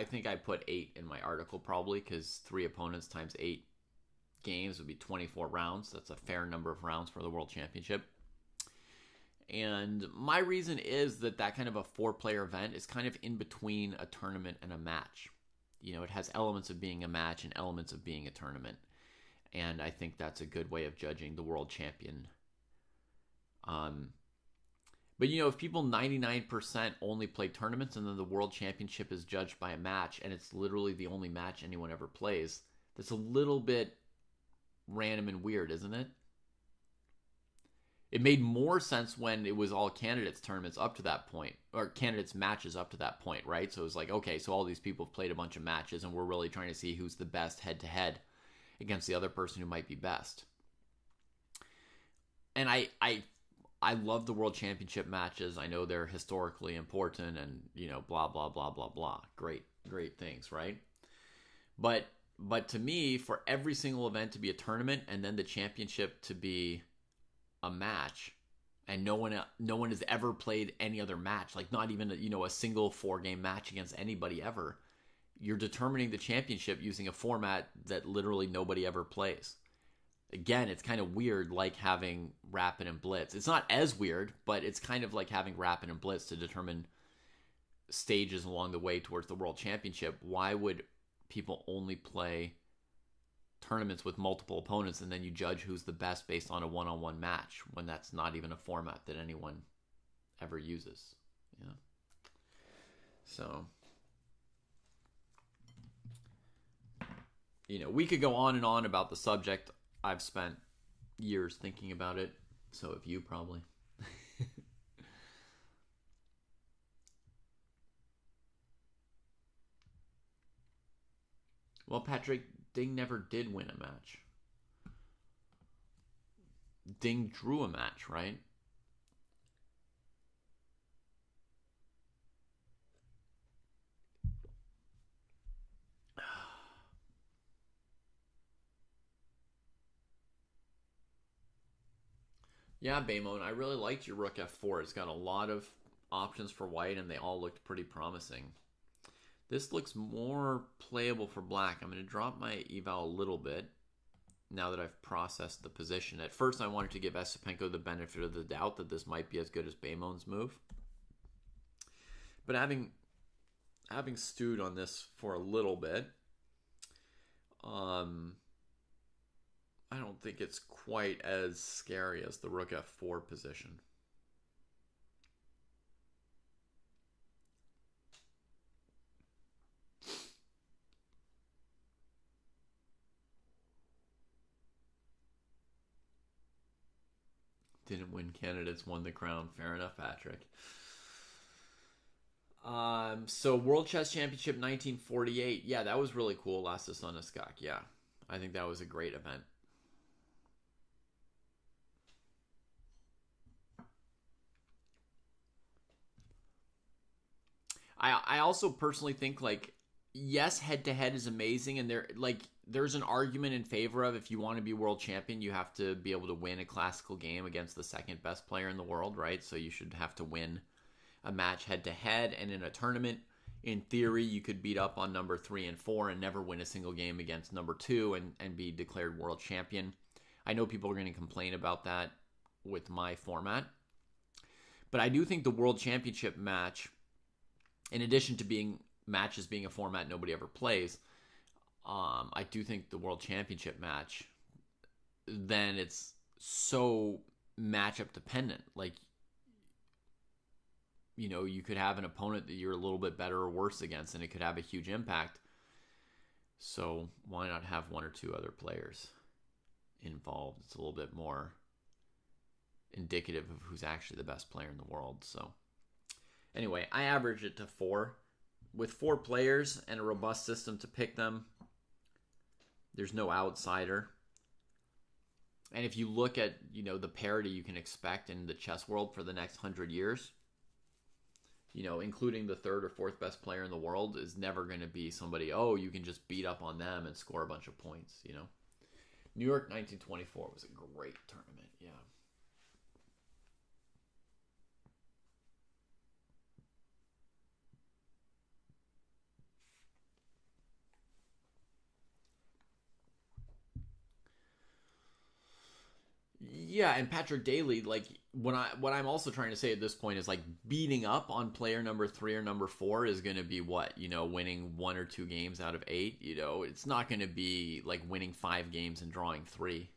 think I put 8 in my article probably, because 3 opponents times 8 games would be 24 rounds. That's a fair number of rounds for the World Championship. And my reason is that kind of a 4-player event is kind of in between a tournament and a match. It has elements of being a match and elements of being a tournament. And I think that's a good way of judging the world champion. But if people 99% only play tournaments and then the world championship is judged by a match and it's literally the only match anyone ever plays, that's a little bit random and weird, isn't it? It made more sense when it was all candidates tournaments up to that point, or candidates matches up to that point, right? So it was like, okay, so all these people have played a bunch of matches, and we're really trying to see who's the best head to head against the other person who might be best. And I love the World Championship matches. I know they're historically important, and blah blah blah blah blah. Great things, right? But to me, for every single event to be a tournament, and then the championship to be a match, and no one has ever played any other match, like not even a single 4-game match against anybody ever. You're determining the championship using a format that literally nobody ever plays. Again, it's kind of weird, like having Rapid and Blitz. It's not as weird, but it's kind of like having Rapid and Blitz to determine stages along the way towards the World Championship. Why would people only play tournaments with multiple opponents and then you judge who's the best based on a one-on-one match when that's not even a format that anyone ever uses? So we could go on and on about the subject. I've spent years thinking about it. So have you, probably. Well, Patrick, Ding never did win a match. Ding drew a match, right? Yeah, Baymon, I really liked your rook f4. It's got a lot of options for white, and they all looked pretty promising. This looks more playable for black. I'm going to drop my eval a little bit now that I've processed the position. At first, I wanted to give Esipenko the benefit of the doubt that this might be as good as Baymon's move. But having stewed on this for a little bit, I don't think it's quite as scary as the rook f4 position. Didn't win candidates, won the crown. Fair enough, Patrick. So World Chess Championship 1948. Yeah, that was really cool. Last on a Skak. Yeah, I think that was a great event. I also personally think, like, yes, head to head is amazing, and there's an argument in favor of, if you want to be world champion, you have to be able to win a classical game against the second best player in the world, right? So you should have to win a match head to head, and in a tournament, in theory, you could beat up on number 3 and 4 and never win a single game against number 2 and be declared world champion. I know people are going to complain about that with my format, but I do think the world championship match, in addition to being matches being a format nobody ever plays, I do think the world championship match, then it's so matchup dependent. Like, you could have an opponent that you're a little bit better or worse against, and it could have a huge impact. So why not have one or two other players involved? It's a little bit more indicative of who's actually the best player in the world. So anyway, I averaged it to 4. With 4 players and a robust system to pick them, there's no outsider. And if you look at, the parity you can expect in the chess world for the next 100 years, including the 3rd or 4th best player in the world, is never going to be somebody, you can just beat up on them and score a bunch of points, New York 1924 was a great tournament, yeah. Yeah, and Patrick Daly, like, what I'm also trying to say at this point is, like, beating up on player number 3 or number 4 is going to be what, winning 1 or 2 games out of 8. It's not going to be like winning 5 games and drawing 3.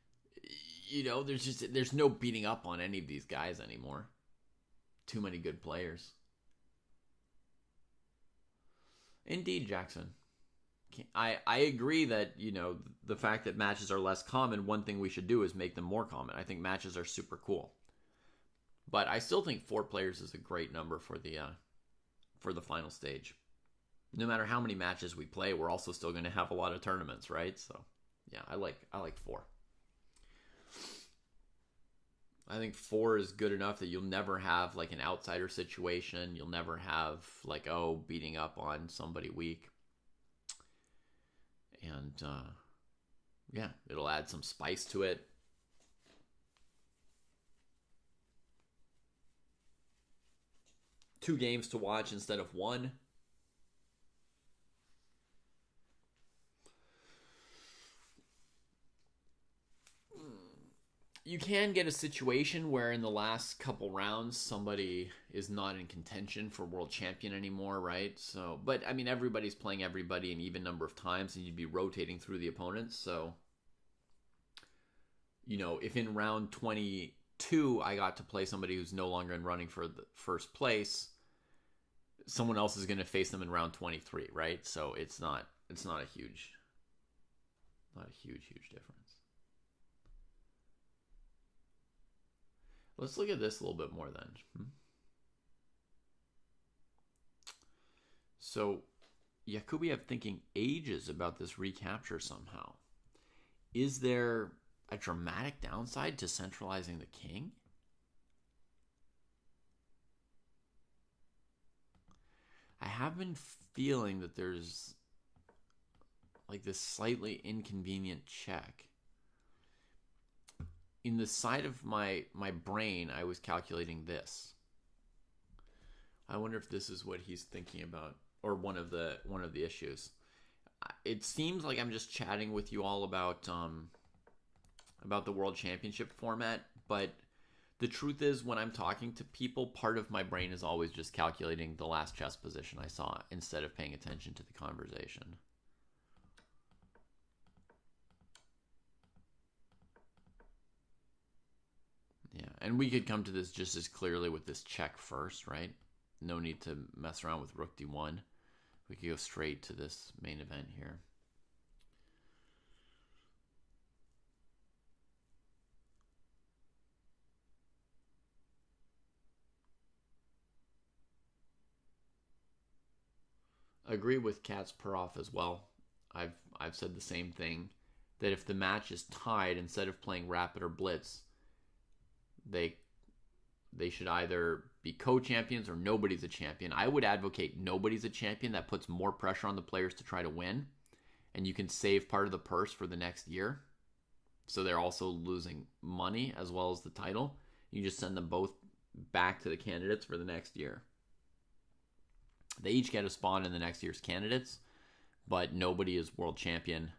There's no beating up on any of these guys anymore. Too many good players. Indeed, Jackson. I agree that, the fact that matches are less common, one thing we should do is make them more common. I think matches are super cool. But I still think 4 players is a great number for the final stage. No matter how many matches we play, we're also still going to have a lot of tournaments, right? So, yeah, I like 4. I think 4 is good enough that you'll never have like an outsider situation. You'll never have like, oh, beating up on somebody weak. And yeah, it'll add some spice to it. Two games to watch instead of one. You can get a situation where in the last couple rounds somebody is not in contention for world champion anymore, right? So, but I mean, everybody's playing everybody an even number of times, and you'd be rotating through the opponents. So, if in round 22 I got to play somebody who's no longer in running for the first place, someone else is going to face them in round 23, right? So it's not a huge difference. Let's look at this a little bit more then. So Yakubiev thinking ages about this recapture somehow. Is there a dramatic downside to centralizing the king? I have been feeling that there's like this slightly inconvenient check. In the side of my brain, I was calculating this. I wonder if this is what he's thinking about, or one of the issues. It seems like I'm just chatting with you all about the World Championship format, but the truth is, when I'm talking to people, part of my brain is always just calculating the last chess position I saw instead of paying attention to the conversation. Yeah, and we could come to this just as clearly with this check first, right? No need to mess around with rook d1. We could go straight to this main event here. Agree with Kasparov as well. I've said the same thing, that if the match is tied, instead of playing rapid or blitz, they should either be co-champions or nobody's a champion. I would advocate nobody's a champion. That puts more pressure on the players to try to win, and you can save part of the purse for the next year. So they're also losing money as well as the title. You just send them both back to the candidates for the next year. They each get a spot in the next year's candidates, but nobody is world champion.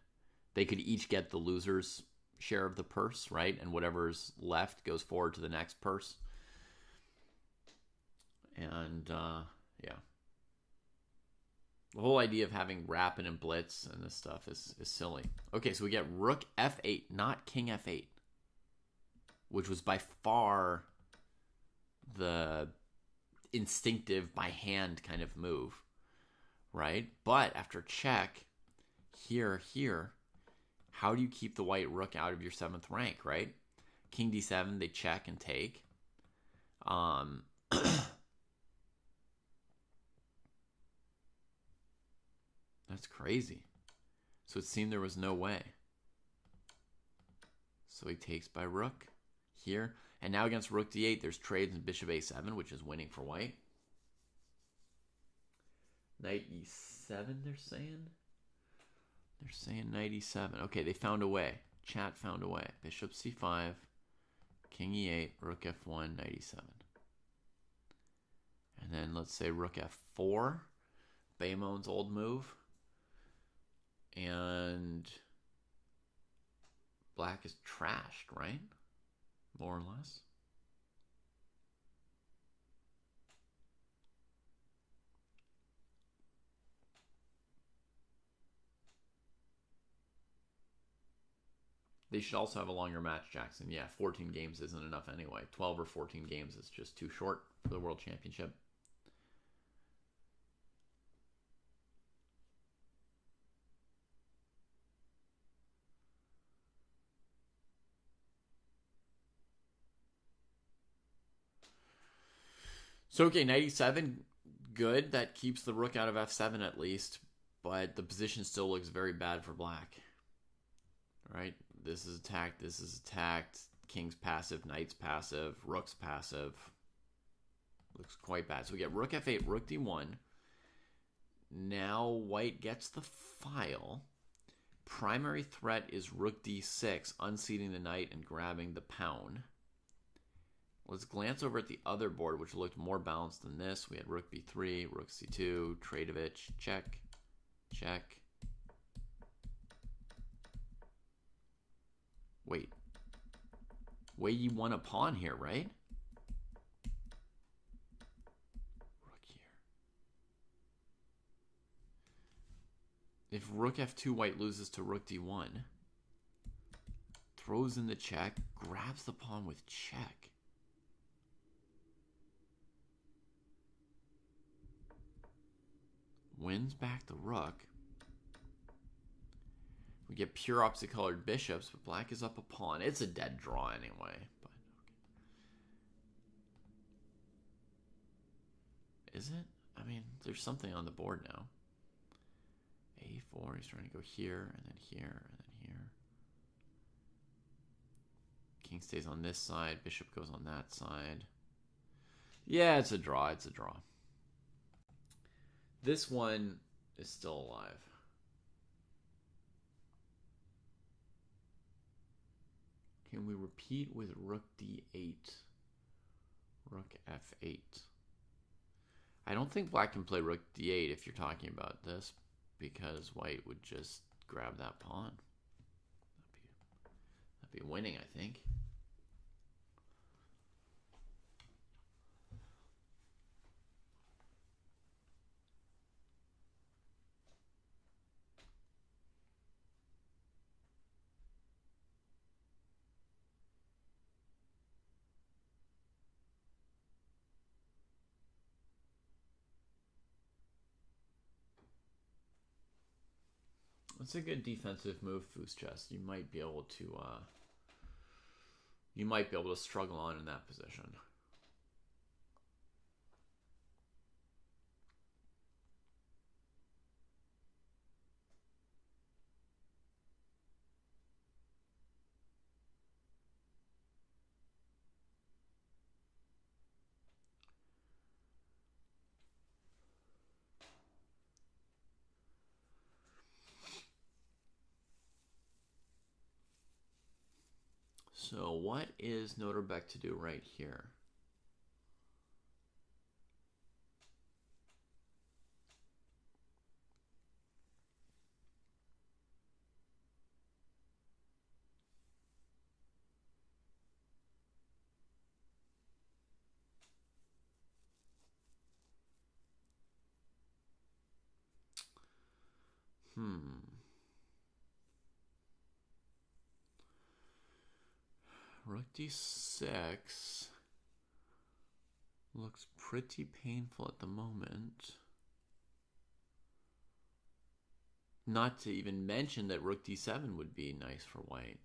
They could each get the loser's share of the purse, right? And whatever's left goes forward to the next purse. And yeah, the whole idea of having rapid and blitz and this stuff is silly. Okay, so we get rook f8, not king f8, which was by far the instinctive by hand kind of move, right? But after check, here, how do you keep the white rook out of your 7th rank, right? King d7, they check and take. That's crazy. So it seemed there was no way. So he takes by rook here. And now against rook d8, there's trades in bishop a7, which is winning for white. Knight e7, they're saying? They're saying knight e7. Okay, they found a way. Chat found a way. Bishop c5, king e8, rook f1, knight e7. And then let's say rook f4, Baymon's old move. And black is trashed, right? More or less. They should also have a longer match, Jackson. Yeah, 14 games isn't enough anyway. 12 or 14 games is just too short for the World Championship. So, okay, knight e7, good. That keeps the rook out of f7 at least, but the position still looks very bad for black. Right? This is attacked, this is attacked. King's passive, knight's passive, rook's passive. Looks quite bad. So we get rook f8, rook d1. Now white gets the file. Primary threat is rook d6, unseating the knight and grabbing the pawn. Let's glance over at the other board, which looked more balanced than this. We had rook b3, rook c2, Tradeovich, check, check. Wait, you won a pawn here, right? Rook here. If rook f2, white loses to rook d1. Throws in the check, grabs the pawn with check. Wins back the rook. We get pure opposite colored bishops, but black is up a pawn. It's a dead draw anyway. But okay. Is it? I mean, there's something on the board now. A4, he's trying to go here, and then here, and then here. King stays on this side, bishop goes on that side. Yeah, it's a draw, it's a draw. This one is still alive. Can we repeat with rook d8? Rook f8. I don't think black can play rook d8 if you're talking about this, because white would just grab that pawn. That'd be winning, I think. It's a good defensive move, Foos Chest. You might be able to struggle on in that position. So what is Noterbeck to do right here? Rook d6 looks pretty painful at the moment. Not to even mention that rook d7 would be nice for white.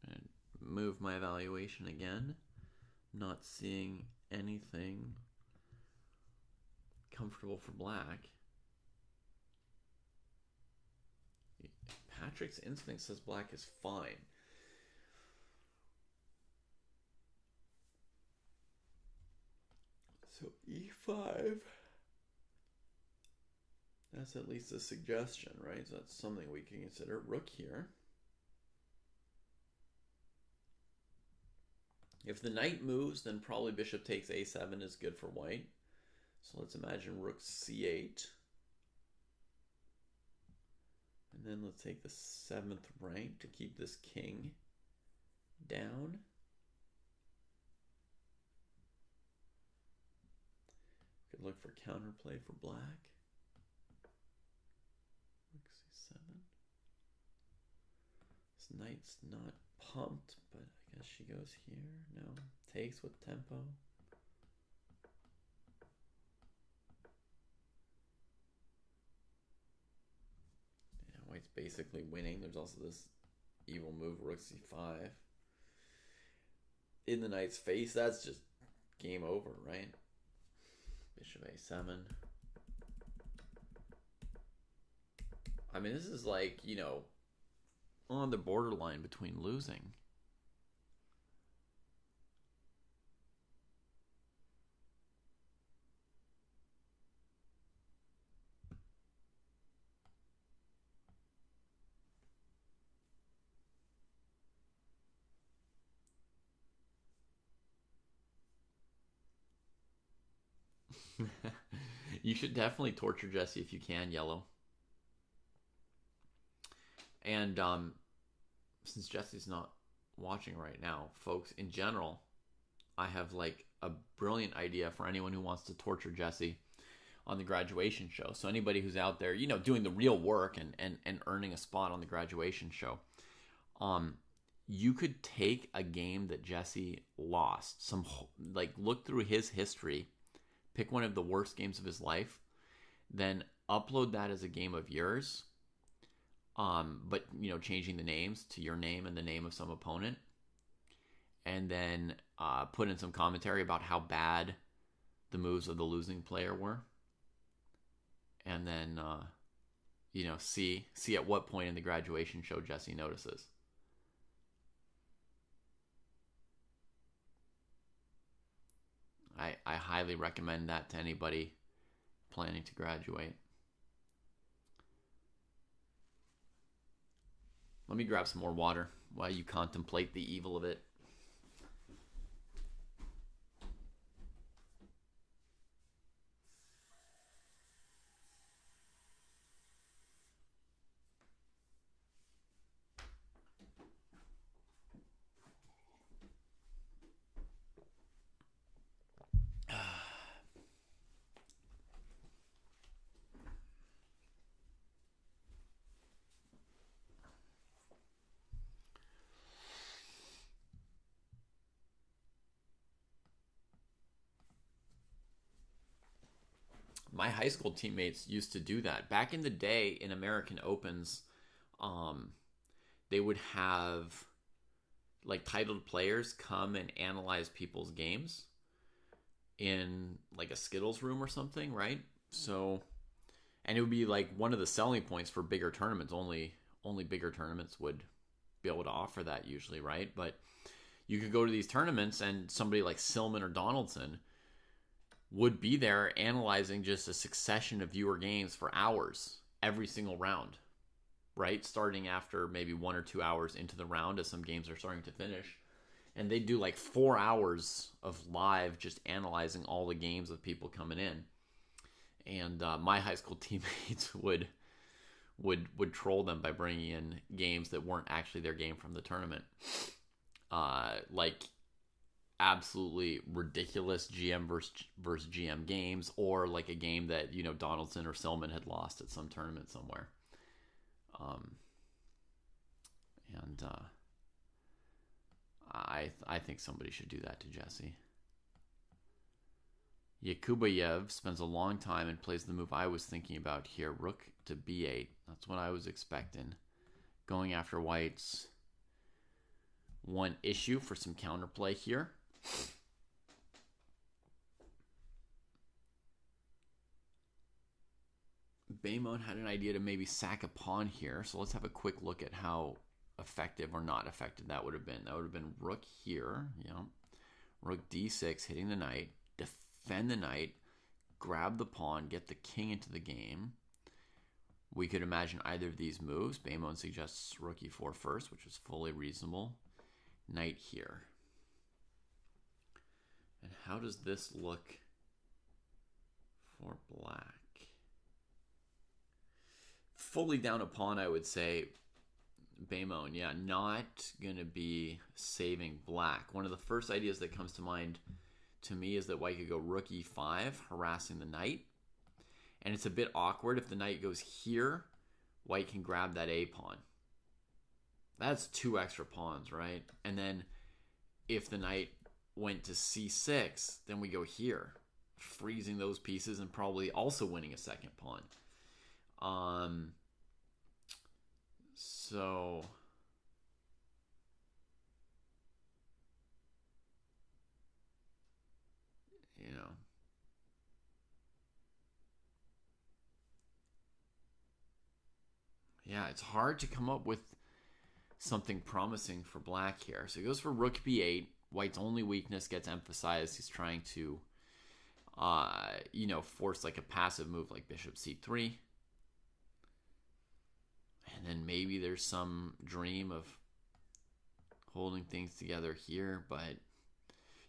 And move my evaluation again. Not seeing anything comfortable for black. Patrick's instinct says black is fine. So e5. That's at least a suggestion, right? So that's something we can consider. Rook here. If the knight moves, then probably bishop takes a7 is good for white. So let's imagine rook c8. And then let's take the 7th rank to keep this king down. Could look for counterplay for black. Rook c7. This knight's not pumped, but I guess she goes here. No, takes with tempo. Yeah, white's basically winning. There's also this Evil move, rook c5. In the knight's face, that's just game over, right? Bishop a7. I mean, this is like, on the borderline between losing. You should definitely torture Jesse if you can, yellow. And since Jesse's not watching right now, folks, in general, I have like a brilliant idea for anyone who wants to torture Jesse on the graduation show. So anybody who's out there, doing the real work and earning a spot on the graduation show, you could take a game that Jesse lost, look through his history, pick one of the worst games of his life, then upload that as a game of yours. But changing the names to your name and the name of some opponent, and then put in some commentary about how bad the moves of the losing player were, and then see at what point in the graduation show Jesse notices. I highly recommend that to anybody planning to graduate. Let me grab some more water while you contemplate the evil of it. My high school teammates used to do that. Back in the day in American Opens, they would have like titled players come and analyze people's games in like a Skittles room or something, right? So, and it would be like one of the selling points for bigger tournaments. Only bigger tournaments would be able to offer that usually, right? But you could go to these tournaments and somebody like Silman or Donaldson would be there analyzing just a succession of viewer games for hours every single round, right? Starting after maybe 1 or 2 hours into the round as some games are starting to finish. And they do like 4 hours of live just analyzing all the games of people coming in. And my high school teammates would troll them by bringing in games that weren't actually their game from the tournament. Like absolutely ridiculous GM versus GM games, or like a game that Donaldson or Silman had lost at some tournament somewhere. And I think somebody should do that to Jesse. Yakubayev spends a long time and plays the move I was thinking about here. Rook to b8. That's what I was expecting. Going after white's one issue for some counterplay here. Baymon had an idea to maybe sack a pawn here. So let's have a quick look at how effective or not effective that would have been. That would have been rook here. Yeah. Rook d6, hitting the knight. Defend the knight. Grab the pawn. Get the king into the game. We could imagine either of these moves. Baymon suggests rook e4 first, which is fully reasonable. Knight here. And how does this look for black? Fully down a pawn, I would say. Baymon, yeah, not going to be saving black. One of the first ideas that comes to mind to me is that white could go rook e5, harassing the knight. And it's a bit awkward if the knight goes here. White can grab that a pawn. That's 2 extra pawns, right? And then if the knight went to c6, then we go here, freezing those pieces and probably also winning a second pawn. So you know. Yeah, it's hard to come up with something promising for black here. So he goes for rook b8. White's only weakness gets emphasized. He's trying to, force like a passive move like bishop c3. And then maybe there's some dream of holding things together here. But,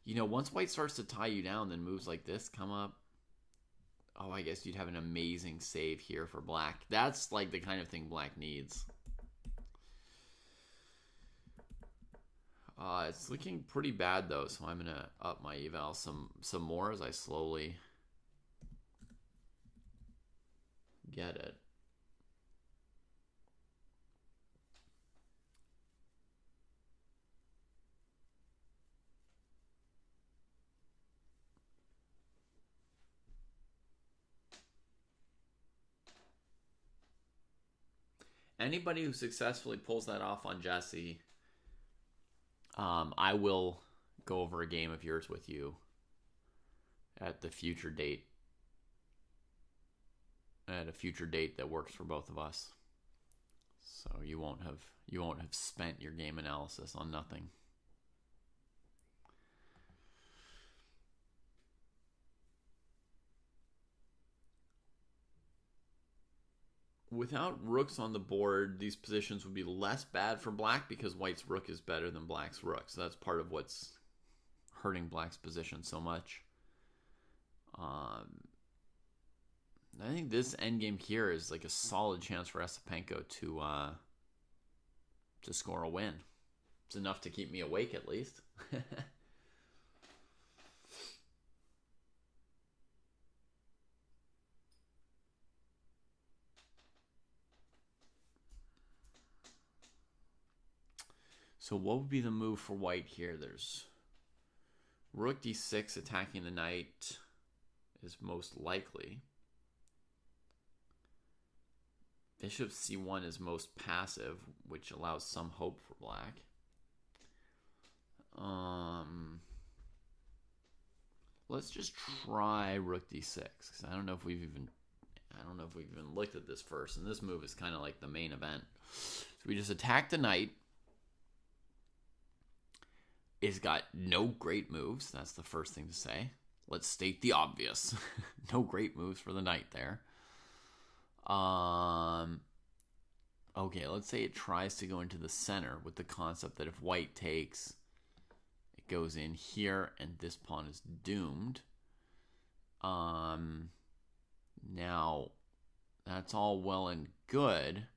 once white starts to tie you down, then moves like this come up. Oh, I guess you'd have an amazing save here for black. That's like the kind of thing black needs. It's looking pretty bad though, so I'm gonna up my eval some more as I slowly get it. Anybody who successfully pulls that off on Jesse, I will go over a game of yours with you at the future date. At a future date that works for both of us. So you won't have spent your game analysis on nothing. Without rooks on the board, these positions would be less bad for black because white's rook is better than black's rook. So that's part of what's hurting black's position so much. I think this endgame here is like a solid chance for Esipenko to score a win. It's enough to keep me awake at least. So what would be the move for white here? There's rook d6 attacking the knight is most likely. Bishop c1 is most passive, which allows some hope for black. Let's just try rook d6 because I don't know if we've even looked at this first, and this move is kind of like the main event. So we just attack the knight. It's got no great moves. That's the first thing to say. Let's state the obvious. No great moves for the knight there. Okay, let's say it tries to go into the center with the concept that if white takes, it goes in here and this pawn is doomed. Now, that's all well and good,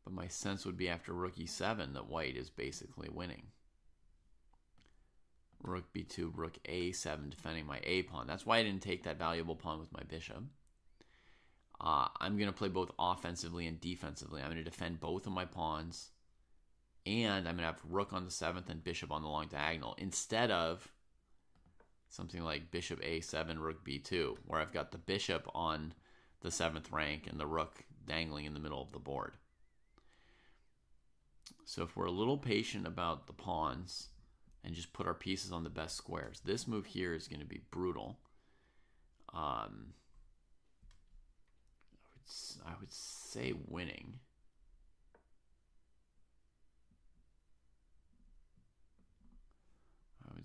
but my sense would be after rook e7 that white is basically winning. Rook b2, rook a7, defending my a pawn. That's why I didn't take that valuable pawn with my bishop. I'm going to play both offensively and defensively. I'm going to defend both of my pawns, and I'm going to have rook on the 7th and bishop on the long diagonal, instead of something like bishop a7, rook b2, where I've got the bishop on the 7th rank and the rook dangling in the middle of the board. So if we're a little patient about the pawns and just put our pieces on the best squares, this move here is going to be brutal. I would say winning.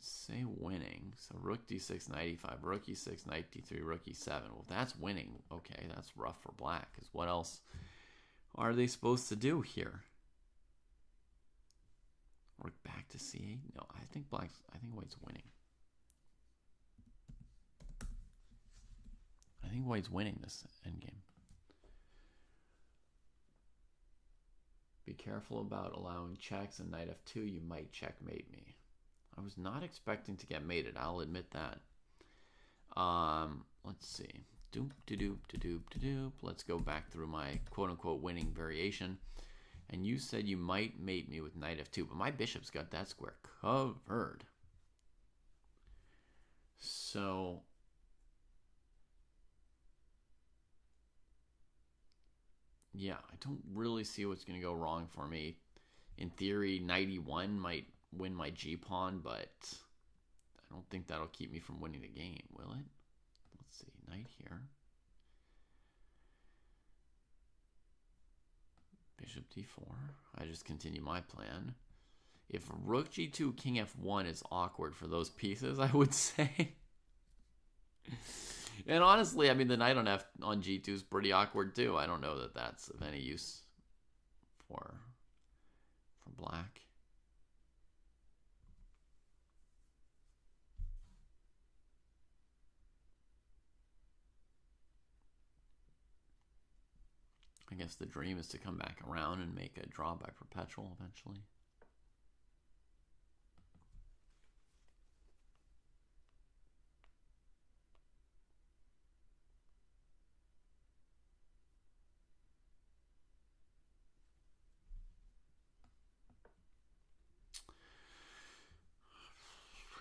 So rook d6, knight e5, rook e6, knight d3, rook e7. Well, if that's winning, okay, that's rough for black, because what else are they supposed to do here? Rook back to c8? No, I think white's winning. I think white's winning this endgame. Be careful about allowing checks, and knight f2, you might checkmate me. I was not expecting to get mated, I'll admit that. Let's see. Doop, doop, doop, doop. Let's go back through my quote-unquote winning variation. And you said you might mate me with knight f2, but my bishop's got that square covered. So yeah, I don't really see what's going to go wrong for me. In theory, knight e1 might win my g-pawn, but I don't think that'll keep me from winning the game, will it? Let's see, knight here. Bishop d4. I just continue my plan. If rook g2, king f1 is awkward for those pieces, I would say. And honestly, I mean, the knight on g2 is pretty awkward too. I don't know that that's of any use for black. I guess the dream is to come back around and make a draw by perpetual eventually.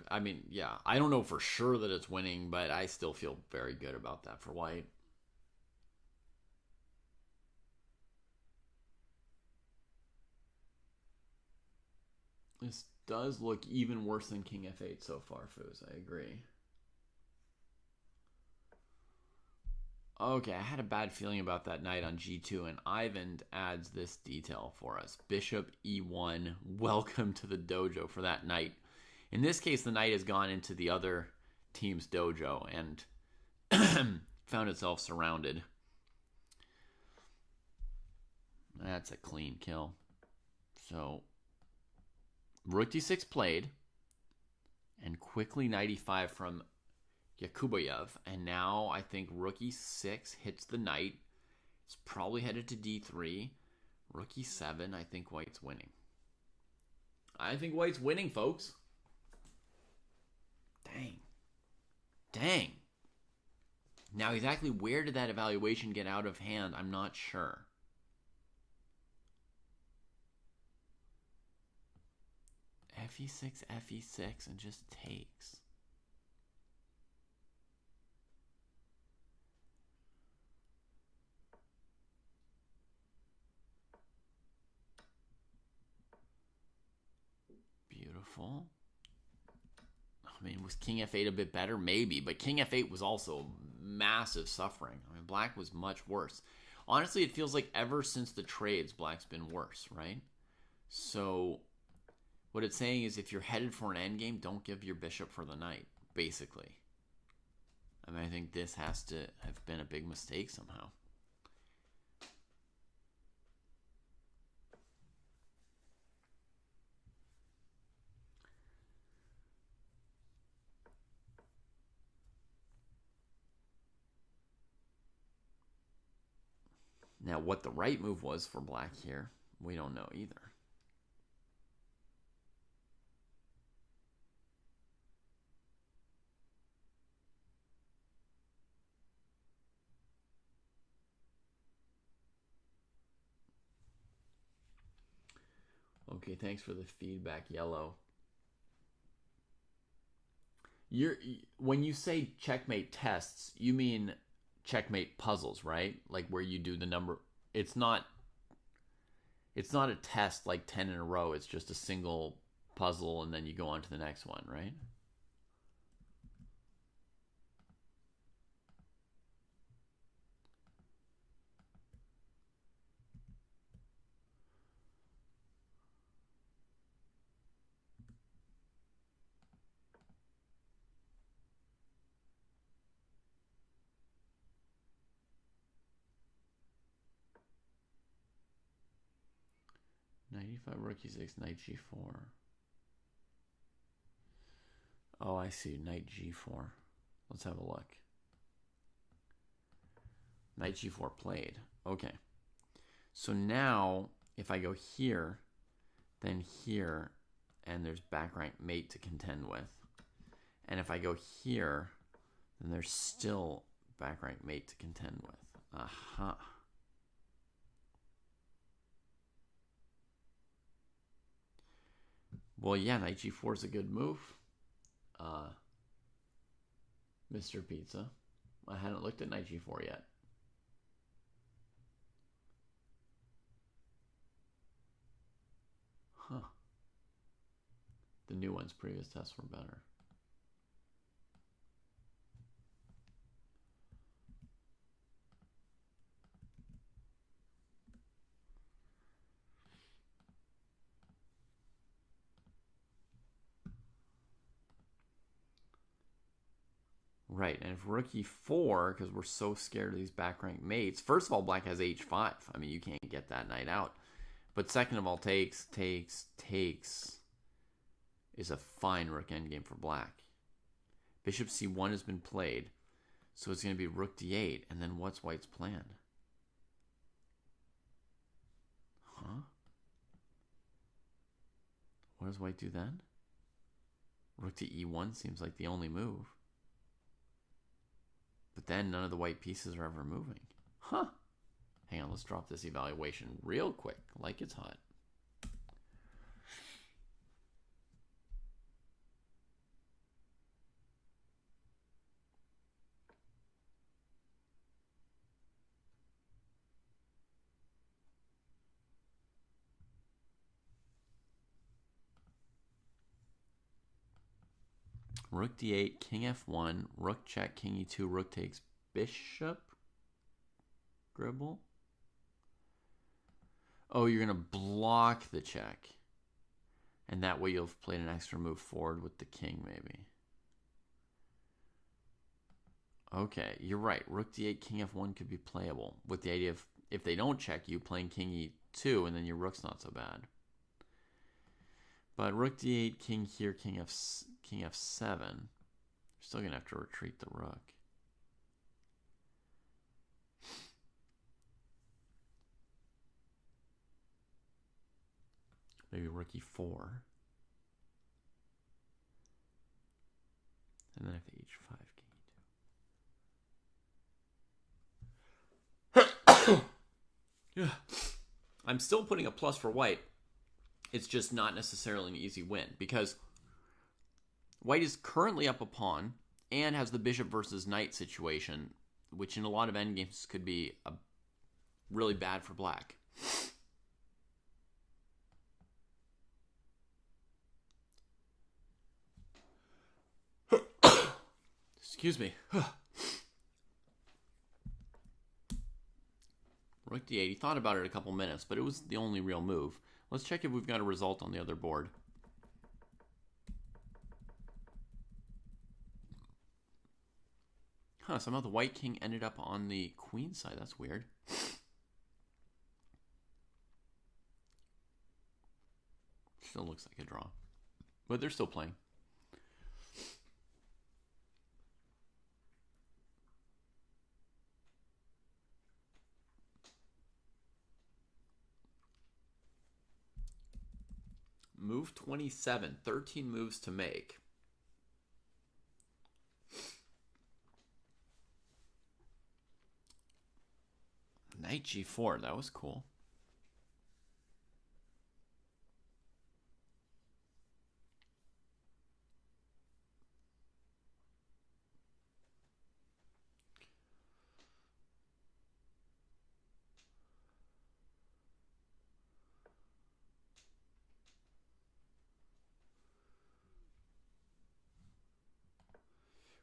I mean, yeah, I don't know for sure that it's winning, but I still feel very good about that for white. This does look even worse than king f8 so far, Foos. I agree. Okay, I had a bad feeling about that knight on g2, and Ivan adds this detail for us. Bishop e1, welcome to the dojo for that knight. In this case, the knight has gone into the other team's dojo and found itself surrounded. That's a clean kill. So, rook d6 played, and quickly knight e5 from Yakubayev, and now I think rook e6 hits the knight. It's probably headed to d3. Rook e7, I think white's winning. I think white's winning, folks. Dang. Now, exactly where did that evaluation get out of hand? I'm not sure. Fe6, Fe6, and just takes. Beautiful. I mean, was king f8 a bit better? Maybe, but king f8 was also massive suffering. I mean, black was much worse. Honestly, it feels like ever since the trades, black's been worse, right? So what it's saying is if you're headed for an endgame, don't give your bishop for the knight, basically. I mean, I think this has to have been a big mistake somehow. Now, what the right move was for black here, we don't know either. Okay, thanks for the feedback, Yellow. When you say checkmate tests, you mean checkmate puzzles, right? Like where you do the number. It's not a test like 10 in a row. It's just a single puzzle and then you go on to the next one, right? Knight e5, rook e6, knight g4. Oh, I see. Knight g4. Let's have a look. Knight g4 played. Okay. So now, if I go here, then here, and there's back rank mate to contend with. And if I go here, then there's still back rank mate to contend with. Aha. Well, yeah, knight g4 is a good move. Mr. Pizza. I hadn't looked at knight g4 yet. Huh. The new ones, previous tests were better. Right, and if rook e4, because we're so scared of these back rank mates, first of all, black has h5. I mean, you can't get that knight out. But second of all, takes is a fine rook endgame for black. Bishop c1 has been played, so it's going to be rook d8, and then what's white's plan? Huh? What does white do then? Rook to e1 seems like the only move. But then none of the white pieces are ever moving. Huh. Hang on, let's drop this evaluation real quick, like it's hot. Rook d8, king f1, rook check, king e2, rook takes bishop. Gribble. Oh, you're going to block the check. And that way you'll have played an extra move forward with the king, maybe. Okay, you're right. Rook d8, king f1 could be playable, with the idea of, if they don't check you, playing king e2, and then your rook's not so bad. But rook d8, king here, king f7. You're still going to have to retreat the rook. Maybe rook e4. And then if h5, king e2. Yeah. I'm still putting a plus for white. It's just not necessarily an easy win, because white is currently up a pawn and has the bishop versus knight situation, which in a lot of endgames could be really bad for black. Excuse me. Rook d8. He thought about it a couple minutes, but it was the only real move. Let's check if we've got a result on the other board. Huh, somehow the white king ended up on the queen side. That's weird. Still looks like a draw. But they're still playing. Move 27. 13 moves to make. Knight g4. That was cool.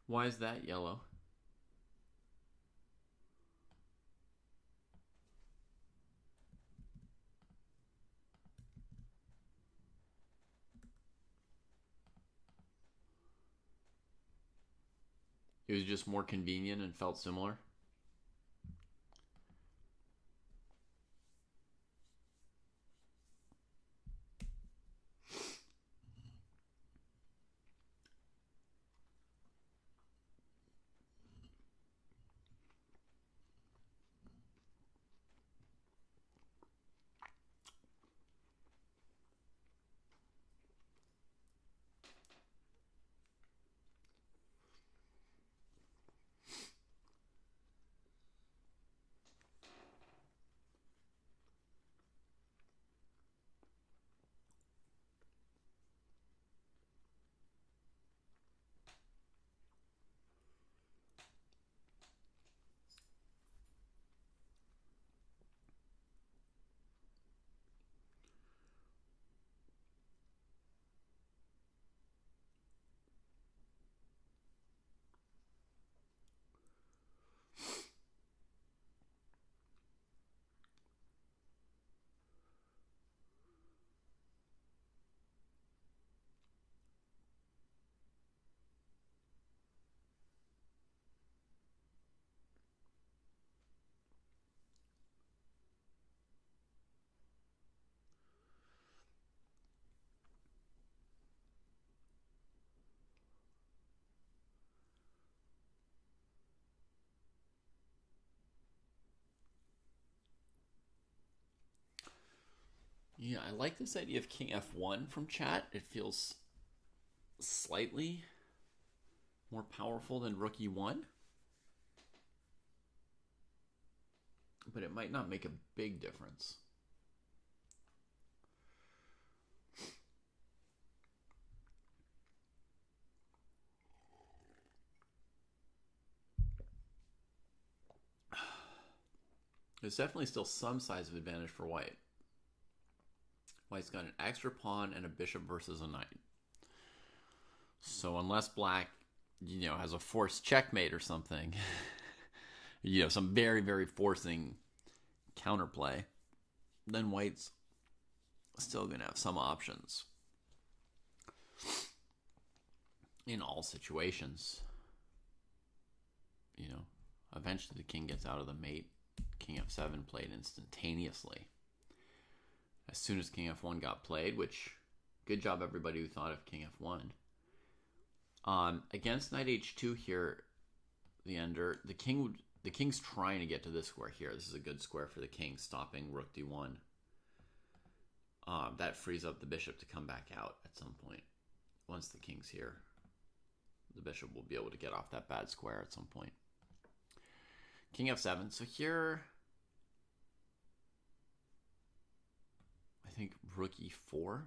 Why is that yellow? It was just more convenient and felt similar. Yeah, I like this idea of king f1 from chat. It feels slightly more powerful than rook e1, but it might not make a big difference. There's definitely still some size of advantage for white. White's got an extra pawn and a bishop versus a knight. So unless black, has a forced checkmate or something, some very, very forcing counterplay, then white's still going to have some options in all situations. Eventually the king gets out of the mate. King f7 played instantaneously. As soon as king f1 got played, which, good job everybody who thought of king f1. Against knight h2 here, the king's trying to get to this square here. This is a good square for the king, stopping rook d1. That frees up the bishop to come back out at some point. Once the king's here, the bishop will be able to get off that bad square at some point. King f7. So here, I think rook e4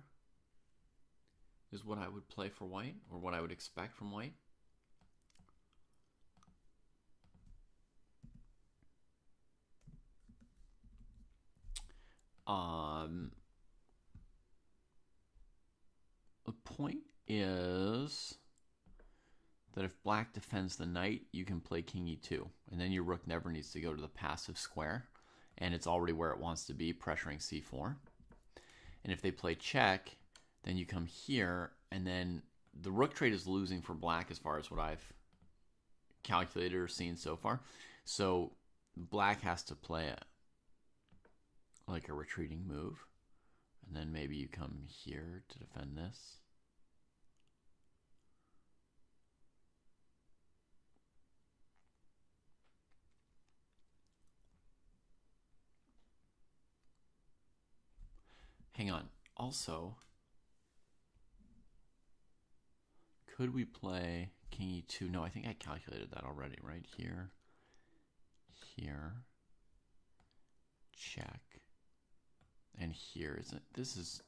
is what I would play for white, or what I would expect from white. The point is that if black defends the knight, you can play king e2, and then your rook never needs to go to the passive square, and it's already where it wants to be, pressuring c4. And if they play check, then you come here, and then the rook trade is losing for black as far as what I've calculated or seen so far. So black has to play a retreating move, and then maybe you come here to defend this. Hang on. Also, could we play king e2? No, I think I calculated that already, right? Here, check, and here isn't. This is,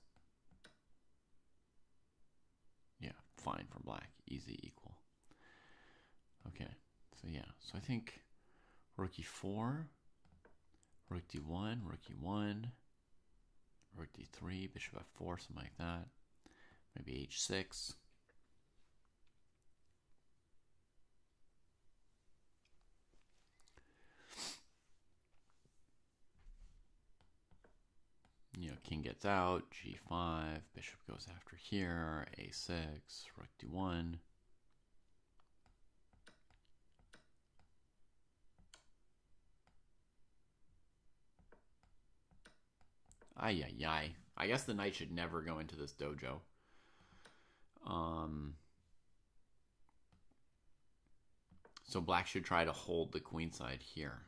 yeah, fine for black. Easy, equal. Okay, so yeah. So I think rook e4, rook d1, rook e1, rook d3, bishop f4, something like that. Maybe h6. King gets out, g5, bishop goes after here, a6, rook d1. Ay. I guess the knight should never go into this dojo. So black should try to hold the queenside here.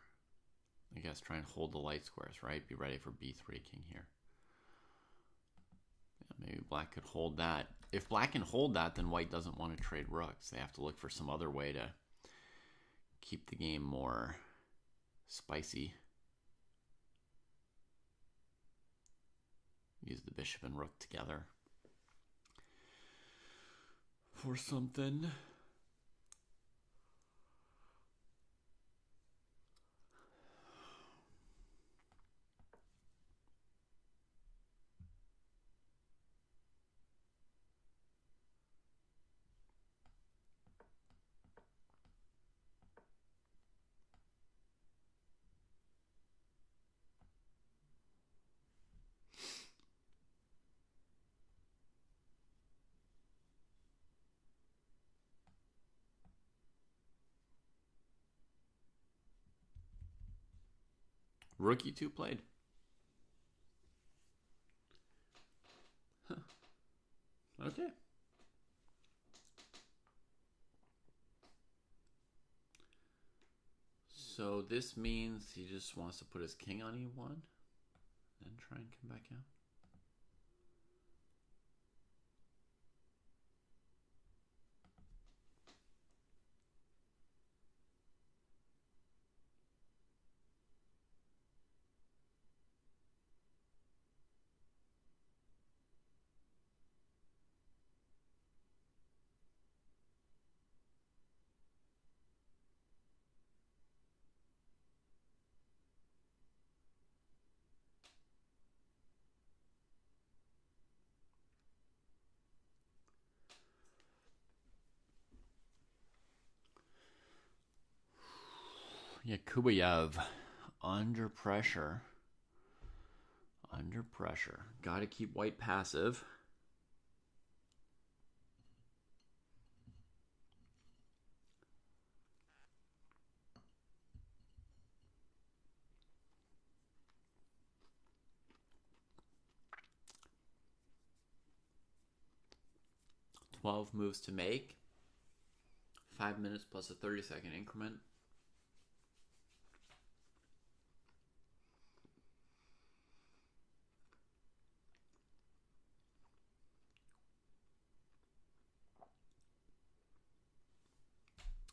I guess try and hold the light squares, right? Be ready for b3 king here. Yeah, maybe black could hold that. If black can hold that, then white doesn't want to trade rooks. They have to look for some other way to keep the game more spicy. Use the bishop and rook together for something. Rook e2 played. Huh. Okay. So this means he just wants to put his king on e1, then try and come back out. Yeah, Kubayev under pressure. Under pressure. Got to keep white passive. $12 moves to make. 5 minutes plus a 30-second increment.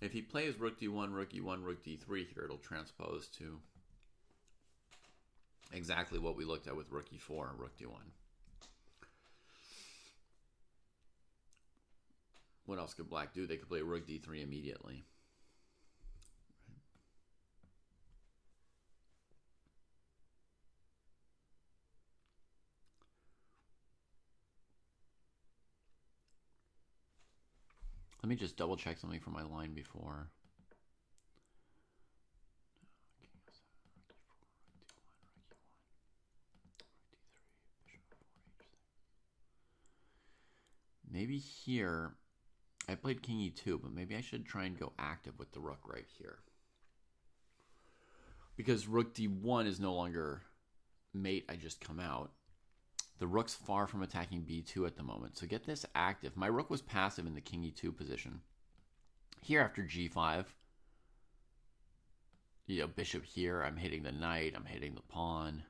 If he plays rook d1, rook e1, rook d3 here, it'll transpose to exactly what we looked at with rook e4 and rook d1. What else could black do? They could play rook d3 immediately. Let me just double check something from my line before. Maybe here, I played king e2, but maybe I should try and go active with the rook right here. Because rook d1 is no longer mate, I just come out. The rook's far from attacking b2 at the moment. So get this active. My rook was passive in the king e2 position. Here after g5, bishop here, I'm hitting the knight, I'm hitting the pawn.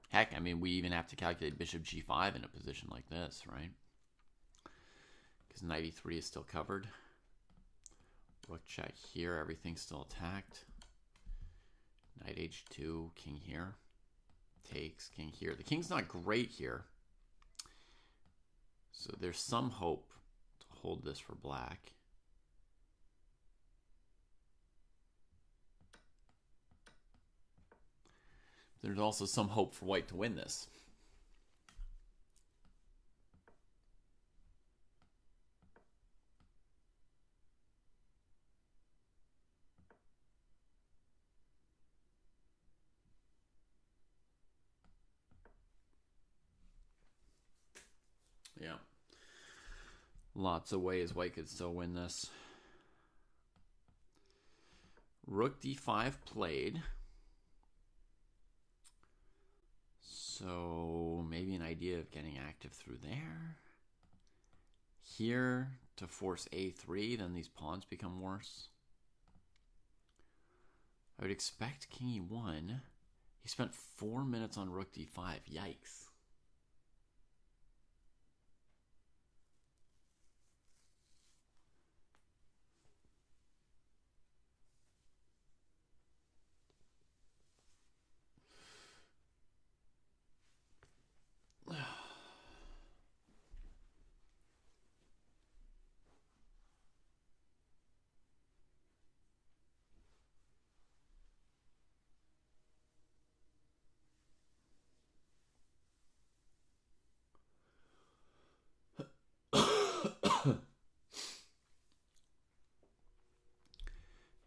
Heck, I mean, we even have to calculate bishop g5 in a position like this, right? Because knight e3 is still covered. Rook check here, everything's still attacked. Knight h2, king here. Takes, king here. The king's not great here. So there's some hope to hold this for black. There's also some hope for white to win this. Yeah. Lots of ways white could still win this. Rook d5 played. So maybe an idea of getting active through there. Here to force a3, then these pawns become worse. I would expect king e1. He spent 4 minutes on rook d5. Yikes.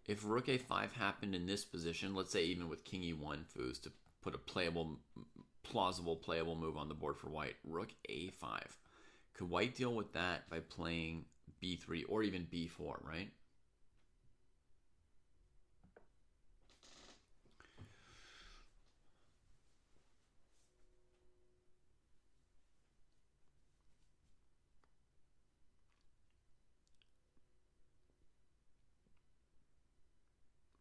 If rook a5 happened in this position, let's say even with king e1 foos to put a plausible playable move on the board for white, rook a5. Could white deal with that by playing b3 or even b4, right?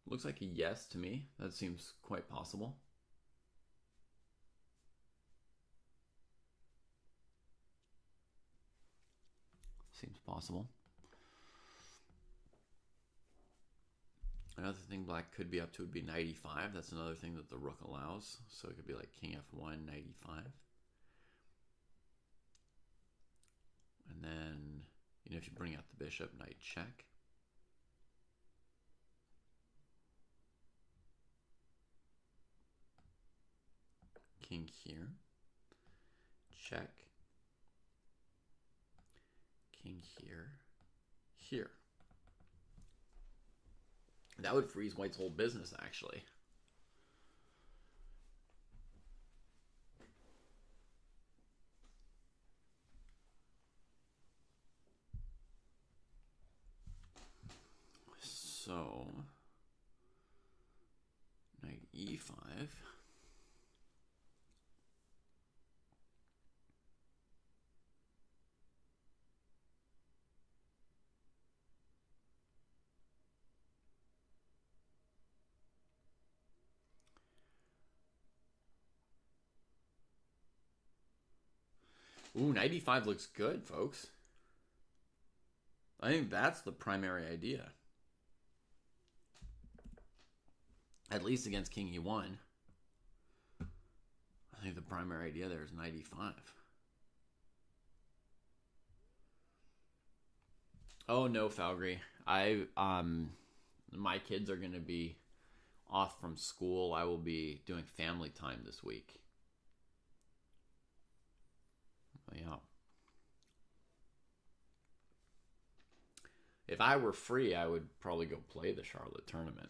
Looks like a yes to me. That seems quite possible. Seems possible. Another thing black could be up to would be knight e5. That's another thing that the rook allows. So it could be like king f1, knight e5. And then, if you bring out the bishop, knight check. King here. Check. King here. here. That would freeze white's whole business, actually. So, knight e5. Ooh, knight e5 looks good, folks. I think that's the primary idea. At least against king e1. I think the primary idea there is knight e5. Oh no, Falgary. My kids are gonna be off from school. I will be doing family time this week. But yeah. If I were free, I would probably go play the Charlotte tournament.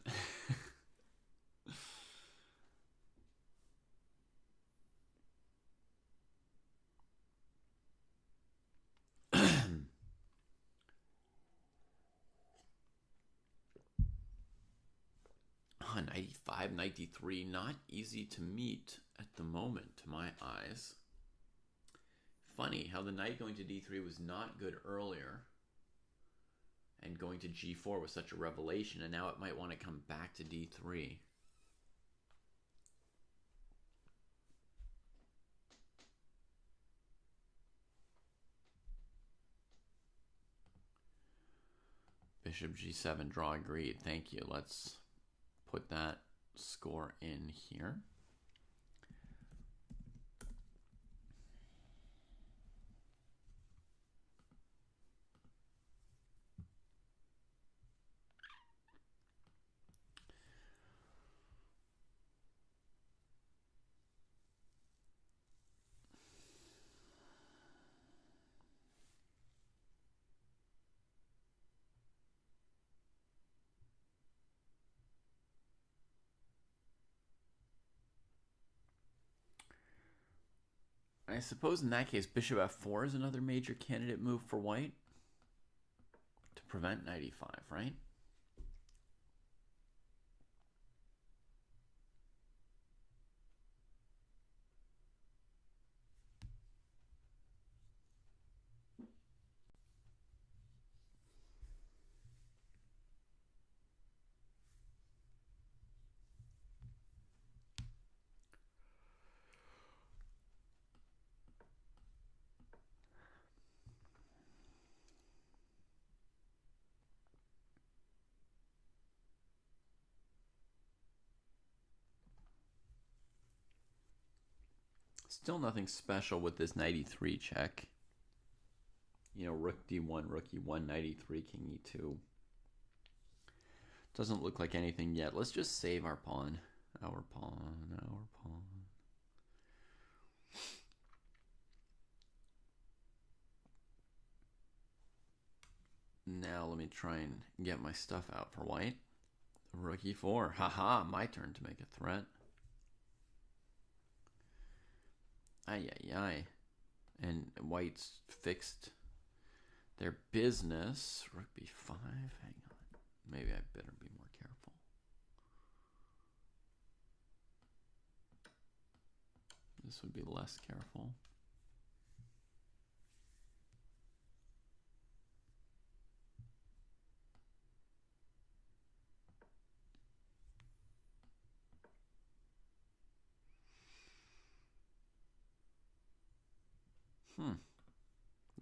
On 95, 93, not easy to meet at the moment to my eyes. Funny how the knight going to d3 was not good earlier, and going to g4 was such a revelation, and now it might want to come back to d3. Bishop g7, draw agreed. Thank you. Let's put that score in here. I suppose in that case, bishop f4 is another major candidate move for white to prevent knight e5, right? Still nothing special with this knight e3 check. You know, rook d1, rook e1, knight e3, king e2. Doesn't look like anything yet. Let's just save our pawn. Our pawn, our pawn. Now let me try and get my stuff out for white. Rook e4. Haha, my turn to make a threat. Ay, ay, ay. And white's fixed their business. Rook b5. Hang on. Maybe I better be more careful. This would be less careful.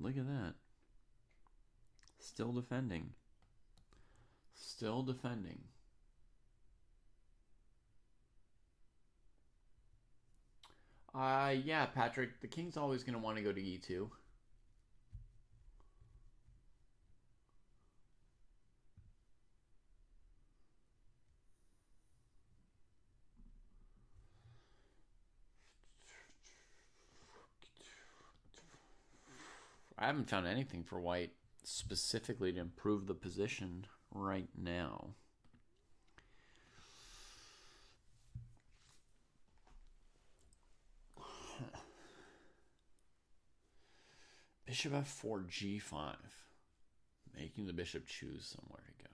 Look at that. Still defending. Still defending. Yeah, Patrick, the king's always going to want to go to e2. I haven't found anything for white. specifically to improve the position right now. Bishop f4, g5. Making the bishop choose somewhere to go.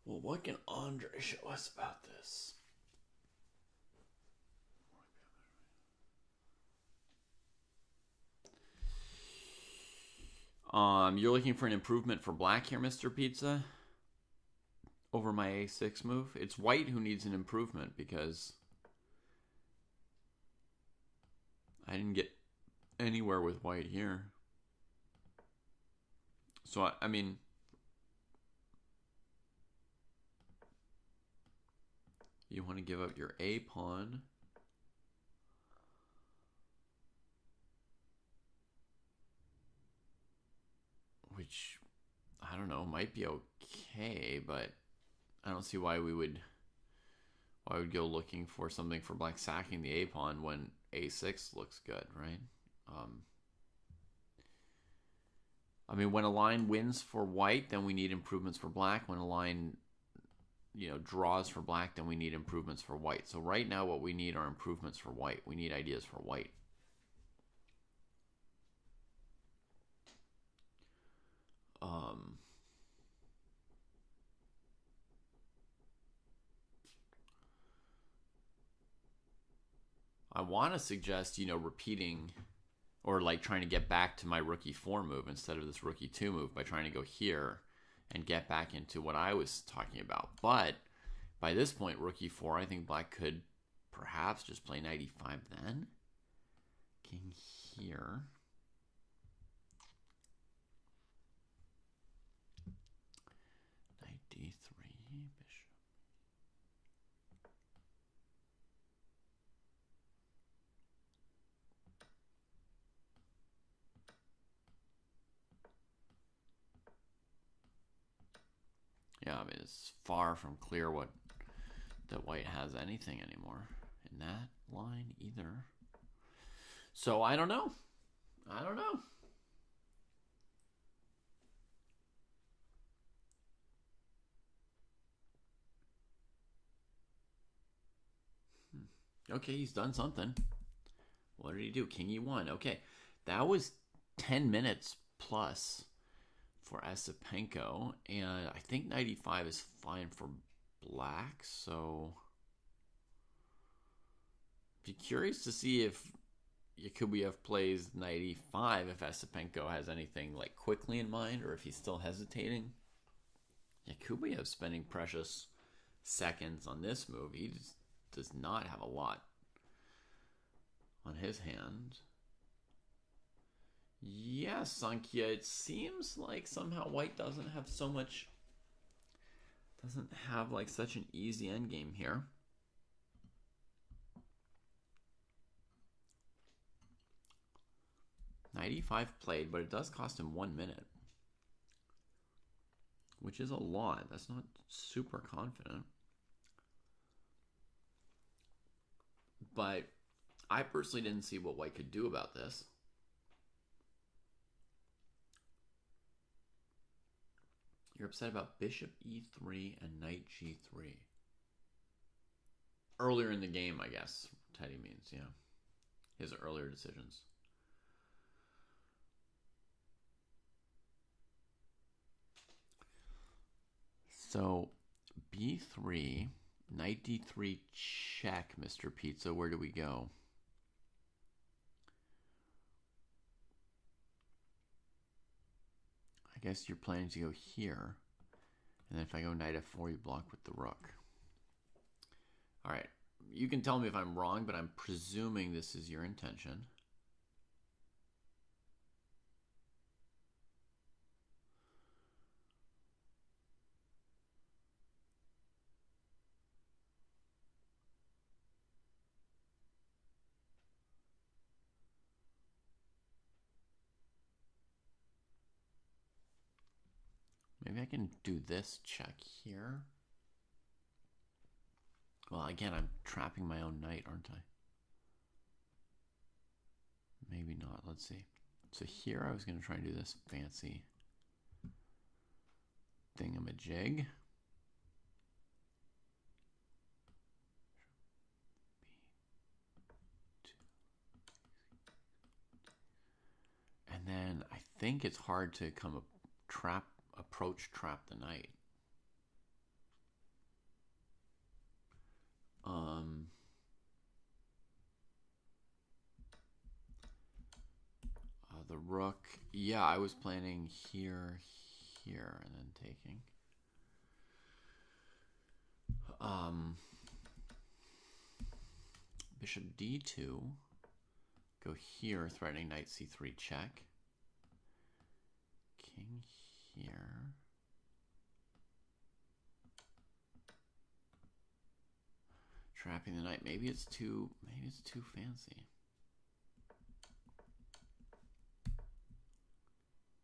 Well, what can Andre show us about this? You're looking for an improvement for black here, Mr. Pizza? Over my a6 move? It's white who needs an improvement because I didn't get anywhere with white here. So, I mean, you want to give up your a pawn. Which, I don't know, might be okay, but I don't see why we would go looking for something for black sacking the a pawn when a6 looks good, right? I mean, when a line wins for white, then we need improvements for black. When a line, draws for black, then we need improvements for white. So right now what we need are improvements for white. We need ideas for white. I want to suggest, repeating or like trying to get back to my rookie 4 move instead of this rookie 2 move by trying to go here and get back into what I was talking about. But by this point, rookie 4, I think black could perhaps just play knight e5 then. King here. Knight d3, bishop. Yeah, I mean, it's far from clear that white has anything anymore in that line either. So I don't know. Okay, he's done something. What did he do? King e1. Okay, that was 10 minutes plus for Esipenko, and I think knight e5 is fine for black, so be curious to see if Yakubuyev plays knight e5 if Esipenko has anything like quickly in mind or if he's still hesitating. Yakubuyev's spending precious seconds on this move. He just does not have a lot on his hand. Yes, Sankhya, it seems like somehow white doesn't have like such an easy endgame here. Knight e5 played, but it does cost him 1 minute, which is a lot. That's not super confident. But I personally didn't see what white could do about this. You're upset about bishop e3 and knight g3. Earlier in the game, I guess, Teddy means, yeah. His earlier decisions. So, b3, knight d3 check, Mr. Pizza. Where do we go? I guess you're planning to go here. And then if I go knight f4, you block with the rook. All right. You can tell me if I'm wrong, but I'm presuming this is your intention. maybe I can do this check here. Well, again, I'm trapping my own knight, aren't I? Maybe not. Let's see. So here I was going to try and do this fancy thingamajig. And then I think it's hard to approach trap the knight. The rook. Yeah, I was planning here, here, and then taking. Bishop d2. Go here, threatening knight c3 check. King here. Trapping the knight. Maybe it's too fancy.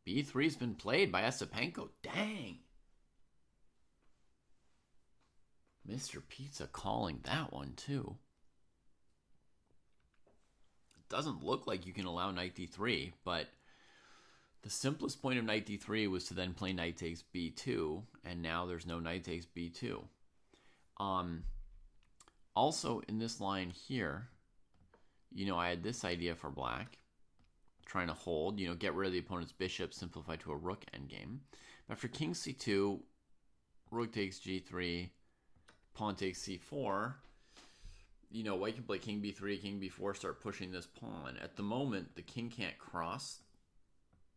B3's been played by Esipenko. Dang. Mr. Pizza calling that one too. It doesn't look like you can allow knight d3, but the simplest point of knight d3 was to then play knight takes b2, and now there's no knight takes b2. Also, in this line here, I had this idea for black. Trying to hold, get rid of the opponent's bishop, simplify to a rook endgame. After king c2, rook takes g3, pawn takes c4, white can play king b3, king b4, start pushing this pawn. At the moment, the king can't cross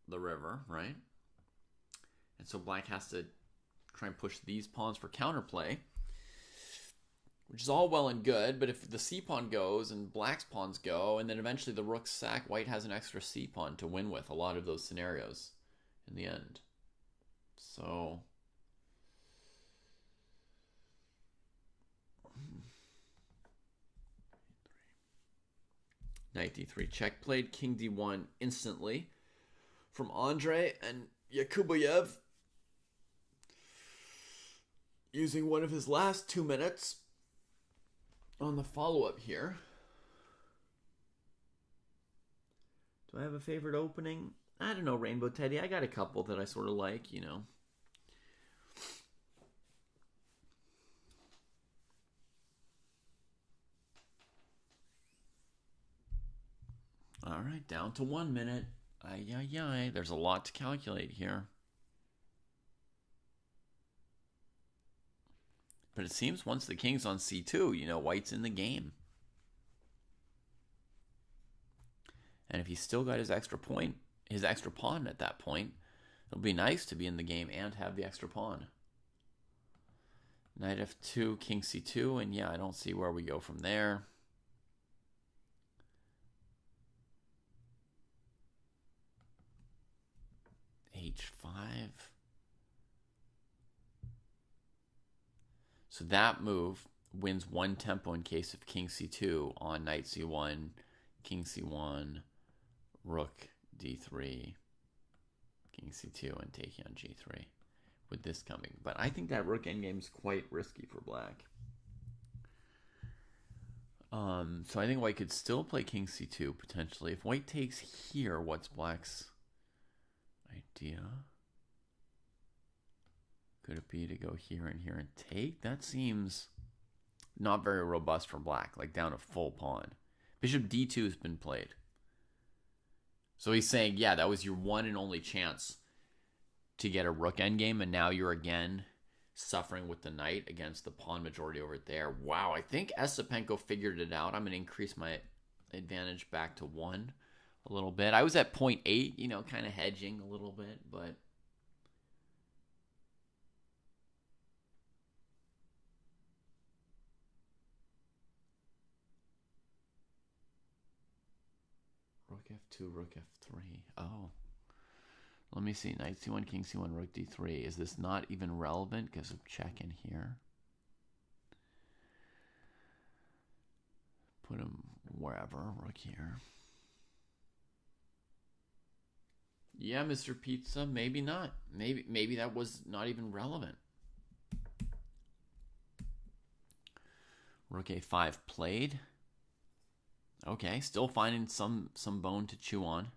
the river, right? And so black has to try and push these pawns for counterplay, which is all well and good, but if the c-pawn goes and black's pawns go, and then eventually the rook's sack, white has an extra c-pawn to win with a lot of those scenarios in the end. So knight d3 check played, king d1 instantly from Andre and Yakubayev, using one of his last 2 minutes on the follow-up here. Do I have a favorite opening? I don't know, Rainbow Teddy. I got a couple that I sort of like, All right, down to 1 minute. Ay. There's a lot to calculate here. But it seems once the king's on c2, white's in the game. And if he's still got his extra pawn at that point, it'll be nice to be in the game and have the extra pawn. Knight f2, king c2, and I don't see where we go from there. h5. So that move wins 1 tempo in case of king c2 on knight c1, king c1, rook d3, king c2, and taking on g3 with this coming. But I think that rook endgame is quite risky for black. So I think white could still play king c2 potentially. If white takes here, what's black's idea? Could it be to go here and take? That seems not very robust for black, like down a full pawn. Bishop d2 has been played. So he's saying, that was your one and only chance to get a rook endgame, and now you're again suffering with the knight against the pawn majority over there. Wow, I think Esipenko figured it out. I'm going to increase my advantage back to 1 a little bit. I was at 0.8, kind of hedging a little bit, but rook f2, rook f3. Oh. Let me see. Knight c1, king c1, rook d3. Is this not even relevant because of check in here? Put him wherever. Rook here. Yeah, Mr. Pizza, maybe not. Maybe that was not even relevant. Rook a5 played. Okay, still finding some bone to chew on.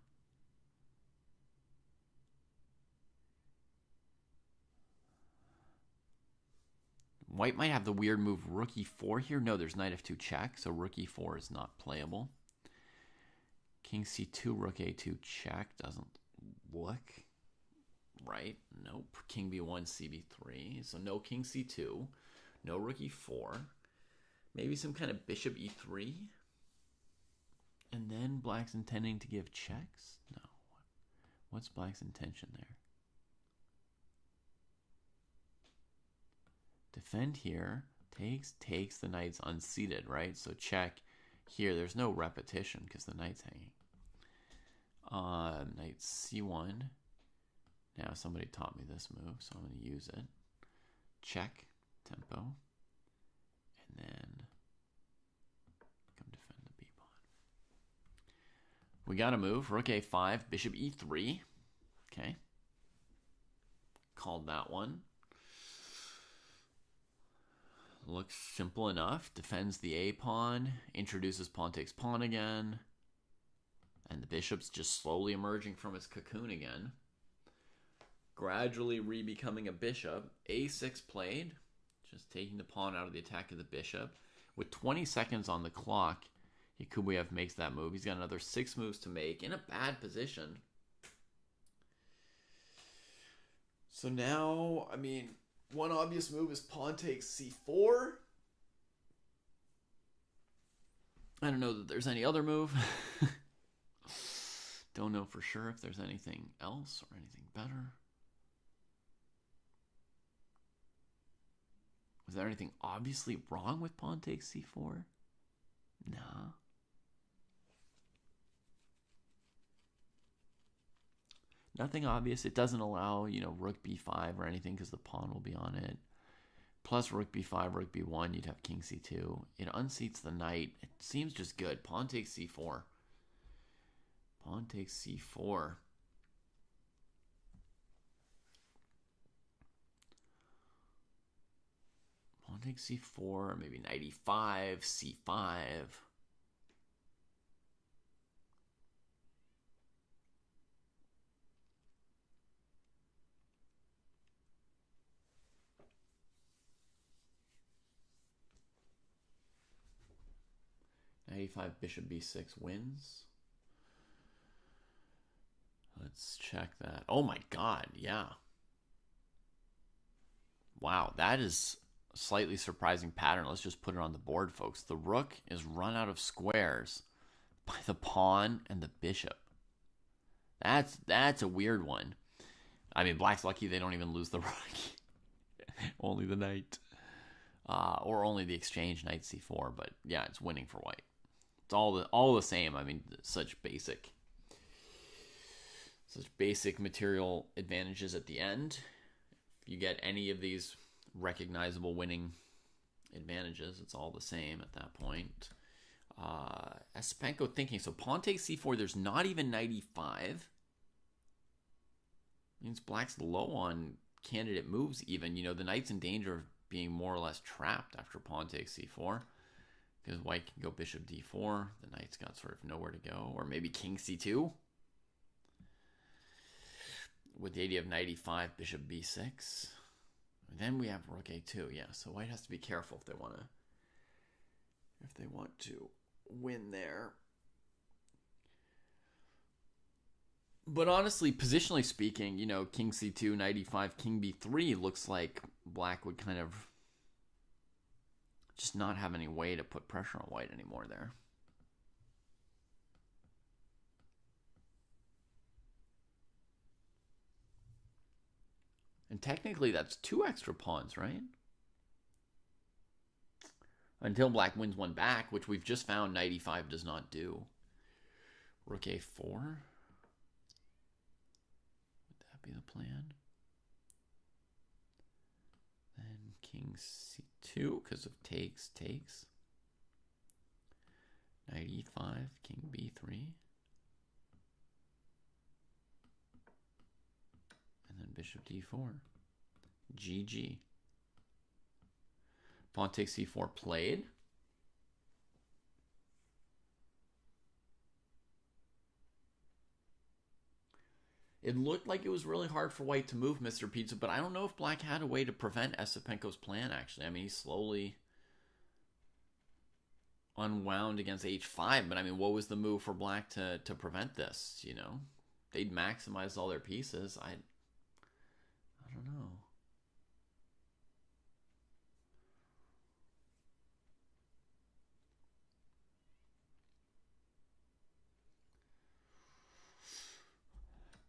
White might have the weird move rook e4 here. No, there's knight f2 check, so rook e4 is not playable. King c2, rook a2 check doesn't look right. Nope. King b1, cb3. So no king c2, no rook e4. Maybe some kind of bishop e3. And then black's intending to give checks? No. What's black's intention there? Defend here. Takes. The knight's unseated, right? So check here. There's no repetition because the knight's hanging. Knight c1. Now somebody taught me this move, so I'm going to use it. Check. Tempo. And then come defend the b-pawn. We got to move. Rook a5, bishop e3. Okay. Called that one. Looks simple enough. Defends the a-pawn. Introduces pawn takes pawn again. And the bishop's just slowly emerging from its cocoon again. Gradually re-becoming a bishop. a6 played. Just taking the pawn out of the attack of the bishop. With 20 seconds on the clock, Yakubuyev makes that move. He's got another 6 moves to make in a bad position. So now, I mean, one obvious move is pawn takes c4. I don't know that there's any other move. Don't know for sure if there's anything else or anything better. Was there anything obviously wrong with pawn takes c4? No. Nothing obvious. It doesn't allow, rook b5 or anything because the pawn will be on it. Plus rook b5, rook b1, you'd have king c2. It unseats the knight. It seems just good. Pawn takes c4. Pawn takes c4. Pawn takes c4, maybe knight e5, c5. Knight e5, bishop b6 wins. Let's check that. Oh my god, yeah. Wow, that is a slightly surprising pattern. Let's just put it on the board, folks. The rook is run out of squares by the pawn and the bishop. That's a weird one. I mean, black's lucky they don't even lose the rook. Only the knight. Or only the exchange knight c4, but yeah, it's winning for white. It's all the same. I mean, such basic material advantages at the end. If you get any of these recognizable winning advantages, it's all the same at that point. Espenko thinking, so pawn takes c4, there's not even knight e5. Means black's low on candidate moves even. The knight's in danger of being more or less trapped after pawn takes c4. Because white can go bishop d4. The knight's got sort of nowhere to go. Or maybe king c2. With the idea of knight e5, bishop b6. And then we have rook a2. Yeah, so white has to be careful if they want to win there. But honestly, positionally speaking, king c2, knight e5, king b3 looks like black would kind of just not have any way to put pressure on white anymore there. And technically, that's 2 extra pawns, right? Until black wins one back, which we've just found knight e5 does not do. Rook a4. Would that be the plan? Then king c2 because of takes. Knight e5, king b3. then bishop d4. GG. Pawn takes c4 played. It looked like it was really hard for white to move Mr. Pizza, but I don't know if black had a way to prevent Esipenko's plan, actually. I mean, he slowly unwound against h5, but I mean, what was the move for black to prevent this, you know? They'd maximize all their pieces. I don't know.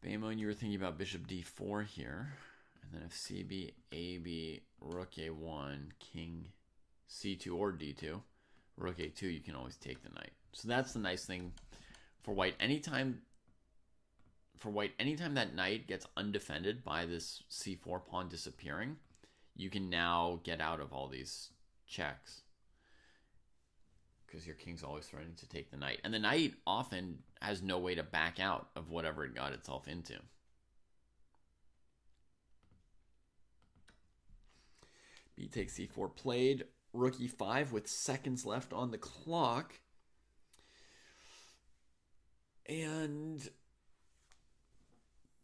Bamon, you were thinking about bishop d4 here. And then if cb, ab, rook a1, king c2 or d2, rook a2, you can always take the knight. So that's the nice thing for white. Anytime that knight gets undefended by this c4 pawn disappearing, you can now get out of all these checks, because your king's always threatening to take the knight. And the knight often has no way to back out of whatever it got itself into. B takes c4 played. Rook e5 with seconds left on the clock. And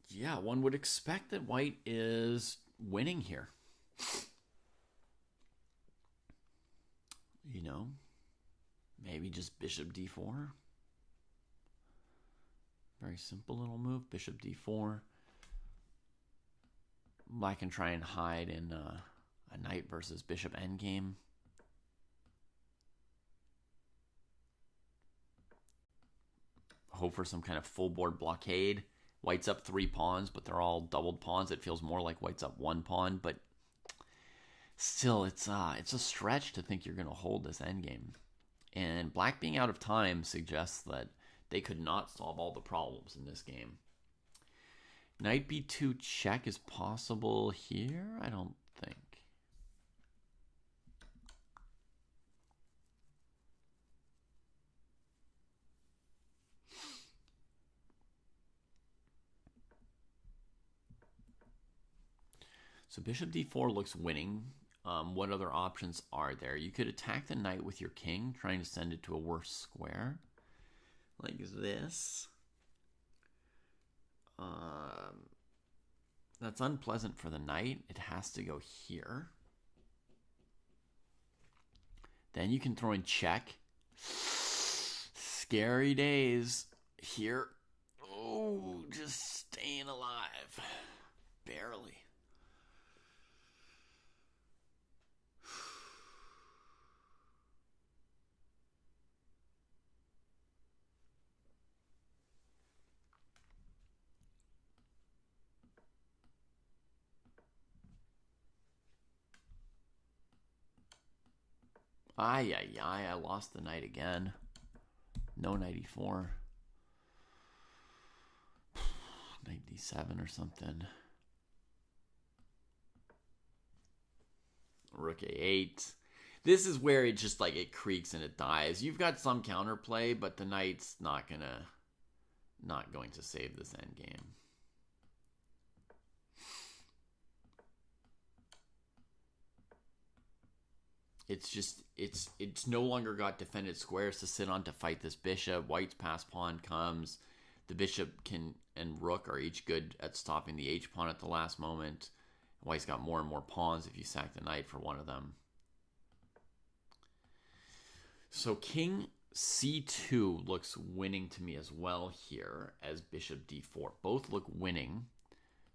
yeah, one would expect that white is winning here. You know, maybe just bishop d4. Very simple little move. Bishop d4. I can try and hide in a knight versus bishop endgame. Hope for some kind of full board blockade. White's up 3 pawns, but they're all doubled pawns. It feels more like white's up 1 pawn, but still, it's a stretch to think you're going to hold this endgame. And black being out of time suggests that they could not solve all the problems in this game. Knight b2 check is possible here? I don't think. So bishop d4 looks winning. What other options are there? You could attack the knight with your king, trying to send it to a worse square, like this. That's unpleasant for the knight. It has to go here. Then you can throw in check. Scary days here. Oh, just staying alive. Barely. I lost the knight again. No knight e4. Knight d7 or something. Rook a8. This is where it just like it creaks and it dies. You've got some counterplay, but the knight's not going to save this endgame. It's no longer got defended squares to sit on to fight this bishop. White's pass pawn comes. The bishop and rook are each good at stopping the h pawn at the last moment. White's got more and more pawns if you sack the knight for one of them. So king c2 looks winning to me as well here as bishop d4. Both look winning.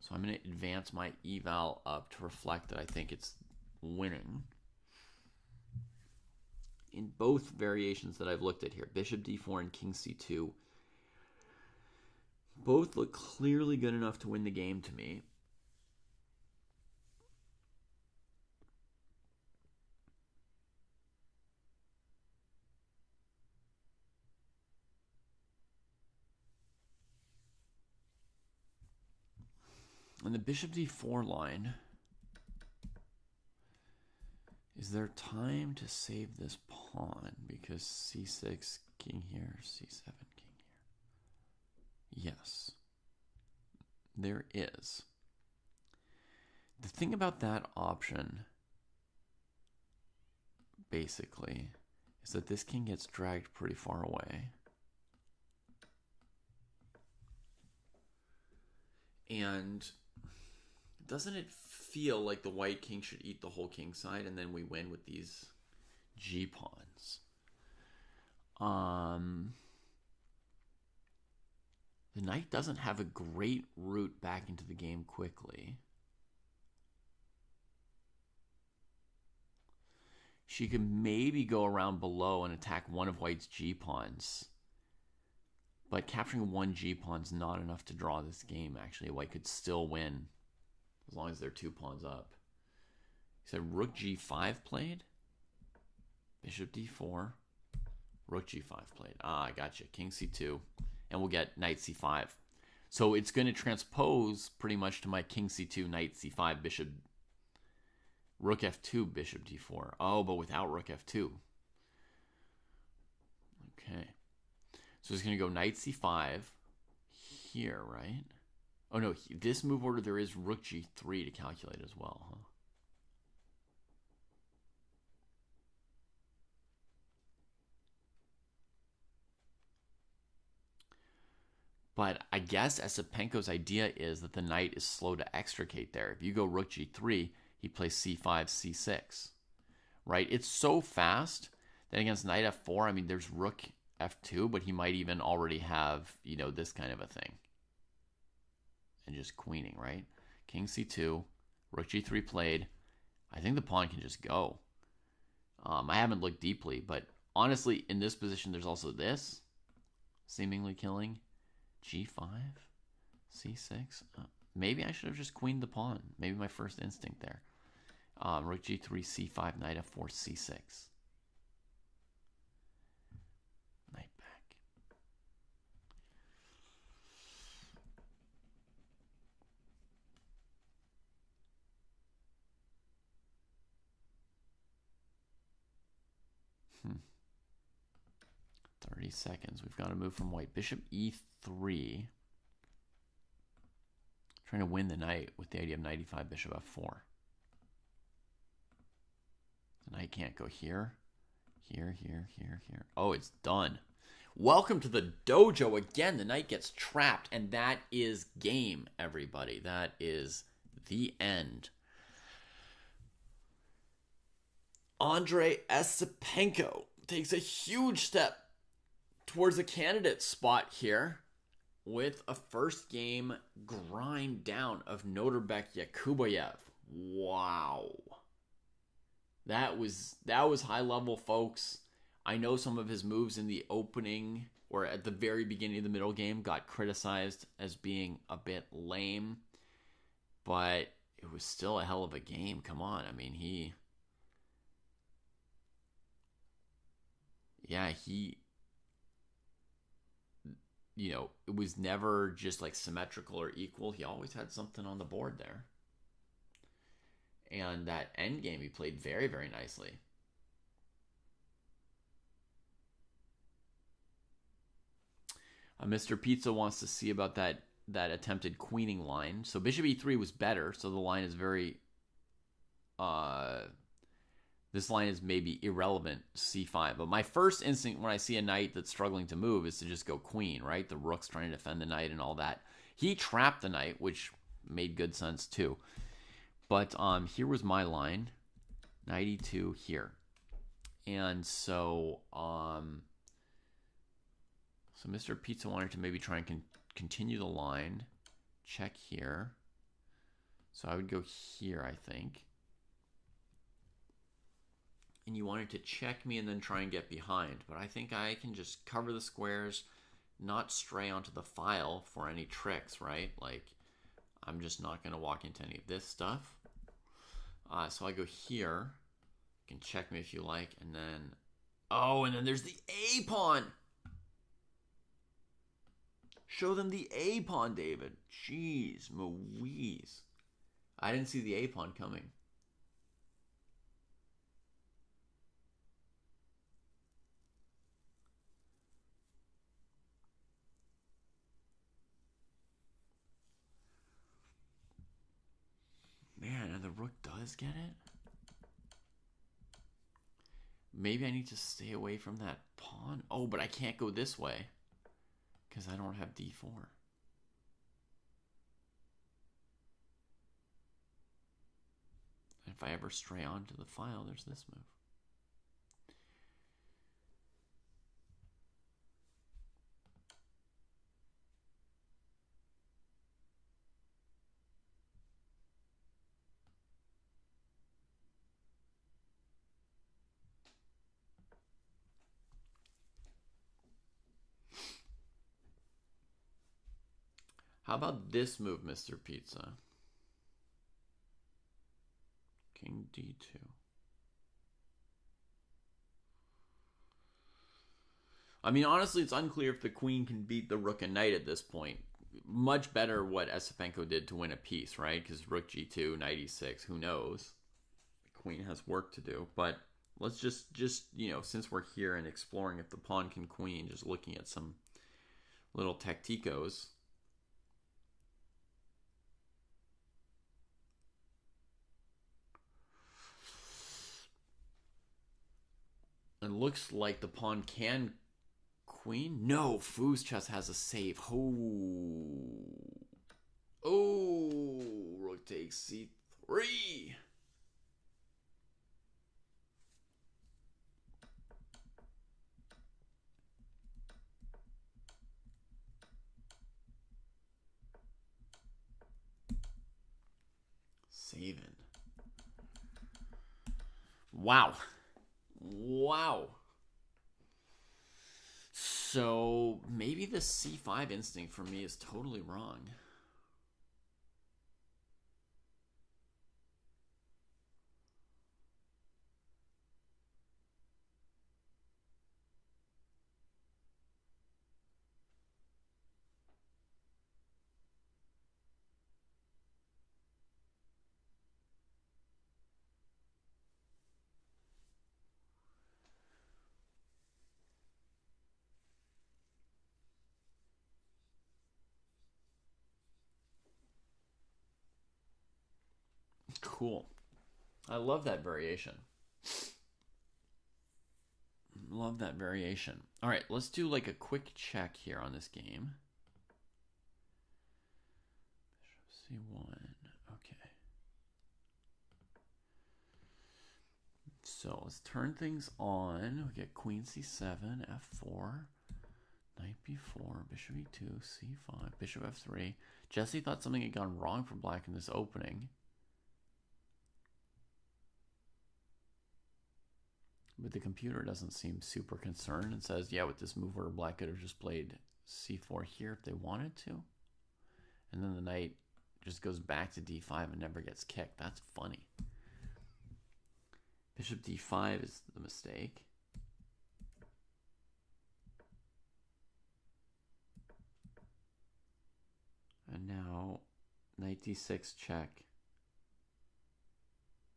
So I'm going to advance my eval up to reflect that I think it's winning. In both variations that I've looked at here, bishop d4 and king c2, both look clearly good enough to win the game to me. And the bishop d4 line, is there time to save this pawn? Because c6, king here, c7, king here. Yes, there is. The thing about that option, basically, is that this king gets dragged pretty far away. And doesn't it feel like the white king should eat the whole king side and then we win with these G pawns? The knight doesn't have a great route back into the game quickly. She could maybe go around below and attack one of white's G pawns. But capturing one G pawn is not enough to draw this game, actually. White could still win as long as they're 2 pawns up. He said rook G5 played. Bishop D4. Rook G5 played. Ah, I gotcha. King C2. And we'll get knight C5. So it's going to transpose pretty much to my king C2, knight C5, bishop, rook F2, bishop D4. Oh, but without rook F2. Okay. So it's going to go knight C5 here, right? Oh, no. This move order, there is rook G3 to calculate as well, huh? But I guess Esipenko's idea is that the knight is slow to extricate there. If you go rook G3, he plays C5, C6, right? It's so fast that against knight F4, I mean, there's rook F2, but he might even already have, you know, this kind of a thing. And just queening, right? King C2, rook G3 played. I think the pawn can just go. I haven't looked deeply, but honestly, in this position, there's also this, seemingly killing. G5, C6. Maybe I should have just queened the pawn. Maybe my first instinct there. Rook G3, C5, knight F4, C6. Knight back. Hmm. 30 seconds. We've got to move from white. Bishop E3. Trying to win the knight with the idea of knight E5, bishop F4. The knight can't go here. Here, here, here, here. Oh, it's done. Welcome to the dojo again. The knight gets trapped, and that is game, everybody. That is the end. Andrei Esipenko takes a huge step towards a candidate spot here with a first game grind down of Norbek Yakubayev. Wow. That was high level, folks. I know some of his moves in the opening or at the very beginning of the middle game got criticized as being a bit lame, but it was still a hell of a game. Come on. I mean, he you know, it was never just like symmetrical or equal. He always had something on the board there. And that endgame, he played very, very nicely. Mr. Pizza wants to see about that attempted queening line. So bishop e3 was better, so the line is very... this line is maybe irrelevant, c5. But my first instinct when I see a knight that's struggling to move is to just go queen, right? The rook's trying to defend the knight and all that. He trapped the knight, which made good sense too. But here was my line, knight e2 here. And so, so Mr. Pizza wanted to maybe try and continue the line, check here. So I would go here, I think. And you wanted to check me and then try and get behind. But I think I can just cover the squares, not stray onto the file for any tricks, right? Like, I'm just not going to walk into any of this stuff. So I go here. You can check me if you like. And then, oh, and then there's the A pawn. Show them the A pawn, David. Jeez, Louise. I didn't see the A pawn coming. Man, does get it? Maybe I need to stay away from that pawn. Oh, but I can't go this way because I don't have d4. If I ever stray onto the file, there's this move. How about this move, Mr. Pizza? King d2. I mean, honestly, it's unclear if the queen can beat the rook and knight at this point. Much better what Esipenko did to win a piece, right? Because rook g2, knight e6, who knows? The queen has work to do. But let's just since we're here and exploring if the pawn can queen, just looking at some little tacticos. It looks like the pawn can queen. No, Foo's chess has a save. Oh, rook takes c3. Saving. Wow. So maybe the c5 instinct for me is totally wrong. Cool. I love that variation. Love that variation. All right, let's do like a quick check here on this game. Bishop c1. Okay. So let's turn things on. We get queen c7, f4, knight b4, bishop e2, c5, bishop f3. Jesse thought something had gone wrong for black in this opening. But the computer doesn't seem super concerned and says, yeah, with this move order, black could have just played c4 here if they wanted to. And then the knight just goes back to d5 and never gets kicked. That's funny. Bishop d5 is the mistake. And now knight d6 check.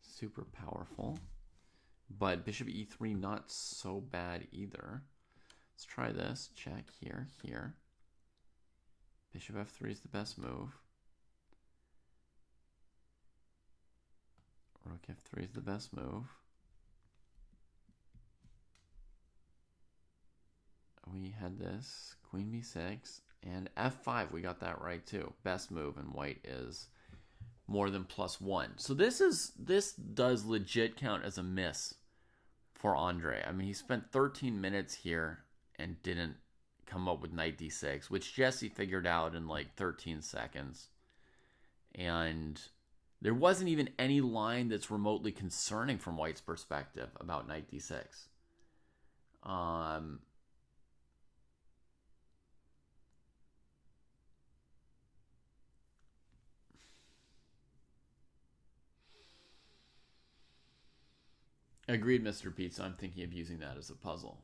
Super powerful. But bishop e3 not so bad either. Let's try this. Check here, here. Bishop f3 is the best move. Rook f3 is the best move. We had this. Queen b6. And f5, we got that right too. Best move, and white is more than +1. So this does legit count as a miss for Andre. I mean, he spent 13 minutes here and didn't come up with knight d6, which Jesse figured out in like 13 seconds. And there wasn't even any line that's remotely concerning from white's perspective about knight d6. Agreed, Mr. Pizza. I'm thinking of using that as a puzzle.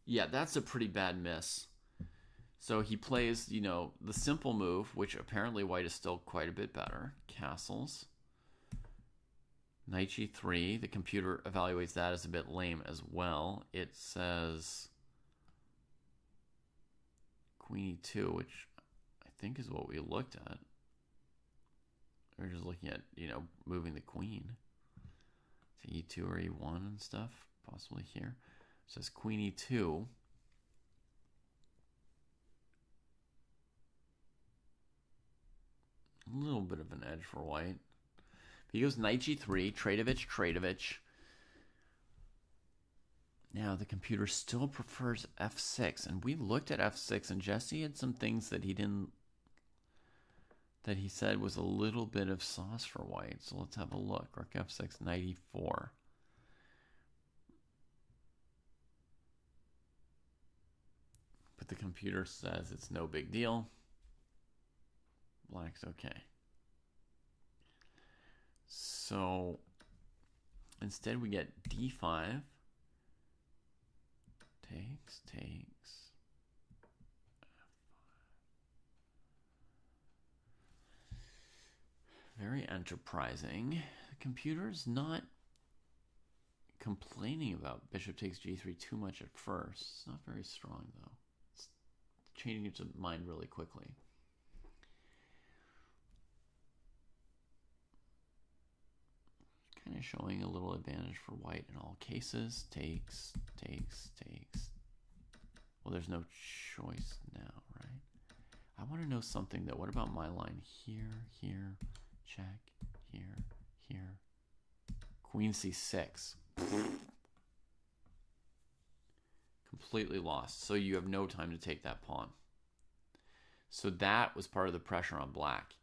Yeah, that's a pretty bad miss. So he plays, the simple move, which apparently white is still quite a bit better. Castles. Knight g3. The computer evaluates that as a bit lame as well. It says queen e2, which I think is what we looked at. we're just looking at, moving the queen to e2 or e1 and stuff, possibly here. It says queen e2. A little bit of an edge for white. He goes knight g3, Tradeovich. Now the computer still prefers f6, and we looked at f6, and Jesse had some things that he said was a little bit of sauce for white. So let's have a look. Rook f6, knight e4. But the computer says it's no big deal. Black's okay. So instead we get d5. Takes. Very enterprising. The computer's not complaining about bishop takes g3 too much at first. It's not very strong, though. It's changing its mind really quickly. Kind of showing a little advantage for white in all cases. Takes. Well, there's no choice now, right? I want to know something, though. What about my line? Here, check, here. Queen c6. Completely lost. So you have no time to take that pawn. So that was part of the pressure on black.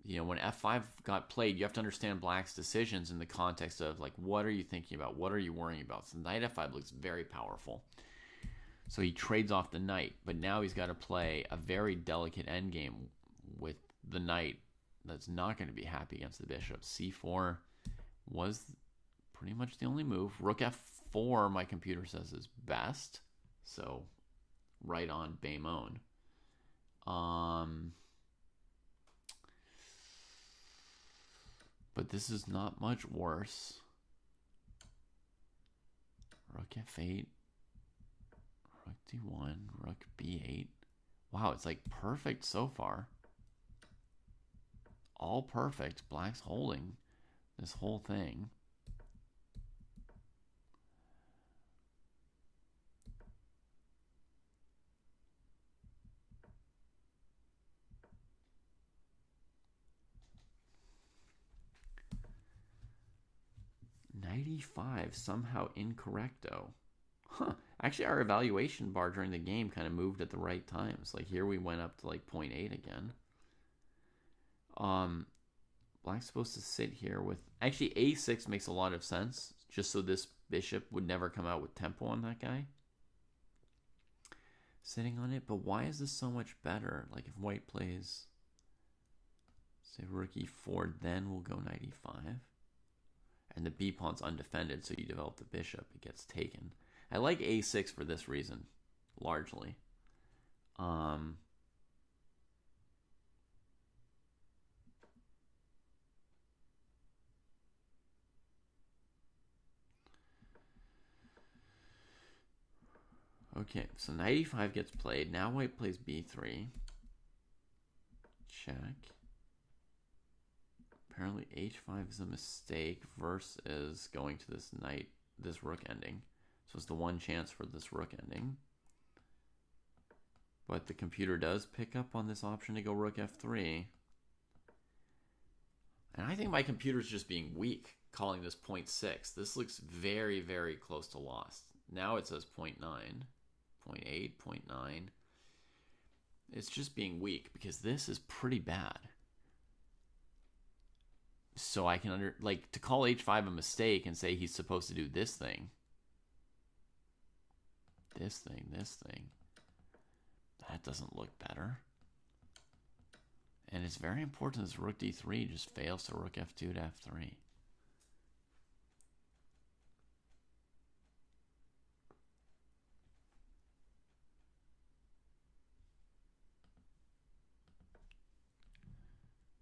When f5 got played, you have to understand black's decisions in the context of, like, what are you thinking about? What are you worrying about? So knight f5 looks very powerful. So he trades off the knight, but now he's got to play a very delicate endgame with the knight that's not going to be happy against the bishop. c4 was pretty much the only move. Rook f4, my computer says, is best. So right on Baymon. But this is not much worse. Rook f8. Rook d1. Rook b8. Wow, it's like perfect so far. All perfect. Black's holding this whole thing. Knight e5, somehow incorrecto. Huh. Actually, our evaluation bar during the game kind of moved at the right times. Like here we went up to like 0.8 again. Black's supposed to sit here with... Actually, a6 makes a lot of sense, just so this bishop would never come out with tempo on that guy. Sitting on it, but why is this so much better? Like if white plays, say, rook e4, then we'll go knight e5. And the b pawn's undefended, so you develop the bishop, it gets taken. I like a6 for this reason, largely. Okay, so knight e5 gets played. Now white plays b3. Check. Apparently h5 is a mistake versus going to this rook ending. So it's the one chance for this rook ending. But the computer does pick up on this option to go rook f3. And I think my computer's just being weak, calling this 0.6. This looks very, very close to lost. Now it says 0.9, 0.8, 0.9. It's just being weak because this is pretty bad. So I can to call h5 a mistake and say he's supposed to do this thing. This thing. That doesn't look better. And it's very important this rook d3 just fails to rook f2 to f3.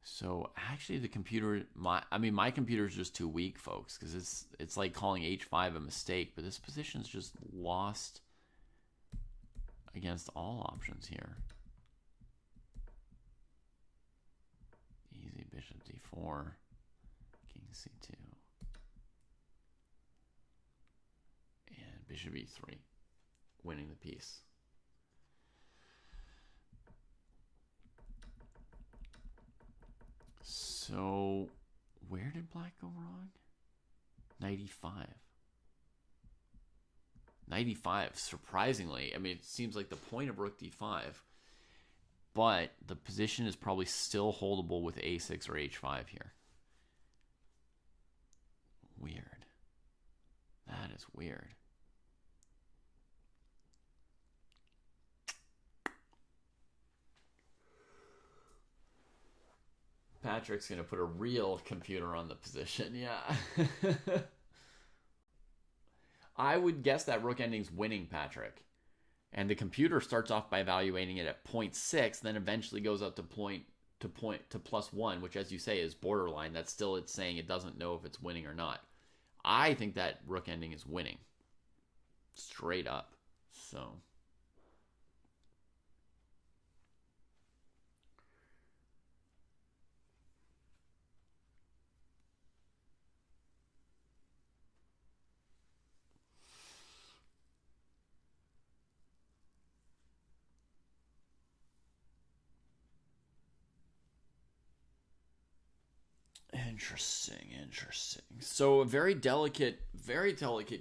So actually the computer, my computer is just too weak, folks, because it's like calling h5 a mistake, but this position's just lost against all options here. Easy bishop d4. c4, king c2, and bishop e3, winning the piece. So where did black go wrong? Knight e5. Knight e5, surprisingly. I mean, it seems like the point of rook d5, but the position is probably still holdable with a6 or h5 here. Weird. That is weird. Patrick's going to put a real computer on the position, yeah. I would guess that rook ending's winning, Patrick. And the computer starts off by evaluating it at 0.6, then eventually goes up to +1, which, as you say, is borderline. That's still it's saying it doesn't know if it's winning or not. I think that rook ending is winning. Straight up. So interesting. So a very delicate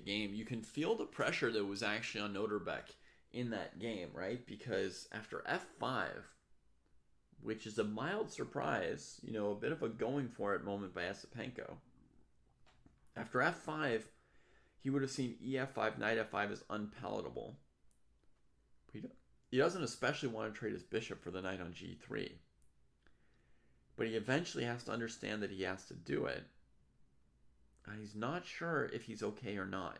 game. You can feel the pressure that was actually on Noterbeck in that game, right? Because after f5, which is a mild surprise, a bit of a going for it moment by Esipenko. After f5, he would have seen ef5, knight f5 as unpalatable. He doesn't especially want to trade his bishop for the knight on g3. But he eventually has to understand that he has to do it. And he's not sure if he's okay or not.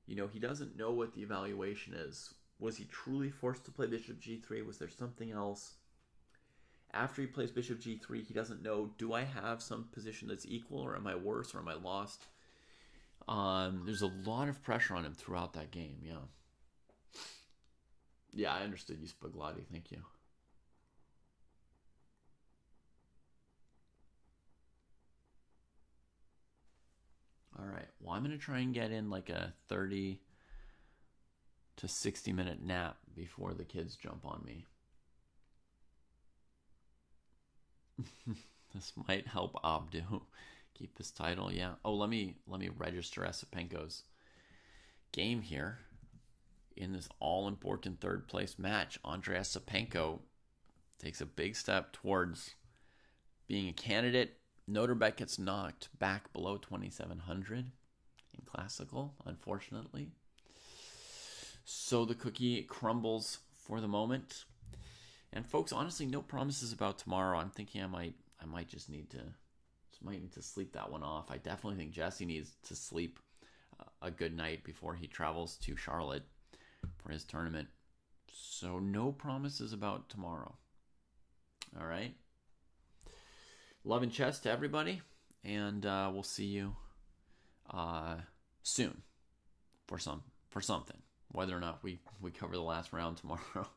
He doesn't know what the evaluation is. Was he truly forced to play bishop g3? Was there something else? After he plays bishop g3, he doesn't know, do I have some position that's equal, or am I worse, or am I lost? There's a lot of pressure on him throughout that game, yeah. Yeah, I understood you, Spagliotti. Thank you. All right. Well, I'm going to try and get in like a 30 to 60 minute nap before the kids jump on me. This might help Abdu keep his title. Yeah. Oh, let me register Esipenko's game here. In this all-important third-place match, Andrei Esipenko takes a big step towards being a candidate. Noterbeck gets knocked back below 2,700 in classical, unfortunately. So the cookie crumbles for the moment. And folks, honestly, no promises about tomorrow. I'm thinking I might just need to sleep that one off. I definitely think Jesse needs to sleep a good night before he travels to Charlotte for his tournament. So no promises about tomorrow. All right. Love and chess to everybody, and we'll see you soon for something. Whether or not we cover the last round tomorrow.